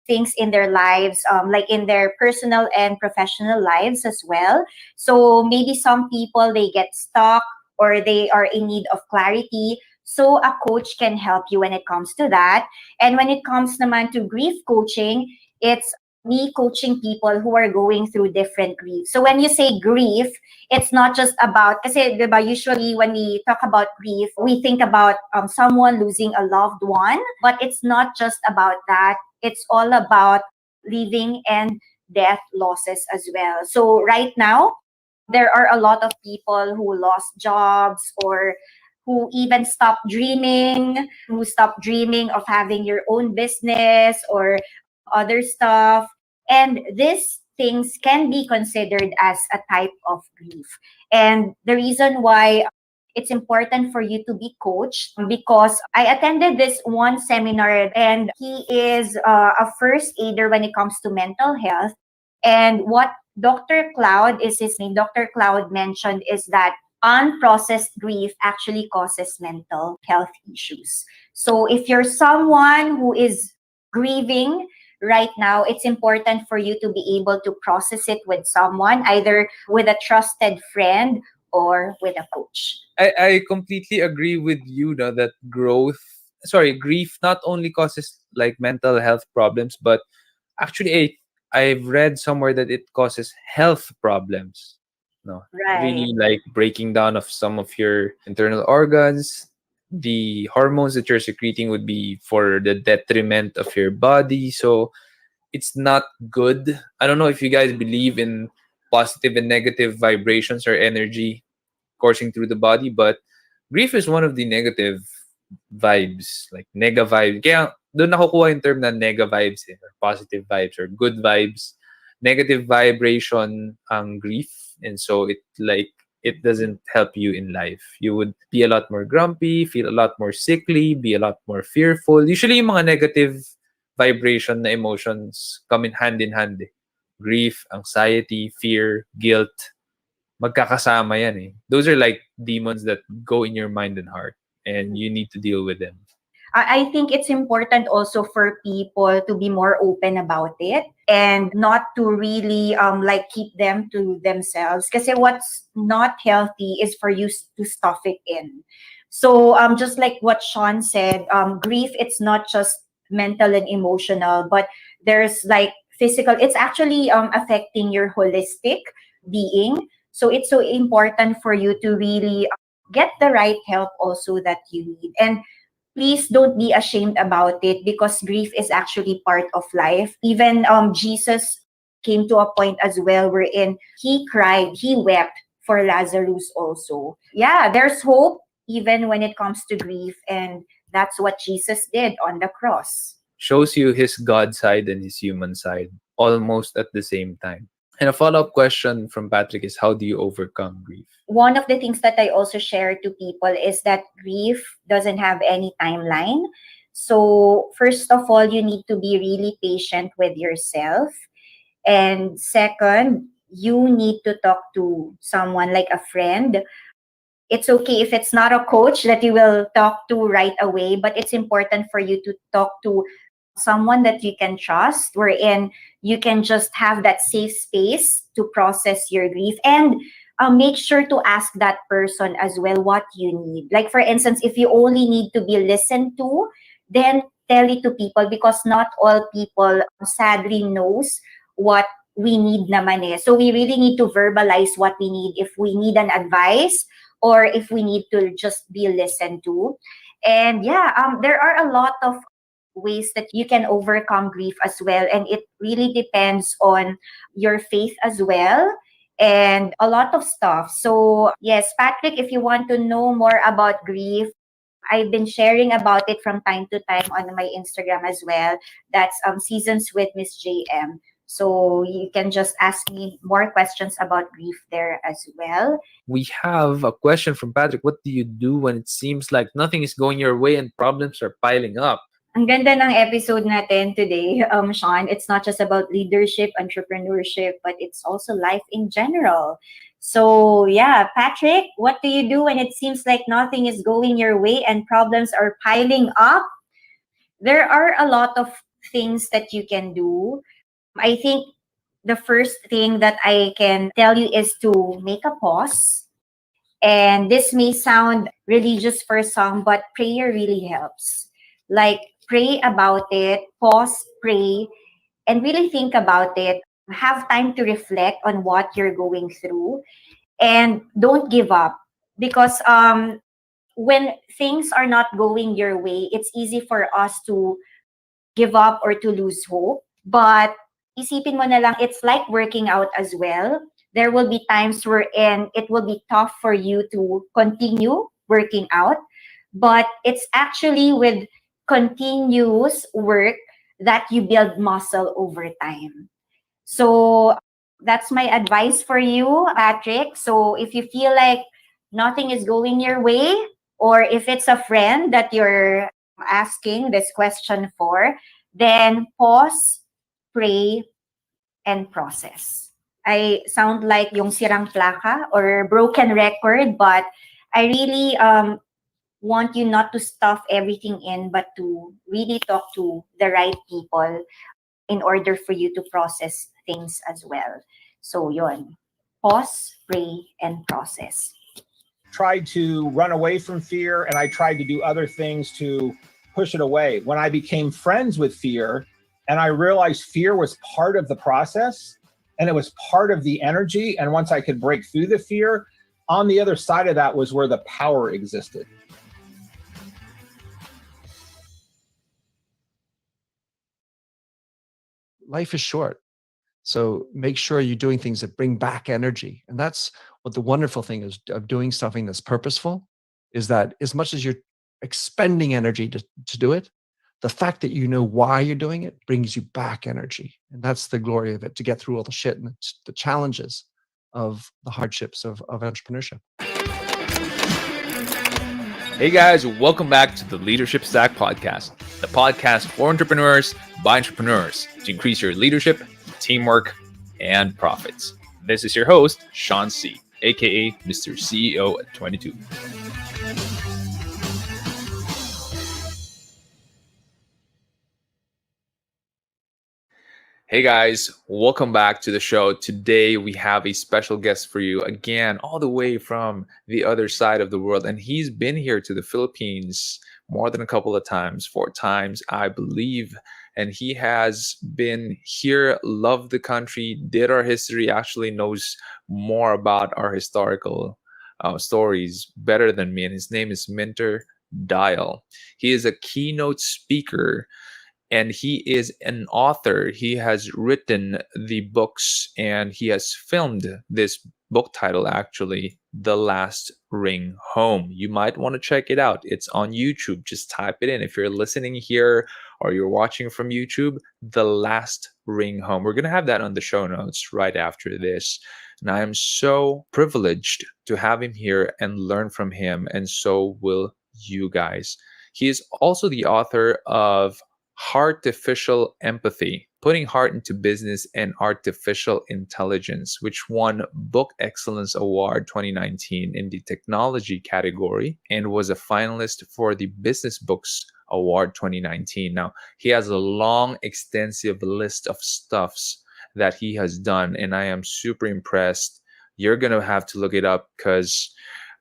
K: things in their lives, like in their personal and professional lives as well. So maybe some people, they get stuck or they are in need of clarity. So a coach can help you when it comes to that. And when it comes naman to grief coaching, it's me coaching people who are going through different grief. So when you say grief, it's not just about, kasi diba, usually when we talk about grief, we think about someone losing a loved one, but it's not just about that. It's all about living and death losses as well. So right now, there are a lot of people who lost jobs or who even who stopped dreaming of having your own business or other stuff. And these things can be considered as a type of grief. And the reason why it's important for you to be coached because I attended this one seminar and he is a first aider when it comes to mental health. And what Dr. Cloud is his name, Dr. Cloud mentioned is that unprocessed grief actually causes mental health issues. So if you're someone who is grieving right now, it's important for you to be able to process it with someone, either with a trusted friend or with a coach.
C: I completely agree with you now that grief not only causes like mental health problems, but actually I've read somewhere that it causes health problems. No,
K: Right.
C: really like breaking down of some of your internal organs. The hormones that you're secreting would be for the detriment of your body. So it's not good. I don't know if you guys believe in positive and negative vibrations or energy coursing through the body, but grief is one of the negative vibes, like nega vibes. Kaya doon nakukuha yung term na nega vibes or positive vibes or good vibes. Negative vibration ang grief, and so it doesn't help you in life. You would be a lot more grumpy, feel a lot more sickly, be a lot more fearful. Usually yung mga negative vibration na emotions come in hand in hand. Grief, anxiety, fear, guilt, magkakasama yan eh. Those are like demons that go in your mind and heart and you need to deal with them.
K: I think it's important also for people to be more open about it and not to really like keep them to themselves. Because what's not healthy is for you to stuff it in. So just like what Sean said, grief, it's not just mental and emotional, but there's like physical. It's actually affecting your holistic being. So it's so important for you to really get the right help also that you need. And please don't be ashamed about it, because grief is actually part of life. Even Jesus came to a point as well wherein he cried, he wept for Lazarus also. Yeah, there's hope even when it comes to grief, and that's what Jesus did on the cross.
C: Shows you his God side and his human side almost at the same time. And a follow-up question from Patrick is, how do you overcome grief?
K: One of the things that I also share to people is that grief doesn't have any timeline. So first of all, you need to be really patient with yourself. And second, you need to talk to someone like a friend. It's okay if it's not a coach that you will talk to right away, but it's important for you to talk to someone that you can trust, wherein you can just have that safe space to process your grief. And make sure to ask that person as well what you need. Like, for instance, if you only need to be listened to, then tell it to people, because not all people sadly knows what we need naman eh. So we really need to verbalize what we need, if we need an advice or if we need to just be listened to. And yeah, there are a lot of ways that you can overcome grief as well. And it really depends on your faith as well, and a lot of stuff. So yes, Patrick, if you want to know more about grief, I've been sharing about it from time to time on my Instagram as well. That's Seasons with Miss JM. So you can just ask me more questions about grief there as well.
C: We have a question from Patrick. What do you do when it seems like nothing is going your way and problems are piling up?
K: Ang ganda ng episode natin today, Sean. It's not just about leadership, entrepreneurship, but it's also life in general. So yeah, Patrick, what do you do when it seems like nothing is going your way and problems are piling up? There are a lot of things that you can do. I think the first thing that I can tell you is to make a pause. And this may sound religious for some, but prayer really helps. Like, pray about it, pause, pray, and really think about it. Have time to reflect on what you're going through, and don't give up, because when things are not going your way, it's easy for us to give up or to lose hope. But isipin mo na lang, it's like working out as well. There will be times wherein it will be tough for you to continue working out, but it's actually with continuous work that you build muscle over time. So that's my advice for you, Patrick. So if you feel like nothing is going your way, or if it's a friend that you're asking this question for, then pause, pray, and process. I sound like yung sirang plaka or broken record, but I really want you not to stuff everything in, but to really talk to the right people in order for you to process things as well. So yon, pause, pray, and process.
L: Tried to run away from fear, and I tried to do other things to push it away. When I became friends with fear, and I realized fear was part of the process and it was part of the energy, and once I could break through the fear, on the other side of that was where the power existed.
M: Life is short. So make sure you're doing things that bring back energy. And that's what the wonderful thing is of doing something that's purposeful, is that as much as you're expending energy to do it, the fact that you know why you're doing it brings you back energy. And that's the glory of it, to get through all the shit and the challenges of the hardships of entrepreneurship.
B: Hey guys, welcome back to the Leadership Stack Podcast, the podcast for entrepreneurs by entrepreneurs to increase your leadership, teamwork, and profits. This is your host, Sean C., aka Mr. CEO at 22.
C: Hey guys, welcome back to the show. Today we have a special guest for you again, all the way from the other side of the world. And he's been here to the Philippines more than a couple of times, 4 times, I believe. And he has been here, loved the country, did our history, actually knows more about our historical stories better than me. And his name is Minter Dial. He is a keynote speaker and he is an author. He has written the books and he has filmed this book title, actually, The Last Ring Home. You might want to check it out. It's on YouTube. Just type it in. If you're listening here or you're watching from YouTube, The Last Ring Home. We're going to have that on the show notes right after this. And I am so privileged to have him here and learn from him, and so will you guys. He is also the author of Heartificial Empathy, Putting Heart into Business and Artificial Intelligence, which won Book Excellence Award 2019 in the technology category and was a finalist for the Business Books Award 2019. Now, he has a long, extensive list of stuffs that he has done, and I am super impressed. You're going to have to look it up because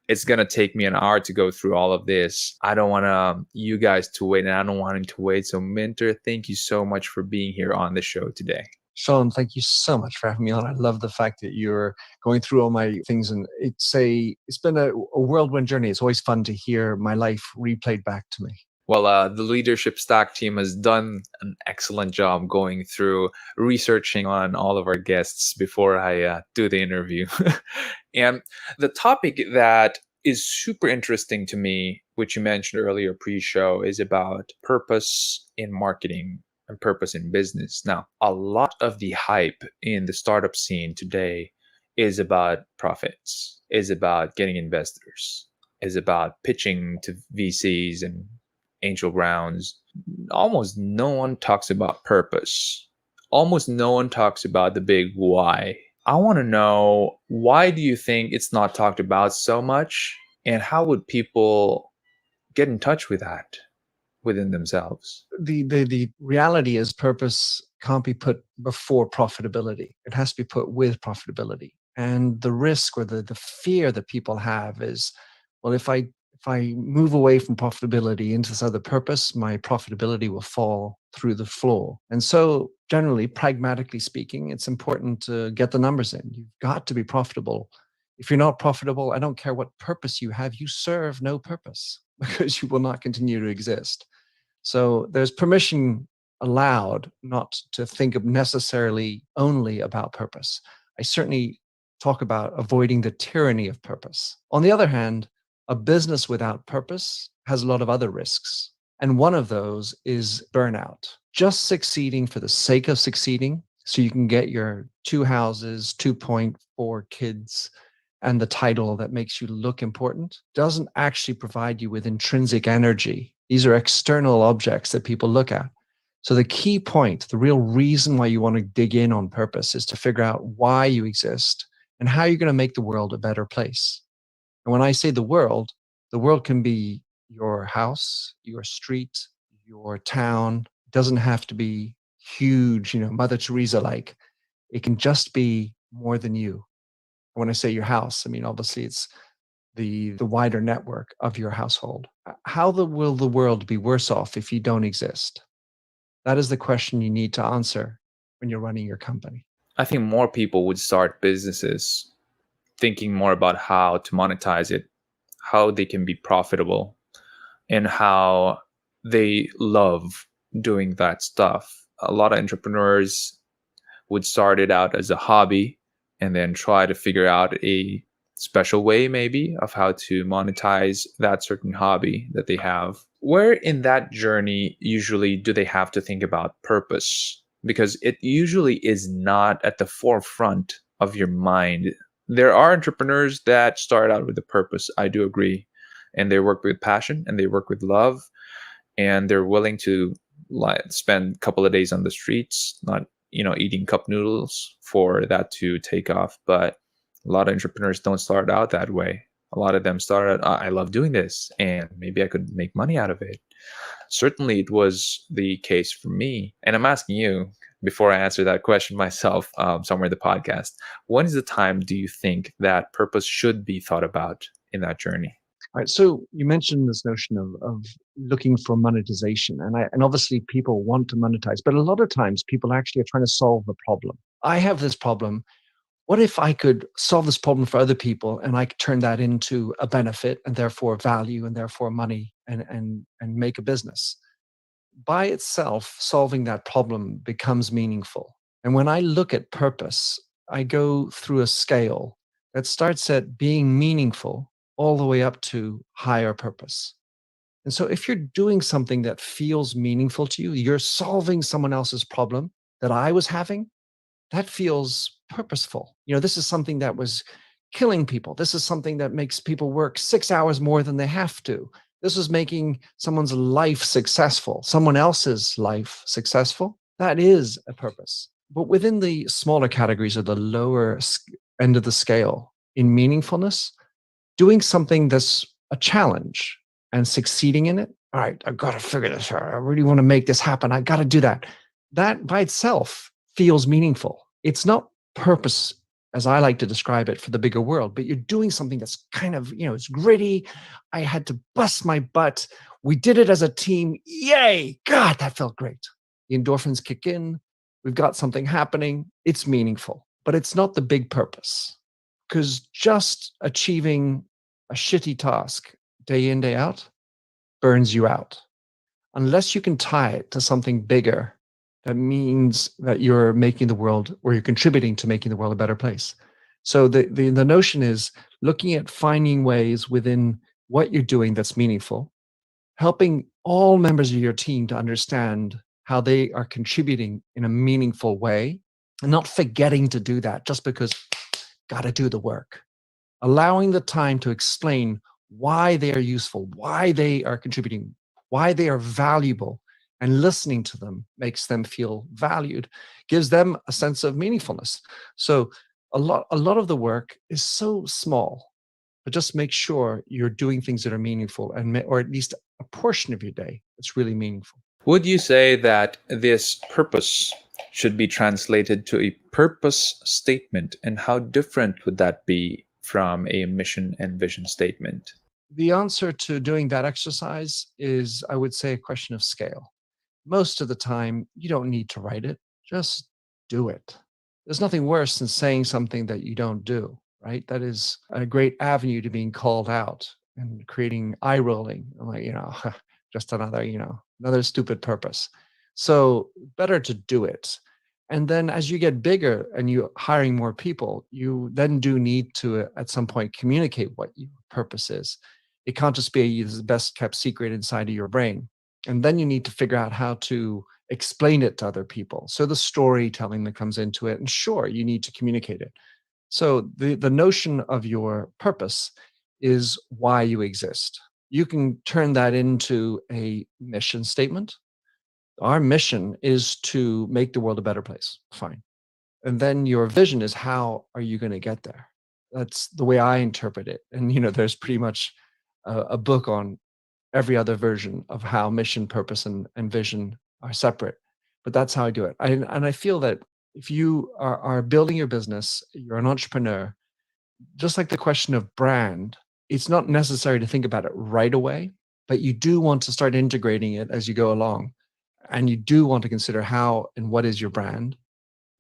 C: it's going to take me an hour to go through all of this. I don't want you guys to wait, and I don't want him to wait. So Minter, thank you so much for being here on the show today.
M: Sean, thank you so much for having me on. I love the fact that you're going through all my things, and it's been a whirlwind journey. It's always fun to hear my life replayed back to me.
C: Well, the Leadership Stack team has done an excellent job going through researching on all of our guests before I do the interview. And the topic that is super interesting to me, which you mentioned earlier pre-show, is about purpose in marketing and purpose in business. Now, a lot of the hype in the startup scene today is about profits, is about getting investors, is about pitching to VCs and angel rounds. Almost no one talks about purpose. Almost no one talks about the big why. I want to know, why do you think it's not talked about so much? And how would people get in touch with that within themselves?
M: The reality is purpose can't be put before profitability. It has to be put with profitability. And the risk or the fear that people have is, well, if I move away from profitability into this other purpose, my profitability will fall through the floor. And so generally, pragmatically speaking, it's important to get the numbers in. You've got to be profitable. If you're not profitable, I don't care what purpose you have, you serve no purpose because you will not continue to exist. So there's permission allowed not to think of necessarily only about purpose. I certainly talk about avoiding the tyranny of purpose. On the other hand, a business without purpose has a lot of other risks. And one of those is burnout. Just succeeding for the sake of succeeding, so you can get your 2 houses, 2.4 kids, and the title that makes you look important, doesn't actually provide you with intrinsic energy. These are external objects that people look at. So the key point, the real reason why you want to dig in on purpose, is to figure out why you exist and how you're going to make the world a better place. And when I say the world can be your house, your street, your town. It doesn't have to be huge, Mother Teresa like. It can just be more than you. When I say your house, I mean, obviously it's the wider network of your household. How will the world be worse off if you don't exist? That is the question you need to answer when you're running your company.
C: I think more people would start businesses thinking more about how to monetize it, how they can be profitable, and how they love doing that stuff. A lot of entrepreneurs would start it out as a hobby and then try to figure out a special way maybe of how to monetize that certain hobby that they have. Where in that journey usually do they have to think about purpose? Because it usually is not at the forefront of your mind. There are entrepreneurs that start out with a purpose, I do agree, and they work with passion and they work with love, and they're willing to spend a couple of days on the streets, not eating cup noodles for that to take off. But a lot of entrepreneurs don't start out that way.
B: A lot of them started, I love doing this and maybe I could make money out of it. Certainly, it was the case for me. And I'm asking you, before I answer that question myself, somewhere in the podcast, when is the time do you think that purpose should be thought about in that journey?
M: All right. So you mentioned this notion of looking for monetization, and obviously people want to monetize, but a lot of times people actually are trying to solve the problem. I have this problem. What if I could solve this problem for other people and I could turn that into a benefit and therefore value and therefore money and make a business? By itself, solving that problem becomes meaningful. And when I look at purpose, I go through a scale that starts at being meaningful all the way up to higher purpose. And so if you're doing something that feels meaningful to you, you're solving someone else's problem that I was having, that feels purposeful. This is something that was killing people. This is something that makes people work 6 hours more than they have to. This is making someone's life successful, someone else's life successful. That is a purpose. But within the smaller categories or the lower end of the scale in meaningfulness, doing something that's a challenge and succeeding in it. All right, I've got to figure this out. I really want to make this happen. I got to do that. That by itself feels meaningful. It's not purpose, as I like to describe it, for the bigger world, but you're doing something that's kind of, it's gritty. I had to bust my butt. We did it as a team. Yay. God, that felt great. The endorphins kick in. We've got something happening. It's meaningful, but it's not the big purpose, because just achieving a shitty task day in, day out burns you out. Unless you can tie it to something bigger, that means that you're making the world, or you're contributing to making the world a better place. So the notion is looking at finding ways within what you're doing that's meaningful, helping all members of your team to understand how they are contributing in a meaningful way, and not forgetting to do that just because got to do the work. Allowing the time to explain why they are useful, why they are contributing, why they are valuable, and listening to them makes them feel valued, gives them a sense of meaningfulness. So a lot of the work is so small, but just make sure you're doing things that are meaningful, or at least a portion of your day that's really meaningful.
B: Would you say that this purpose should be translated to a purpose statement, and how different would that be from a mission and vision statement?
M: The answer to doing that exercise is, I would say, a question of scale. Most of the time, you don't need to write it, just do it. There's nothing worse than saying something that you don't do, right? That is a great avenue to being called out and creating eye rolling. I'm like, just another stupid purpose. So better to do it. And then as you get bigger and you're hiring more people, you then do need to, at some point, communicate what your purpose is. It can't just be the best kept secret inside of your brain. And then you need to figure out how to explain it to other people. So the storytelling that comes into it, and sure, you need to communicate it. So the notion of your purpose is why you exist. You can turn that into a mission statement. Our mission is to make the world a better place. Fine. And then your vision is, how are you going to get there? That's the way I interpret it. And, there's pretty much a book on every other version of how mission, purpose, and vision are separate. But that's how I do it. And I feel that if you are building your business, you're an entrepreneur, just like the question of brand, it's not necessary to think about it right away, but you do want to start integrating it as you go along. And you do want to consider how and what is your brand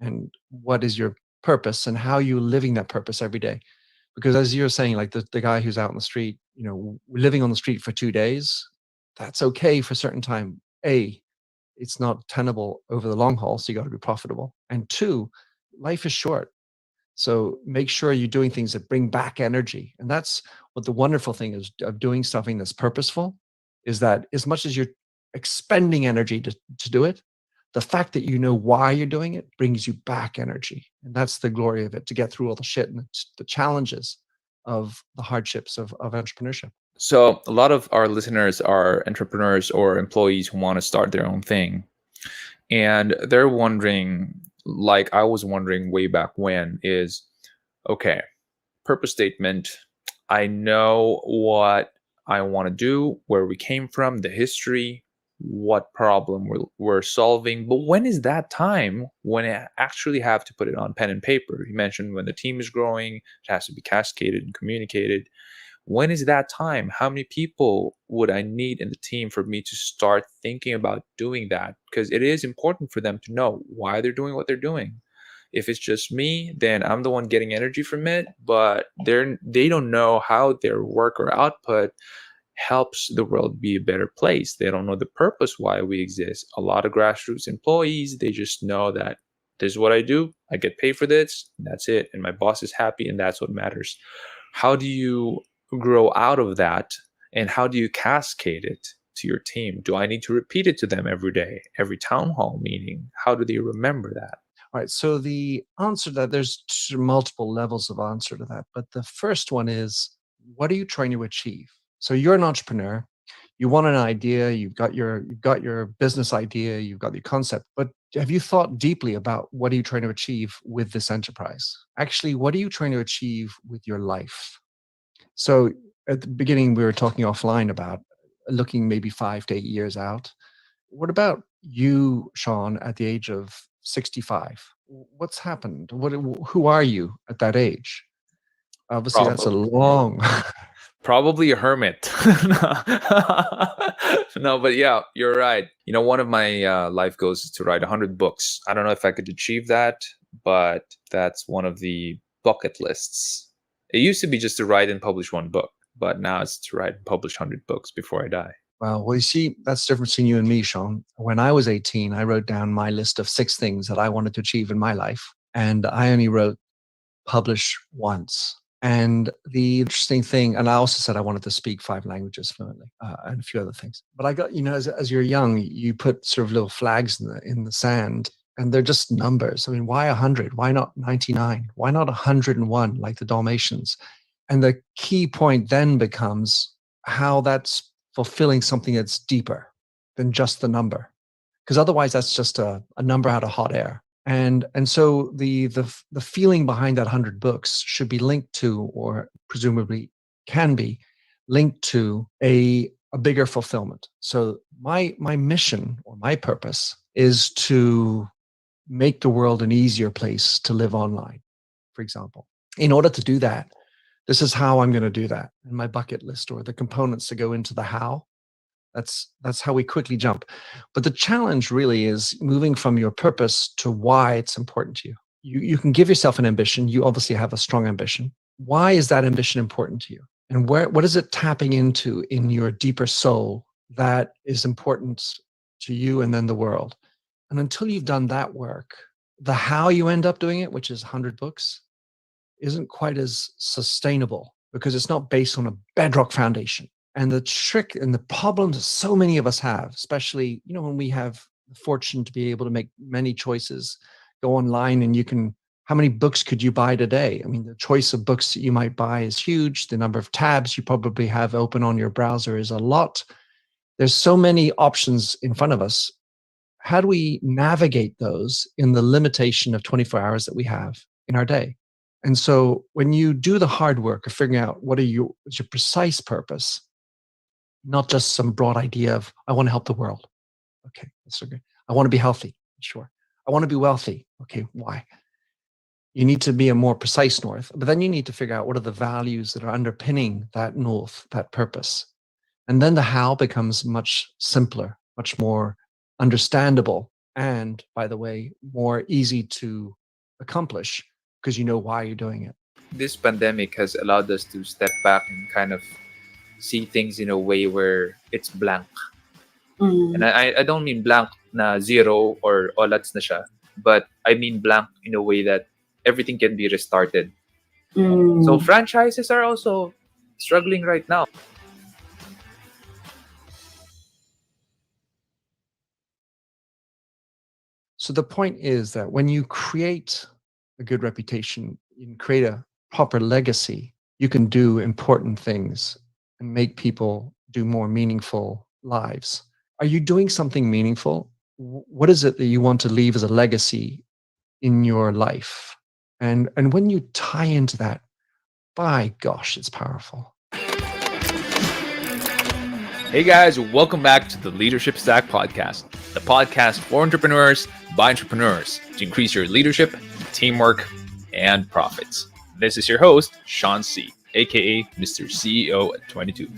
M: and what is your purpose and how you're living that purpose every day. Because as you're saying, like the guy who's out on the street, living on the street for 2 days, that's okay for a certain time. A, it's not tenable over the long haul, so you got to be profitable. And two, life is short. So make sure you're doing things that bring back energy. And that's what the wonderful thing is of doing something that's purposeful, is that as much as you're expending energy to do it, the fact that you know why you're doing it brings you back energy. And that's the glory of it, to get through all the shit and the challenges of the hardships of entrepreneurship.
B: So a lot of our listeners are entrepreneurs or employees who want to start their own thing. And they're wondering, like I was wondering way back when, is, okay, purpose statement, I know what I want to do, where we came from, the history, what problem we're solving. But when is that time when I actually have to put it on pen and paper? You mentioned when the team is growing, it has to be cascaded and communicated. When is that time? How many people would I need in the team for me to start thinking about doing that? Because it is important for them to know why they're doing what they're doing. If it's just me, then I'm the one getting energy from it, but they don't know how their work or output helps the world be a better place. They don't know the purpose why we exist. A lot of grassroots employees, they just know that this is what I do, I get paid for this, and that's it, and my boss is happy, and that's what matters. How do you grow out of that, and how do you cascade it to your team? Do I need to repeat it to them every day, every town hall meeting? How do they remember that?
M: All right. So the answer to that, there's multiple levels of answer to that. But the first one is, what are you trying to achieve? So you're an entrepreneur. You want an idea. You've got your business idea. You've got your concept. But have you thought deeply about what are you trying to achieve with this enterprise? Actually, what are you trying to achieve with your life? So at the beginning, we were talking offline about looking maybe 5 to 8 years out. What about you, Sean, at the age of 65? What's happened? Who are you at that age? Obviously, that's a long.
B: Probably a hermit. No, but yeah, you're right. You know, one of my life goals is to write 100 books. I don't know if I could achieve that, but that's one of the bucket lists. It used to be just to write and publish one book, but now it's to write and publish 100 books before I die.
M: Well, you see, that's the difference between you and me, Sean. When I was 18, I wrote down my list of 6 things that I wanted to achieve in my life. And I only wrote publish once. And the interesting thing, and I also said I wanted to speak 5 languages fluently and a few other things. But I got, as you're young, you put sort of little flags in the sand, and they're just numbers. I mean, why 100? Why not 99? Why not 101 like the Dalmatians? And the key point then becomes how that's fulfilling something that's deeper than just the number. Because otherwise that's just a number out of hot air. And so the feeling behind that 100 books should be linked to, or presumably can be linked to, a bigger fulfillment. So my mission or my purpose is to make the world an easier place to live online, for example. In order to do that, this is how I'm going to do that in my bucket list, or the components to go into the how. That's how we quickly jump. But the challenge really is moving from your purpose to why it's important to you. You can give yourself an ambition. You obviously have a strong ambition. Why is that ambition important to you? And what is it tapping into in your deeper soul that is important to you and then the world? And until you've done that work, the how you end up doing it, which is 100 books, isn't quite as sustainable because it's not based on a bedrock foundation. And the trick and the problems that so many of us have, especially, when we have the fortune to be able to make many choices, go online and how many books could you buy today? I mean, the choice of books that you might buy is huge. The number of tabs you probably have open on your browser is a lot. There's so many options in front of us. How do we navigate those in the limitation of 24 hours that we have in our day? And so when you do the hard work of figuring out what's your precise purpose, not just some broad idea of, I want to help the world. Okay, that's okay. I want to be healthy. Sure. I want to be wealthy. Okay, why? You need to be a more precise north, but then you need to figure out what are the values that are underpinning that north, that purpose. And then the how becomes much simpler, much more understandable, and, by the way, more easy to accomplish because you know why you're doing it.
B: This pandemic has allowed us to step back and kind of see things in a way where it's blank. And I don't mean blank na zero or olats na siya, but I mean blank in a way that everything can be restarted. So franchises are also struggling right now.
M: So the point is that when you create a good reputation, you can create a proper legacy, you can do important things and make people do more meaningful lives. Are you doing something meaningful? What is it that you want to leave as a legacy in your life? And when you tie into that, by gosh, it's powerful.
C: Hey guys, welcome back to the Leadership Stack Podcast, the podcast for entrepreneurs by entrepreneurs to increase your leadership, teamwork, and profits. This is your host, Sean C., aka Mr. CEO at 22.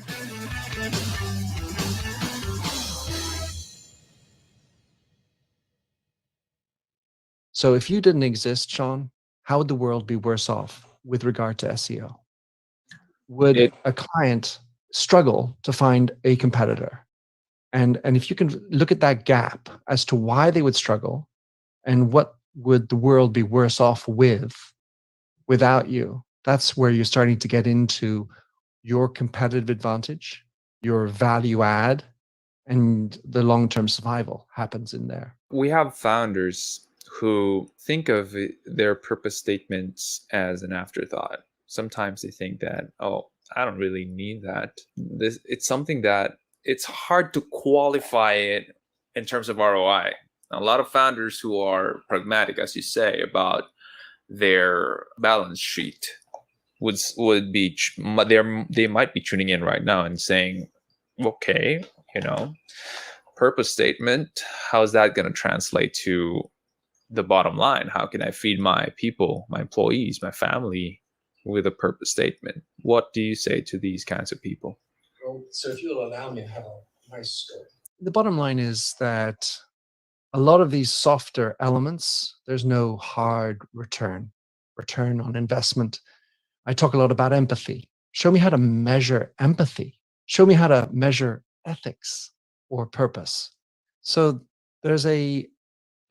M: So if you didn't exist, Sean, how would the world be worse off with regard to SEO? Would a client struggle to find a competitor? And if you can look at that gap as to why they would struggle and what would the world be worse off without you, that's where you're starting to get into your competitive advantage, your value add, and the long-term survival happens in there.
B: We have founders who think of their purpose statements as an afterthought. Sometimes they think that, oh, I don't really need that. It's something that it's hard to qualify it in terms of ROI. A lot of founders who are pragmatic, as you say, about their balance sheet would be they might be tuning in right now and saying, okay, purpose statement, how's that going to translate to the bottom line? How can I feed my people, my employees, my family with a purpose statement? What do you say to these kinds of people?
N: Well, so if you'll allow me to have a nice story.
M: The bottom line is that a lot of these softer elements, there's no hard return on investment. I talk a lot about empathy. Show me how to measure empathy. Show me how to measure ethics or purpose. So there's a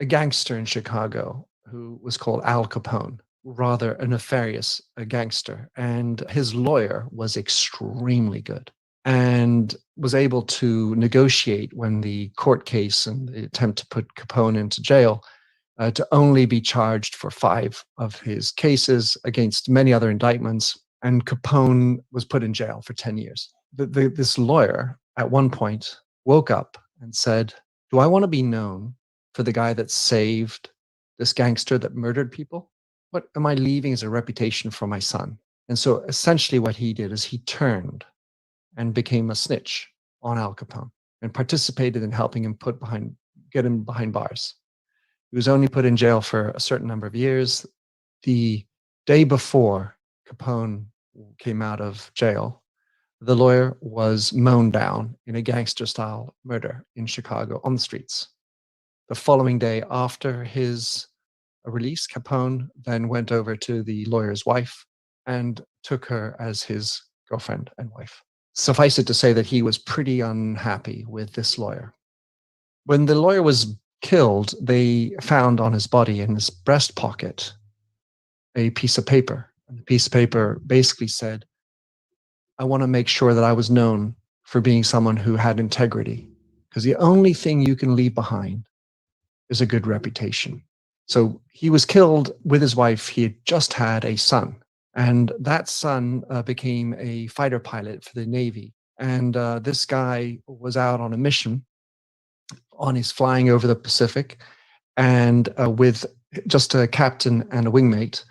M: gangster in Chicago who was called Al Capone, rather a nefarious gangster. And his lawyer was extremely good and was able to negotiate when the court case and the attempt to put Capone into jail to only be charged for 5 of his cases against many other indictments. And Capone was put in jail for 10 years. This lawyer at one point woke up and said, do I want to be known for the guy that saved this gangster that murdered people? What am I leaving as a reputation for my son? And so essentially what he did is he turned and became a snitch on Al Capone and participated in helping him get him behind bars. He was only put in jail for a certain number of years. The day before Capone came out of jail, the lawyer was mown down in a gangster-style murder in Chicago on the streets. The following day after his release, Capone then went over to the lawyer's wife and took her as his girlfriend and wife. Suffice it to say that he was pretty unhappy with this lawyer. When the lawyer was killed, they found on his body in his breast pocket a piece of paper. And the piece of paper basically said, I want to make sure that I was known for being someone who had integrity, because the only thing you can leave behind is a good reputation. So he was killed with his wife. He had just had a son, and that son became a fighter pilot for the Navy. And this guy was out on a mission on his flying over the Pacific and with just a captain and a wingmate.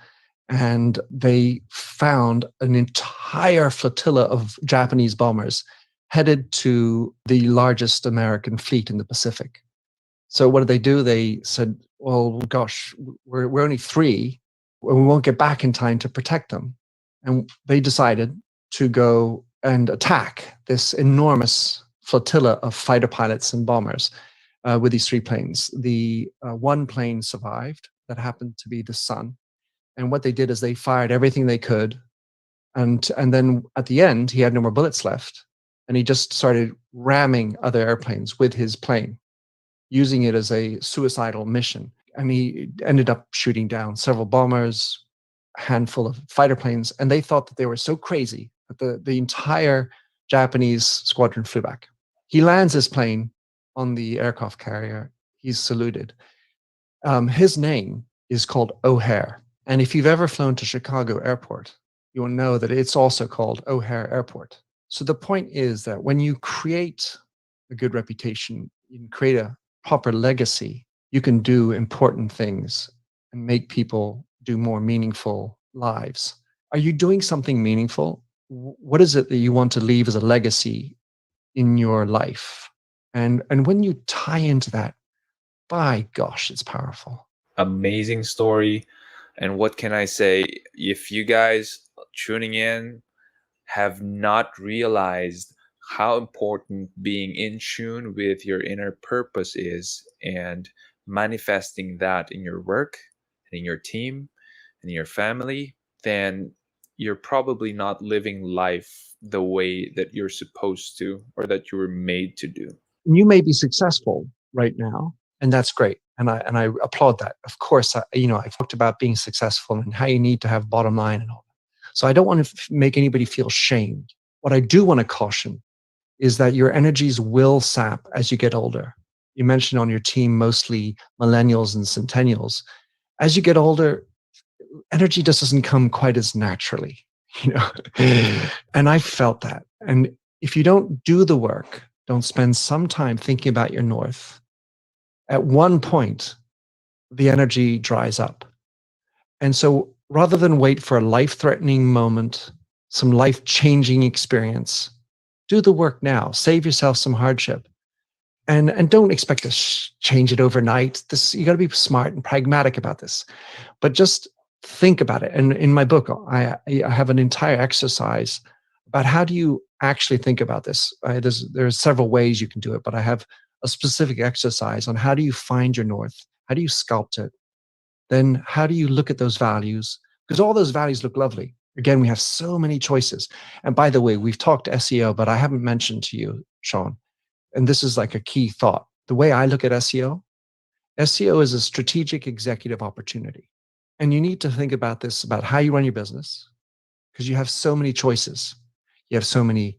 M: And they found an entire flotilla of Japanese bombers headed to the largest American fleet in the Pacific. So what did they do? They said, well, gosh, we're only 3, and we won't get back in time to protect them. And they decided to go and attack this enormous flotilla of fighter pilots and bombers with these 3 planes. The one plane survived. That happened to be the Sun. And what they did is they fired everything they could. And then at the end, he had no more bullets left. And he just started ramming other airplanes with his plane, using it as a suicidal mission. And he ended up shooting down several bombers, a handful of fighter planes. And they thought that they were so crazy that the entire Japanese squadron flew back. He lands his plane on the aircraft carrier. He's saluted. His name is called O'Hare. And if you've ever flown to Chicago Airport, you will know that it's also called O'Hare Airport. So the point is that when you create a good reputation, you can create a proper legacy, you can do important things and make people do more meaningful lives. Are you doing something meaningful? What is it that you want to leave as a legacy in your life? And when you tie into that, by gosh, it's powerful.
B: Amazing story. And what can I say? If you guys tuning in have not realized how important being in tune with your inner purpose is and manifesting that in your work, in your team, and in your family, then you're probably not living life the way that you're supposed to or that you were made to do.
M: You may be successful right now, and that's great. And I applaud that. Of course, I've talked about being successful and how you need to have bottom line and all that. So I don't want to make anybody feel shamed. What I do want to caution is that your energies will sap as you get older. You mentioned on your team mostly millennials and centennials. As you get older, energy just doesn't come quite as naturally, you know. And I felt that. And if you don't do the work, don't spend some time thinking about your north, at one point, the energy dries up. And so rather than wait for a life-threatening moment, some life-changing experience, do the work now. Save yourself some hardship. And don't expect to change it overnight. You got to be smart and pragmatic about this. But just think about it. And in my book, I have an entire exercise about how do you actually think about this. There's several ways you can do it, but I have a specific exercise on how do you find your north? How do you sculpt it? Then how do you look at those values? Because all those values look lovely. Again, we have so many choices. And by the way, we've talked SEO, but I haven't mentioned to you, Sean, and this is like a key thought. The way I look at SEO is a strategic executive opportunity. And you need to think about this, about how you run your business, because you have so many choices. You have so many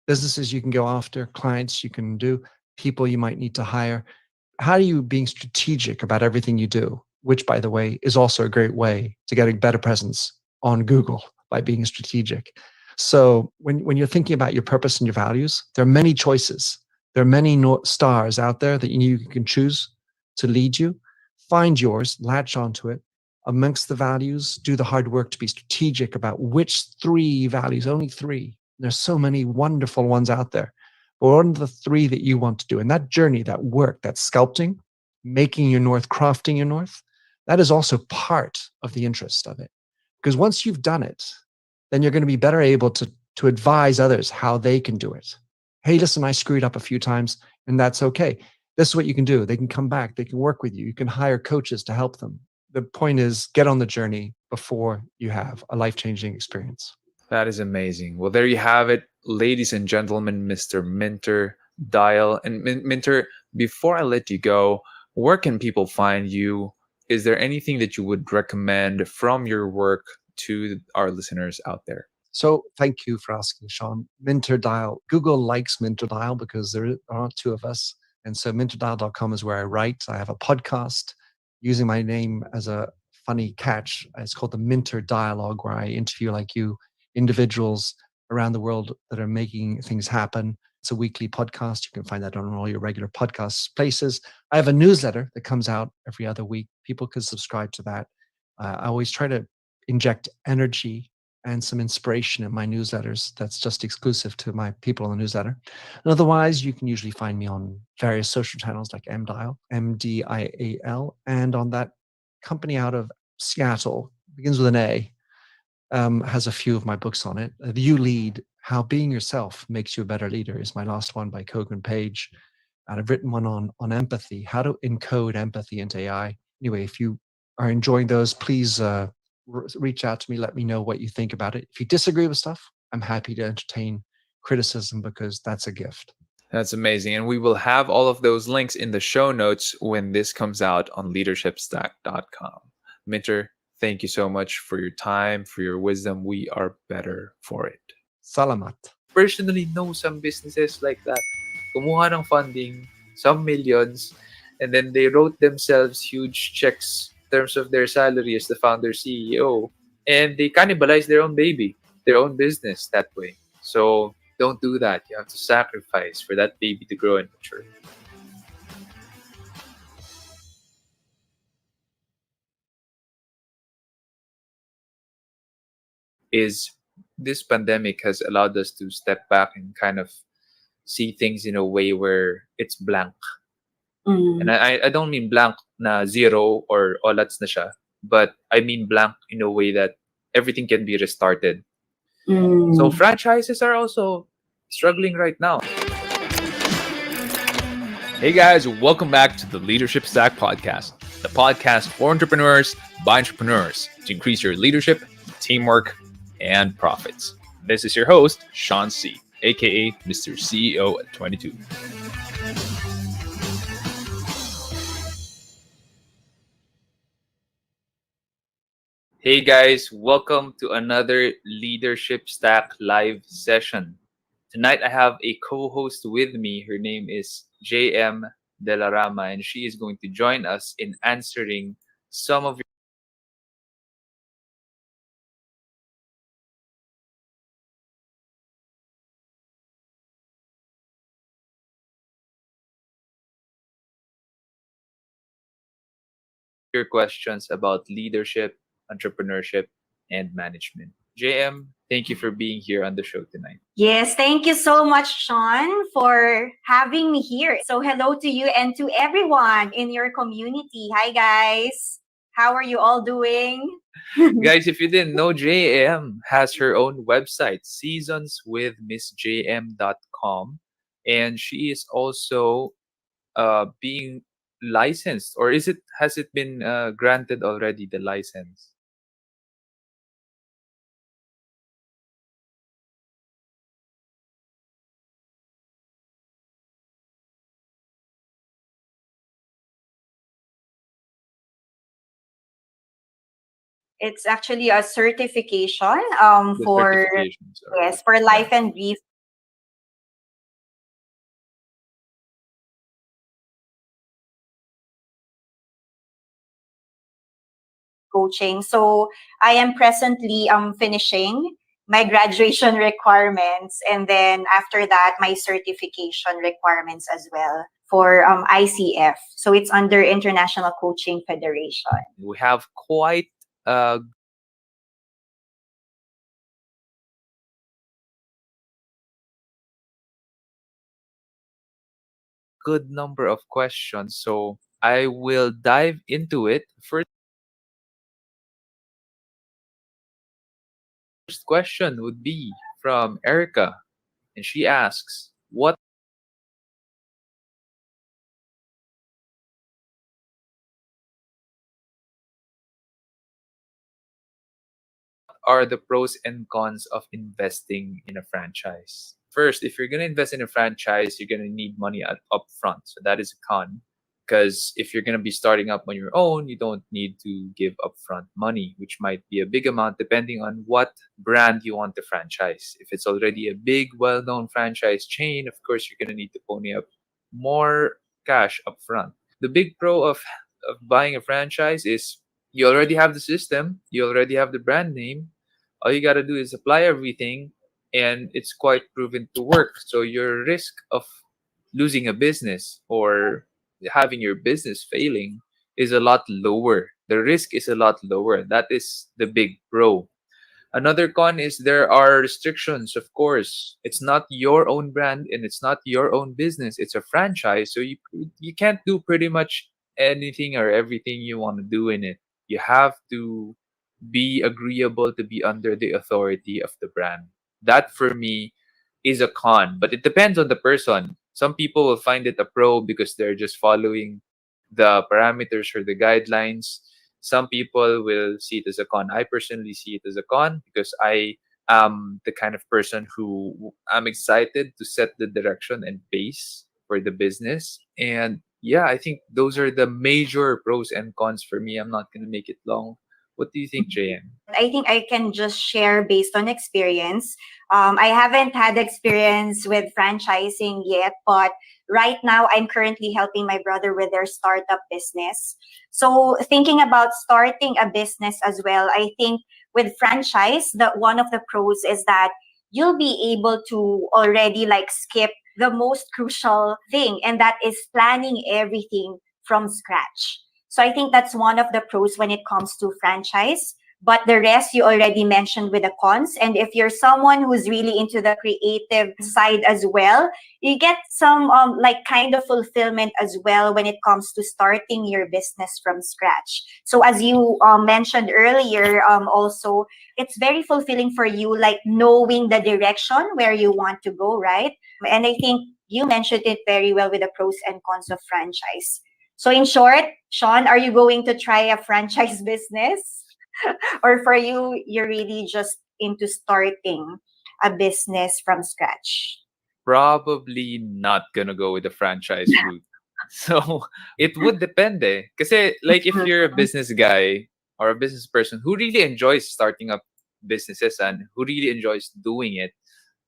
M: businesses you can go after, clients you can do, people you might need to hire. How are you being strategic about everything you do? Which, by the way, is also a great way to get a better presence on Google by being strategic. So when you're thinking about your purpose and your values, there are many choices. There are many stars out there that you can choose to lead you. Find yours, latch onto it. Amongst the values, do the hard work to be strategic about which 3 values, only 3. There's so many wonderful ones out there. But what are the 3 that you want to do? And that journey, that work, that sculpting, making your north, crafting your north, that is also part of the interest of it. Because once you've done it, then you're going to be better able to advise others how they can do it. Hey, listen, I screwed up a few times, and that's okay. This is what you can do. They can come back. They can work with you. You can hire coaches to help them. The point is, get on the journey before you have a life-changing experience.
B: That is amazing. Well, there you have it, ladies and gentlemen, Mr. Minter Dial. And Minter, before I let you go, where can people find you? Is there anything that you would recommend from your work to our listeners out there?
M: So thank you for asking, Sean. Minter Dial. Google likes Minter Dial because there aren't 2 of us. And so minterdial.com is where I write. I have a podcast using my name as a funny catch. It's called the Minter Dialogue, where I interview like you, individuals around the world that are making things happen. It's a weekly podcast. You can find that on all your regular podcast places. I have a newsletter that comes out every other week. People can subscribe to that. I always try to inject energy and some inspiration in my newsletters that's just exclusive to my people on the newsletter. And otherwise, you can usually find me on various social channels like MDial, MDIAL, and on that company out of Seattle, begins with an A, has a few of my books on it. You Lead, How Being Yourself Makes You a Better Leader is my last one by Kogan Page. And I've written one on empathy, how to encode empathy into AI. Anyway, if you are enjoying those, please reach out to me. Let me know what you think about it. If you disagree with stuff, I'm happy to entertain criticism because that's a gift.
B: That's amazing. And we will have all of those links in the show notes when this comes out on leadershipstack.com. Minter, thank you so much for your time, for your wisdom. We are better for it.
M: Salamat.
C: Personally know some businesses like that. Kumuha ng funding, some millions, and then they wrote themselves huge checks in terms of their salary as the founder CEO, and they cannibalize their own baby, their own business that way. So don't do that. You have to sacrifice for that baby to grow and mature. is this pandemic has allowed us to step back and kind of see things in a way where it's blank. And I don't mean blank na zero or olats na siya, but I mean blank in a way that everything can be restarted. So franchises are also struggling right now. Hey guys, welcome back to the Leadership Stack Podcast, the podcast for entrepreneurs by entrepreneurs to increase your leadership, teamwork, and profits. This is your host, Sean C., aka Mr. CEO at 22. Hey guys, welcome to another Leadership Stack live session. Tonight I have a co-host with me. Her name is JM De La Rama, and she is going to join us in answering some of your questions about leadership, entrepreneurship, and management. JM, thank you for being here on the show tonight.
K: Yes, thank you so much, Sean, for having me here. So hello to you and to everyone in your community. Hi, guys. How are you all doing?
C: Guys, if you didn't know, JM has her own website, seasonswithmissjm.com. And she is also being licensed, or has it been granted already, the license?
K: It's actually a certification
C: The
K: for
C: certifications are
K: yes, for life and brief coaching. So I am presently finishing my graduation requirements, and then after that my certification requirements as well for ICF. So it's under International Coaching Federation.
C: We have quite a good number of questions, so I will dive into it. First question would be from Erica, and she asks, what are the pros and cons of investing in a franchise? First, if you're going to invest in a franchise, you're going to need money up front. So that is a con. Because if you're going to be starting up on your own, you don't need to give upfront money, which might be a big amount depending on what brand you want to franchise. If it's already a big, well known franchise chain, of course, you're going to need to pony up more cash upfront. The big pro of buying a franchise is you already have the system, you already have the brand name. All you got to do is apply everything, and it's quite proven to work. So your risk of losing a business or having your business failing is a lot lower. The risk is a lot lower. That is the big pro. Another con is there are restrictions, of course. It's not your own brand and it's not your own business. It's a franchise. So you can't do pretty much anything or everything you want to do in it. You have to be agreeable to be under the authority of the brand. That for me is a con, but it depends on the person. Some people will find it a pro because they're just following the parameters or the guidelines. Some people will see it as a con. I personally see it as a con because I am the kind of person who I'm excited to set the direction and pace for the business. And yeah, I think those are the major pros and cons for me. I'm not going to make it long. What do you think, JM?
K: I think I can just share based on experience. I haven't had experience with franchising yet, but right now I'm currently helping my brother with their startup business. So thinking about starting a business as well, I think with franchise, that one of the pros is that you'll be able to already like skip the most crucial thing, and that is planning everything from scratch. So I think that's one of the pros when it comes to franchise. but the rest you already mentioned with the cons. And if you're someone who's really into the creative side as well, you get some like kind of fulfillment as well when it comes to starting your business from scratch. So as you mentioned earlier, also it's very fulfilling for you, like knowing the direction where you want to go, right? And I think you mentioned it very well with the pros and cons of franchise. So in short, Sean, are you going to try a franchise business? Or for you, you're really just into starting a business from scratch?
C: Probably not gonna go with the franchise route. So it would depend eh. Kasi like if you're a business guy or a business person who really enjoys starting up businesses and who really enjoys doing it,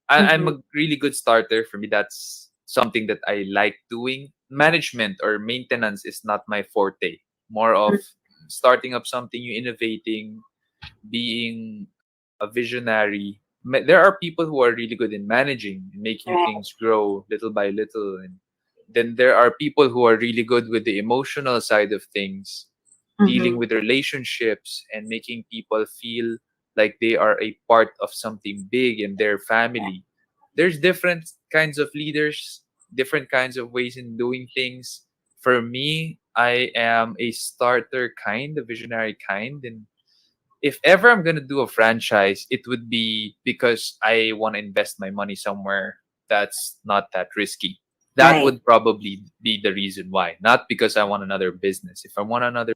C: I'm a really good starter. For me, that's something that I like doing. Management or maintenance is not my forte. More of starting up something new, innovating, being a visionary. There are people who are really good in managing and making things grow little by little. And then there are people who are really good with the emotional side of things, dealing with relationships and making people feel like they are a part of something big in their family. There's different kinds of leaders, different kinds of ways in doing things. For me, I am a starter kind, a visionary kind. And if ever I'm going to do a franchise, it would be because I want to invest my money somewhere that's not that risky. That would probably be the reason why, not because I want another business. If I want another